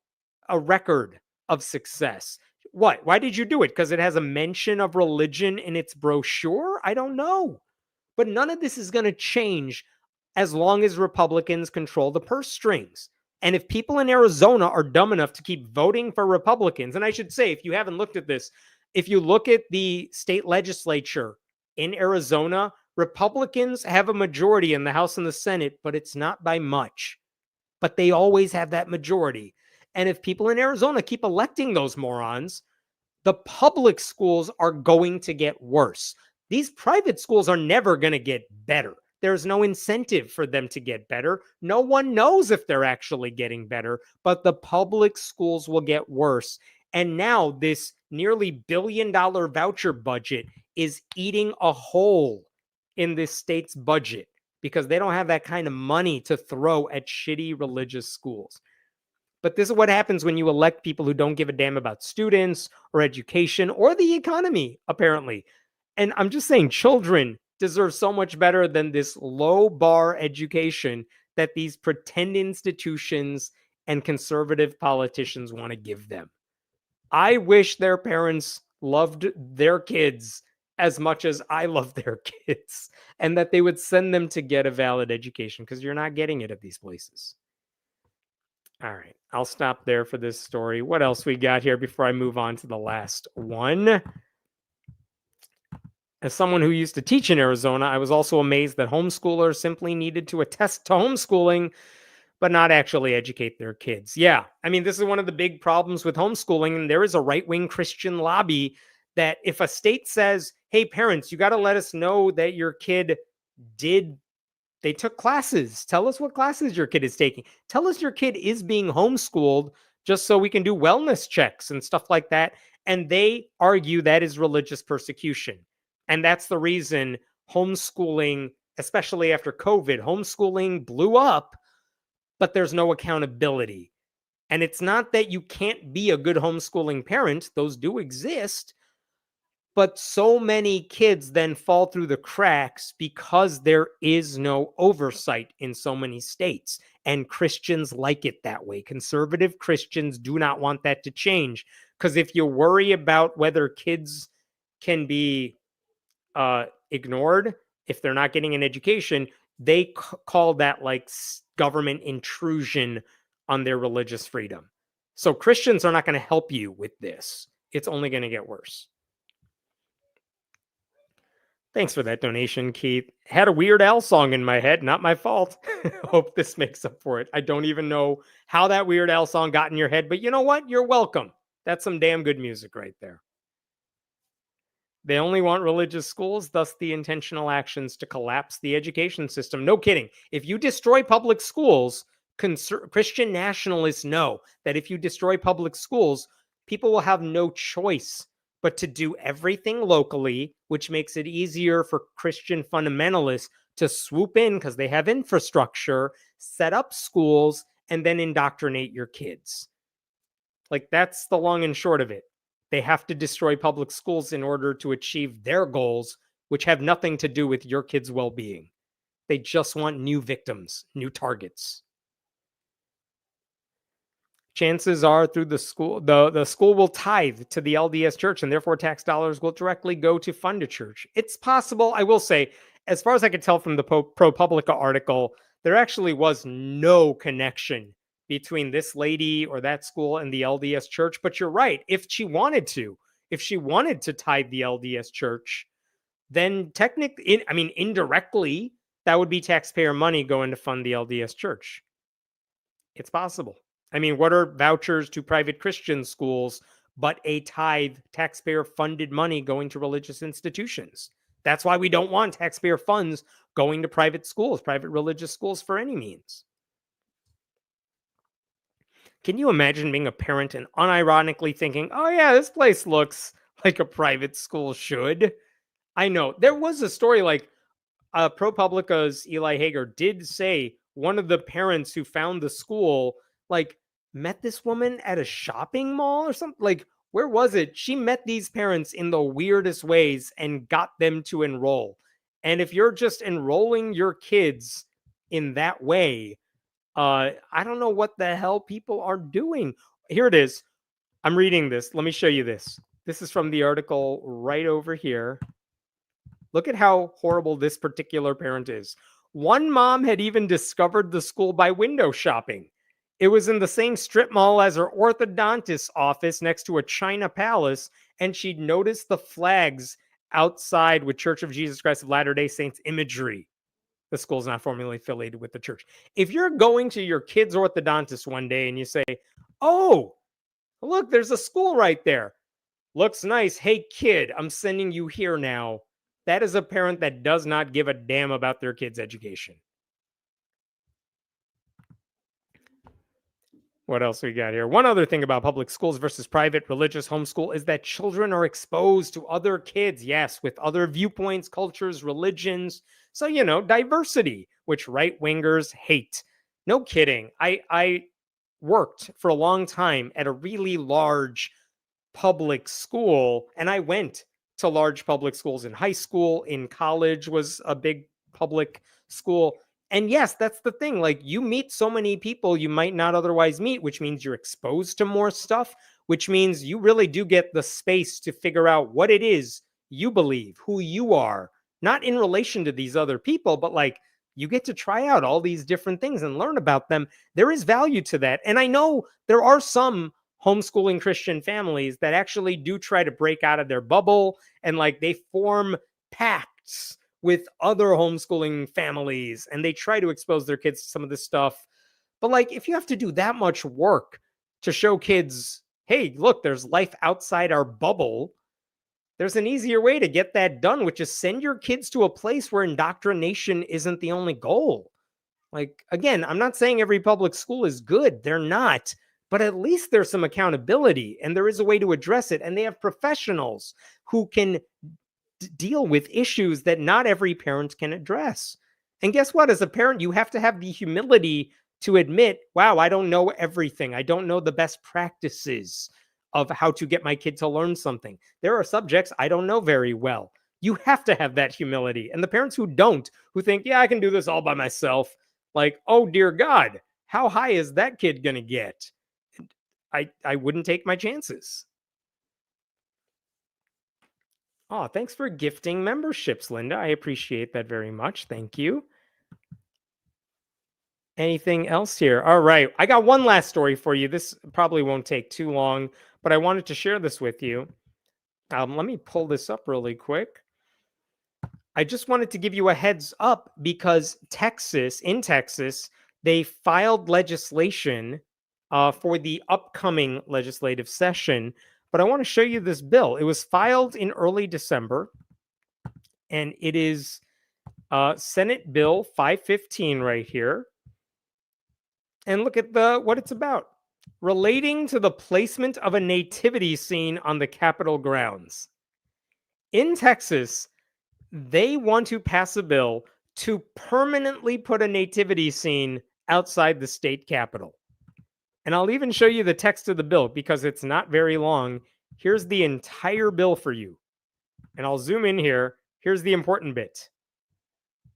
a record of success? What? Why did you do it? Because it has a mention of religion in its brochure? I don't know. But none of this is going to change as long as Republicans control the purse strings. And if people in Arizona are dumb enough to keep voting for Republicans, and I should say, if you haven't looked at this, if you look at the state legislature in Arizona, Republicans have a majority in the House and the Senate, but it's not by much. But they always have that majority. And if people in Arizona keep electing those morons, the public schools are going to get worse. These private schools are never going to get better. There's no incentive for them to get better. No one knows if they're actually getting better, but the public schools will get worse. And now this nearly $1 billion voucher budget is eating a hole in this state's budget because they don't have that kind of money to throw at shitty religious schools. But this is what happens when you elect people who don't give a damn about students or education or the economy, apparently. And I'm just saying, children deserve so much better than this low bar education that these pretend institutions and conservative politicians want to give them. I wish their parents loved their kids as much as I love their kids, and that they would send them to get a valid education, because you're not getting it at these places. All right, I'll stop there for this story. What else we got here before I move on to the last one? As someone who used to teach in Arizona, I was also amazed that homeschoolers simply needed to attest to homeschooling, but not actually educate their kids. Yeah, I mean, this is one of the big problems with homeschooling. And there is a right-wing Christian lobby that if a state says, hey, parents, you got to let us know that your kid they took classes. Tell us what classes your kid is taking. Tell us your kid is being homeschooled just so we can do wellness checks and stuff like that. And they argue that is religious persecution. And that's the reason homeschooling, especially after COVID, homeschooling blew up, but there's no accountability. And it's not that you can't be a good homeschooling parent. Those do exist. But so many kids then fall through the cracks because there is no oversight in so many states. And Christians like it that way. Conservative Christians do not want that to change. Because if you worry about whether kids can be ignored if they're not getting an education, they call that like government intrusion on their religious freedom. So Christians are not going to help you with this. It's only going to get worse. Thanks for that donation, Keith. Had a Weird Al song in my head. Not my fault. Hope this makes up for it. I don't even know how that Weird Al song got in your head, but you know what? You're welcome. That's some damn good music right there. They only want religious schools, thus the intentional actions to collapse the education system. No kidding. If you destroy public schools, Christian nationalists know that if you destroy public schools, people will have no choice but to do everything locally, which makes it easier for Christian fundamentalists to swoop in because they have infrastructure, set up schools, and then indoctrinate your kids. Like, that's the long and short of it. They have to destroy public schools in order to achieve their goals, which have nothing to do with your kids' well-being. They just want new victims, new targets. chances are through the school, the school will tithe to the LDS church, and therefore tax dollars will directly go to fund a church. It's possible. I will say, as far as I could tell from the ProPublica article, there actually was no connection between this lady or that school and the LDS church. But you're right. If she wanted to tithe the LDS church, then technically, indirectly, that would be taxpayer money going to fund the LDS church. It's possible. I mean, what are vouchers to private Christian schools but a tithe, taxpayer funded money going to religious institutions? That's why we don't want taxpayer funds going to private schools, private religious schools for any means. Can you imagine being a parent and unironically thinking, oh yeah, this place looks like a private school should? I know. There was a story like ProPublica's Eli Hager did say one of the parents who found the school, like, met this woman at a shopping mall or something. Like, where was it? She met these parents in the weirdest ways and got them to enroll. And if you're just enrolling your kids in that way, I don't know what the hell people are doing. Here it is. I'm reading this. Let me show you this. This is from the article right over here. Look at how horrible this particular parent is. One mom had even discovered the school by window shopping. It was in the same strip mall as her orthodontist's office next to a China Palace, and she'd noticed the flags outside with Church of Jesus Christ of Latter-day Saints imagery. The school's not formally affiliated with the church. If you're going to your kid's orthodontist one day and you say, oh, look, there's a school right there. Looks nice. Hey, kid, I'm sending you here now. That is a parent that does not give a damn about their kid's education. What else we got here? One other thing about public schools versus private religious homeschool is that children are exposed to other kids, yes, with other viewpoints, cultures, religions. So, diversity, which right-wingers hate. No kidding. I worked for a long time at a really large public school, and I went to large public schools in high school. In college was a big public school. And yes, that's the thing. Like, you meet so many people you might not otherwise meet, which means you're exposed to more stuff, which means you really do get the space to figure out what it is you believe, who you are, not in relation to these other people, but like, you get to try out all these different things and learn about them. There is value to that. And I know there are some homeschooling Christian families that actually do try to break out of their bubble, and like, they form pacts with other homeschooling families and they try to expose their kids to some of this stuff. But like, if you have to do that much work to show kids, hey, look, there's life outside our bubble, there's an easier way to get that done, which is send your kids to a place where indoctrination isn't the only goal. Like, again, I'm not saying every public school is good. They're not. But at least there's some accountability and there is a way to address it. And they have professionals who can deal with issues that not every parent can address. And guess what? As a parent, you have to have the humility to admit, wow, I don't know everything. I don't know the best practices of how to get my kid to learn something. There are subjects I don't know very well. You have to have that humility. And the parents who don't, who think, yeah, I can do this all by myself, like, oh, dear God, how high is that kid going to get? I wouldn't take my chances. Oh, thanks for gifting memberships, Linda. I appreciate that very much. Thank you. Anything else here? All right. I got one last story for you. This probably won't take too long, but I wanted to share this with you. Let me pull this up really quick. I just wanted to give you a heads up because in Texas, they filed legislation for the upcoming legislative session. But I want to show you this bill. It was filed in early December, and it is Senate Bill 515 right here. And look at what it's about. Relating to the placement of a nativity scene on the Capitol grounds. In Texas, they want to pass a bill to permanently put a nativity scene outside the state capitol. And I'll even show you the text of the bill because it's not very long. Here's the entire bill for you. And I'll zoom in here. Here's the important bit.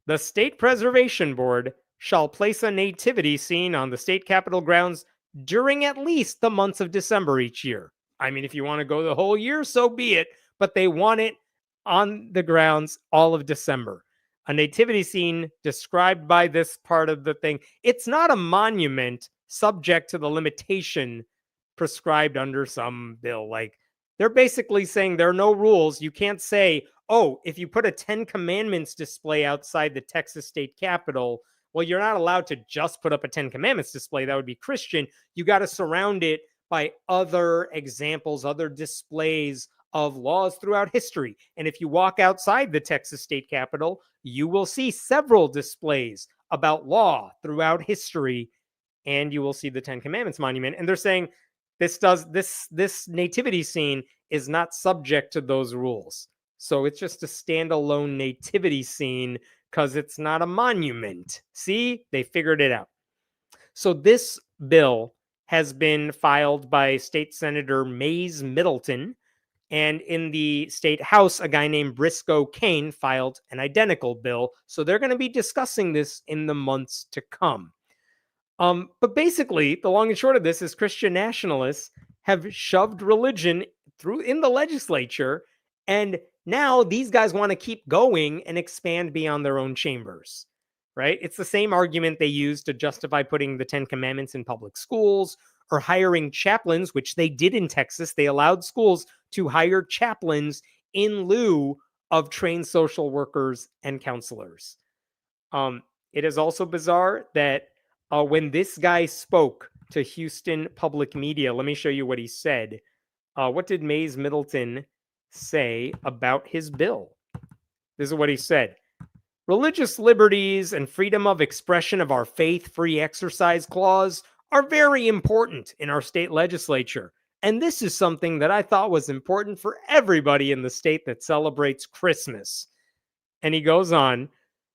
The State Preservation Board shall place a nativity scene on the state capitol grounds during at least the months of December each year. I mean, if you want to go the whole year, so be it, but they want it on the grounds all of December. A nativity scene described by this part of the thing. It's not a monument subject to the limitation prescribed under some bill. Like, they're basically saying there are no rules. You can't say, oh, if you put a 10 Commandments display outside the Texas state capitol, well, you're not allowed to just put up a 10 Commandments display. That would be Christian. You got to surround it by other examples, other displays of laws throughout history. And if you walk outside the Texas state capitol, you will see several displays about law throughout history, and you will see the 10 Commandments monument. And they're saying this nativity scene is not subject to those rules. So it's just a standalone nativity scene because it's not a monument. See, they figured it out. So this bill has been filed by State Senator Mays Middleton, and in the state house, a guy named Briscoe Kane filed an identical bill. So they're going to be discussing this in the months to come. But basically, the long and short of this is Christian nationalists have shoved religion through in the legislature, and now these guys want to keep going and expand beyond their own chambers, right? It's the same argument they use to justify putting the 10 Commandments in public schools or hiring chaplains, which they did in Texas. They allowed schools to hire chaplains in lieu of trained social workers and counselors. It is also bizarre that when this guy spoke to Houston public media, let me show you what he said. What did Mays Middleton say about his bill? This is what he said. Religious liberties and freedom of expression of our faith-free exercise clause are very important in our state legislature. And this is something that I thought was important for everybody in the state that celebrates Christmas. And he goes on,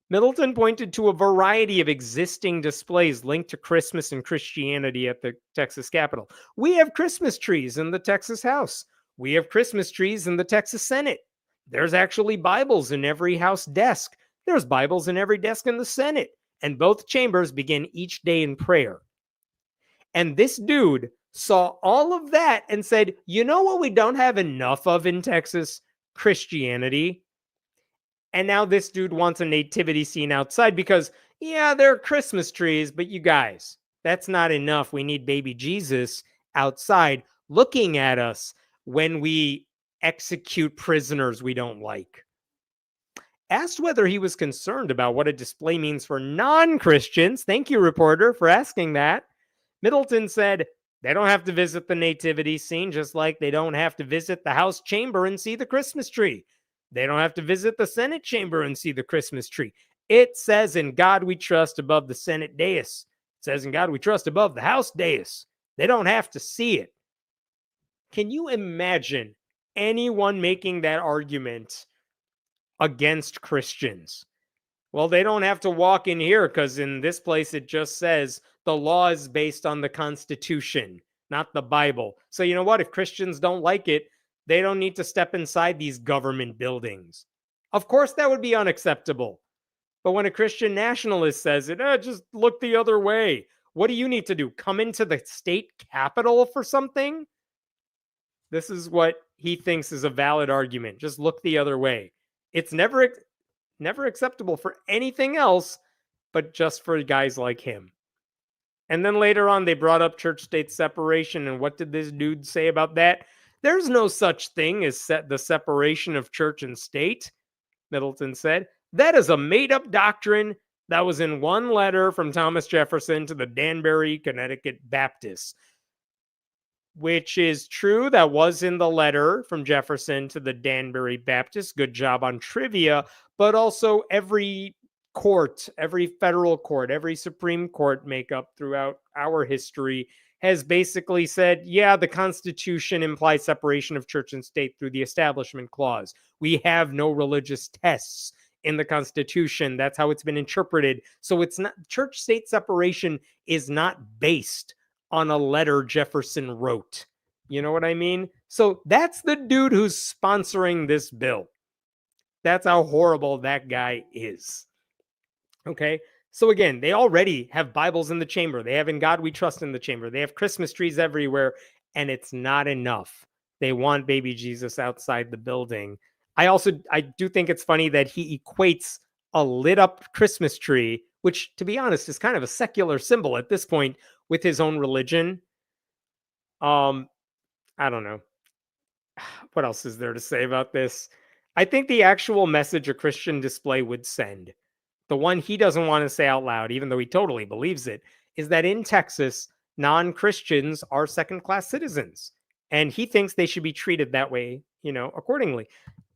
Middleton pointed to a variety of existing displays linked to Christmas and Christianity at the Texas Capitol. We have Christmas trees in the Texas House. We have Christmas trees in the Texas Senate. There's actually Bibles in every House desk. There's Bibles in every desk in the Senate. And both chambers begin each day in prayer. And this dude saw all of that and said, you know what we don't have enough of in Texas? Christianity. And now this dude wants a nativity scene outside because, yeah, there are Christmas trees, but you guys, that's not enough. We need baby Jesus outside looking at us when we execute prisoners we don't like. Asked whether he was concerned about what a display means for non-Christians, thank you, reporter, for asking that, Middleton said, they don't have to visit the nativity scene, just like they don't have to visit the House chamber and see the Christmas tree. They don't have to visit the Senate chamber and see the Christmas tree. It says in God we trust above the Senate dais. It says in God we trust above the House dais. They don't have to see it. Can you imagine anyone making that argument against Christians? Well, they don't have to walk in here because in this place it just says the law is based on the Constitution, not the Bible. So you know what? If Christians don't like it, they don't need to step inside these government buildings. Of course, that would be unacceptable. But when a Christian nationalist says it, just look the other way. What do you need to do? Come into the state capitol for something? This is what he thinks is a valid argument. Just look the other way. It's never acceptable for anything else, but just for guys like him. And then later on, they brought up church-state separation. And what did this dude say about that? There's no such thing as the separation of church and state, Middleton said. That is a made-up doctrine that was in one letter from Thomas Jefferson to the Danbury, Connecticut Baptists, which is true. That was in the letter from Jefferson to the Danbury Baptists. Good job on trivia. But also every court, every federal court, every Supreme Court makeup throughout our history has basically said, yeah, the Constitution implies separation of church and state through the Establishment Clause. We have no religious tests in the Constitution. That's how it's been interpreted. So it's not, church-state separation is not based on a letter Jefferson wrote. You know what I mean? So that's the dude who's sponsoring this bill. That's how horrible that guy is. Okay, So again, they already have Bibles in the chamber. They have In God We Trust in the chamber. They have Christmas trees everywhere, and it's not enough. They want baby Jesus outside the building. I do think it's funny that he equates a lit up Christmas tree, which to be honest is kind of a secular symbol at this point, with his own religion. I don't know. What else is there to say about this? I think the actual message a Christian display would send, the one he doesn't want to say out loud, even though he totally believes it, is that in Texas, non-Christians are second-class citizens. And he thinks they should be treated that way, accordingly.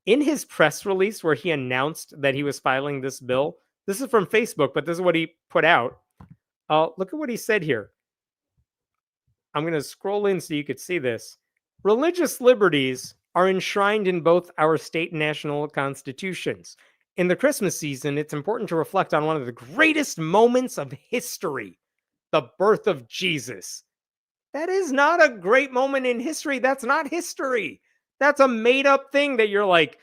In his press release where he announced that he was filing this bill, this is from Facebook, but this is what he put out. Look at what he said here. I'm going to scroll in so you could see this. Religious liberties are enshrined in both our state and national constitutions. In the Christmas season, it's important to reflect on one of the greatest moments of history, the birth of Jesus. That is not a great moment in history. That's not history. That's a made-up thing that you're like,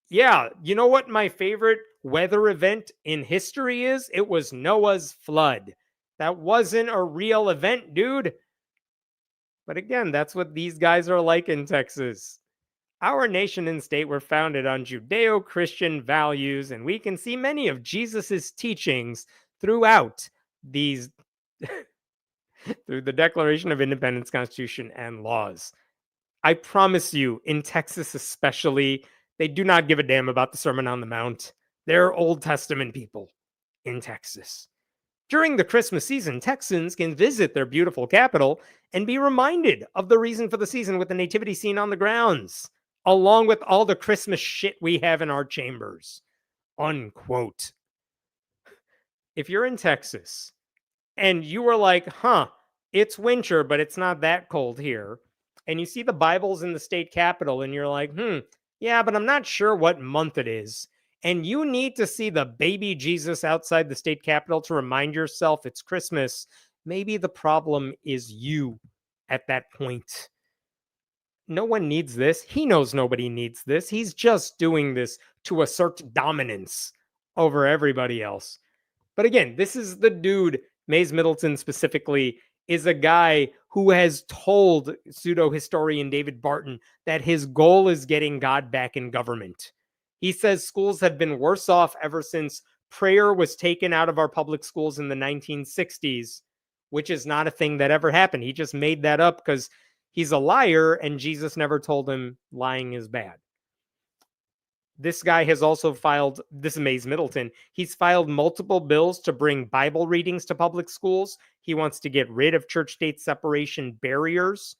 yeah, you know what my favorite weather event in history is? It was Noah's flood. That wasn't a real event, dude. But again, that's what these guys are like in Texas. Our nation and state were founded on Judeo-Christian values, and we can see many of Jesus's teachings throughout these through the Declaration of Independence, Constitution, and laws. I promise you, in Texas especially, they do not give a damn about the Sermon on the Mount. They're Old Testament people in Texas. During the Christmas season, Texans can visit their beautiful capital and be reminded of the reason for the season with the nativity scene on the grounds, along with all the Christmas shit we have in our chambers. Unquote. If you're in Texas and you were like, it's winter, but it's not that cold here, and you see the Bibles in the state capitol and you're like, yeah, but I'm not sure what month it is, and you need to see the baby Jesus outside the state capitol to remind yourself it's Christmas, maybe the problem is you at that point. No one needs this. He knows nobody needs this. He's just doing this to assert dominance over everybody else. But again, this is the dude, Mays Middleton specifically, is a guy who has told pseudo-historian David Barton that his goal is getting God back in government. He says schools have been worse off ever since prayer was taken out of our public schools in the 1960s, which is not a thing that ever happened. He just made that up because he's a liar and Jesus never told him lying is bad. This guy has also filed, this is Mays Middleton, he's filed multiple bills to bring Bible readings to public schools. He wants to get rid of church-state separation barriers.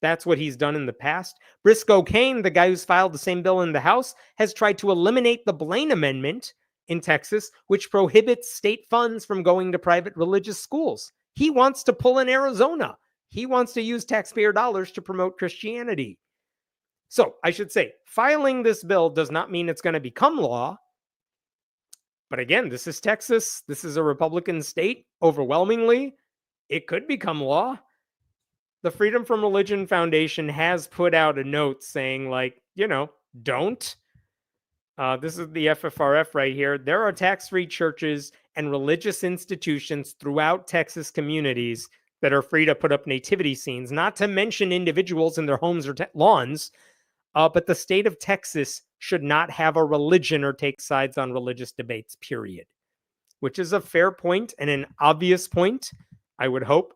That's what he's done in the past. Briscoe Cain, the guy who's filed the same bill in the House, has tried to eliminate the Blaine Amendment in Texas, which prohibits state funds from going to private religious schools. He wants to pull in Arizona. He wants to use taxpayer dollars to promote Christianity. So I should say, filing this bill does not mean it's going to become law. But again, this is Texas. This is a Republican state. Overwhelmingly, it could become law. The Freedom from Religion Foundation has put out a note saying, don't. This is the FFRF right here. There are tax-free churches and religious institutions throughout Texas communities that are free to put up nativity scenes, not to mention individuals in their homes or lawns. But the state of Texas should not have a religion or take sides on religious debates, period. Which is a fair point and an obvious point, I would hope.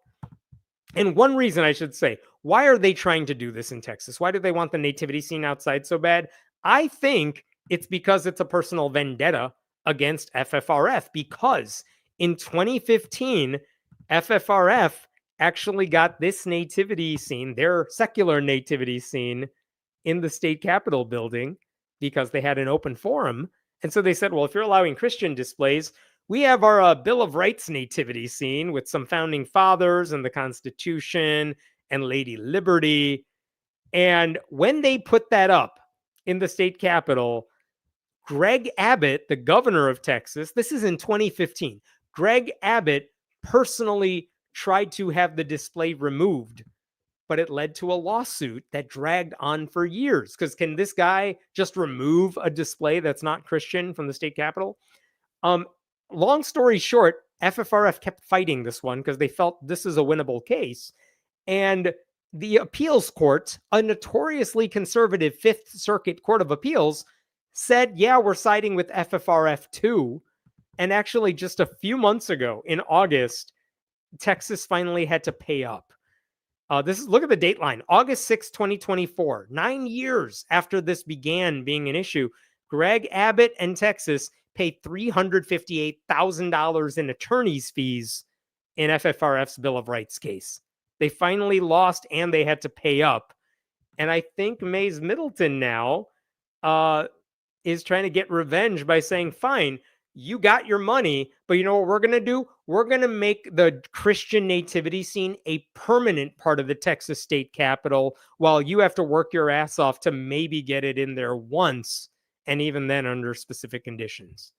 And one reason I should say, why are they trying to do this in Texas? Why do they want the nativity scene outside so bad? I think it's because it's a personal vendetta against FFRF, because in 2015, FFRF actually got this nativity scene, their secular nativity scene, in the state capitol building because they had an open forum. And so they said, well, if you're allowing Christian displays, we have our Bill of Rights nativity scene with some founding fathers and the Constitution and Lady Liberty. And when they put that up in the state capitol, Greg Abbott, the governor of Texas, this is in 2015, Greg Abbott personally tried to have the display removed, but it led to a lawsuit that dragged on for years. Because can this guy just remove a display that's not Christian from the state capitol? Long story short, FFRF kept fighting this one because they felt this is a winnable case. And the appeals court, a notoriously conservative Fifth Circuit Court of Appeals, said, yeah, we're siding with FFRF too. And actually, just a few months ago in August, Texas finally had to pay up. Look at the date line, August 6, 2024, 9 years after this began being an issue. Greg Abbott and Texas paid $358,000 in attorney's fees in FFRF's Bill of Rights case. They finally lost and they had to pay up. And I think Mays Middleton now is trying to get revenge by saying, fine, you got your money, but you know what we're going to do? We're going to make the Christian nativity scene a permanent part of the Texas state capitol while you have to work your ass off to maybe get it in there once, and even then under specific conditions.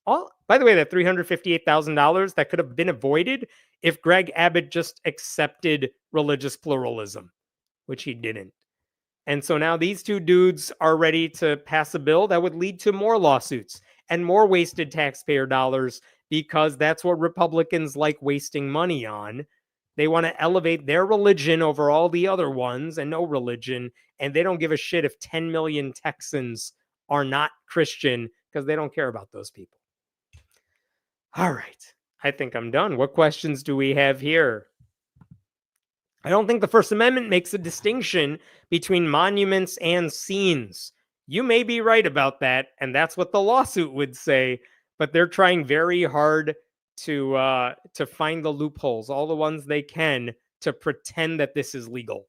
By the way, that $358,000, that could have been avoided if Greg Abbott just accepted religious pluralism, which he didn't. And so now these two dudes are ready to pass a bill that would lead to more lawsuits and more wasted taxpayer dollars, because that's what Republicans like wasting money on. They want to elevate their religion over all the other ones and no religion, and they don't give a shit if 10 million Texans are not Christian because they don't care about those people. All right, I think I'm done. What questions do we have here? I don't think the First Amendment makes a distinction between monuments and scenes. You may be right about that, and that's what the lawsuit would say, but they're trying very hard to find the loopholes, all the ones they can, to pretend that this is legal.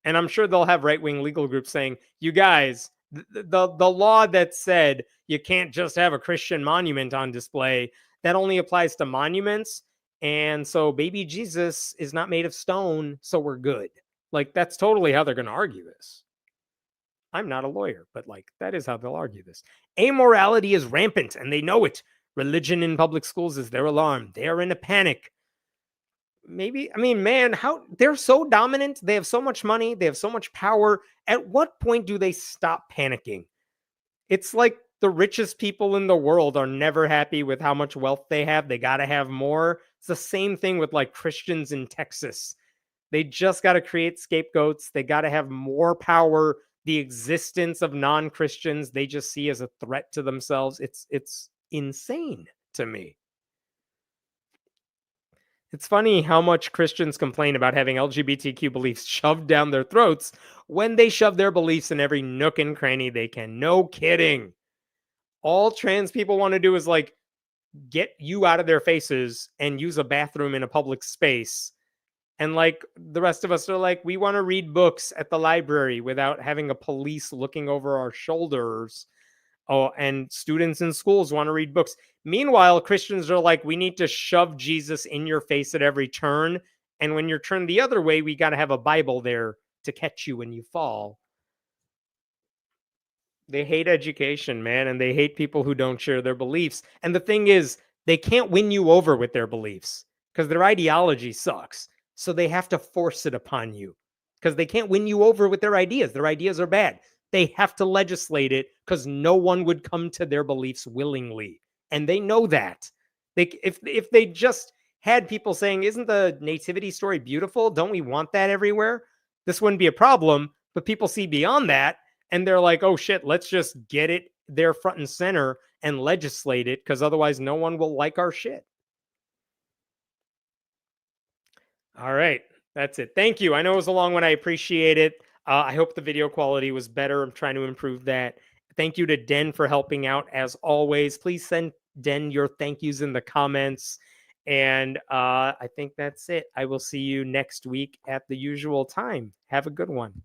And I'm sure they'll have right-wing legal groups saying, you guys, the law that said you can't just have a Christian monument on display, that only applies to monuments. And so baby Jesus is not made of stone, so we're good. Like, that's totally how they're going to argue this. I'm not a lawyer, but like, that is how they'll argue this. Amorality is rampant, and they know it. Religion in public schools is their alarm. They are in a panic. Maybe, I mean, man, how they're so dominant. They have so much money. They have so much power. At what point do they stop panicking? It's like the richest people in the world are never happy with how much wealth they have. They got to have more. It's the same thing with like Christians in Texas. They just got to create scapegoats. They got to have more power. The existence of non-Christians, they just see as a threat to themselves. It's insane to me. It's funny how much Christians complain about having LGBTQ beliefs shoved down their throats when they shove their beliefs in every nook and cranny they can. No kidding. All trans people want to do is like get you out of their faces and use a bathroom in a public space. And like the rest of us are like, we want to read books at the library without having a police looking over our shoulders. Oh, and students in schools want to read books. Meanwhile, Christians are like, we need to shove Jesus in your face at every turn. And when you're turned the other way, we got to have a Bible there to catch you when you fall. They hate education, man, and they hate people who don't share their beliefs. And the thing is, they can't win you over with their beliefs because their ideology sucks. So they have to force it upon you because they can't win you over with their ideas. Their ideas are bad. They have to legislate it because no one would come to their beliefs willingly. And they know that. If they just had people saying, isn't the nativity story beautiful? Don't we want that everywhere? This wouldn't be a problem. But people see beyond that and they're like, oh shit, let's just get it there front and center and legislate it because otherwise no one will like our shit. All right, that's it. Thank you. I know it was a long one. I appreciate it. I hope the video quality was better. I'm trying to improve that. Thank you to Den for helping out as always. Please send Den your thank yous in the comments. And I think that's it. I will see you next week at the usual time. Have a good one.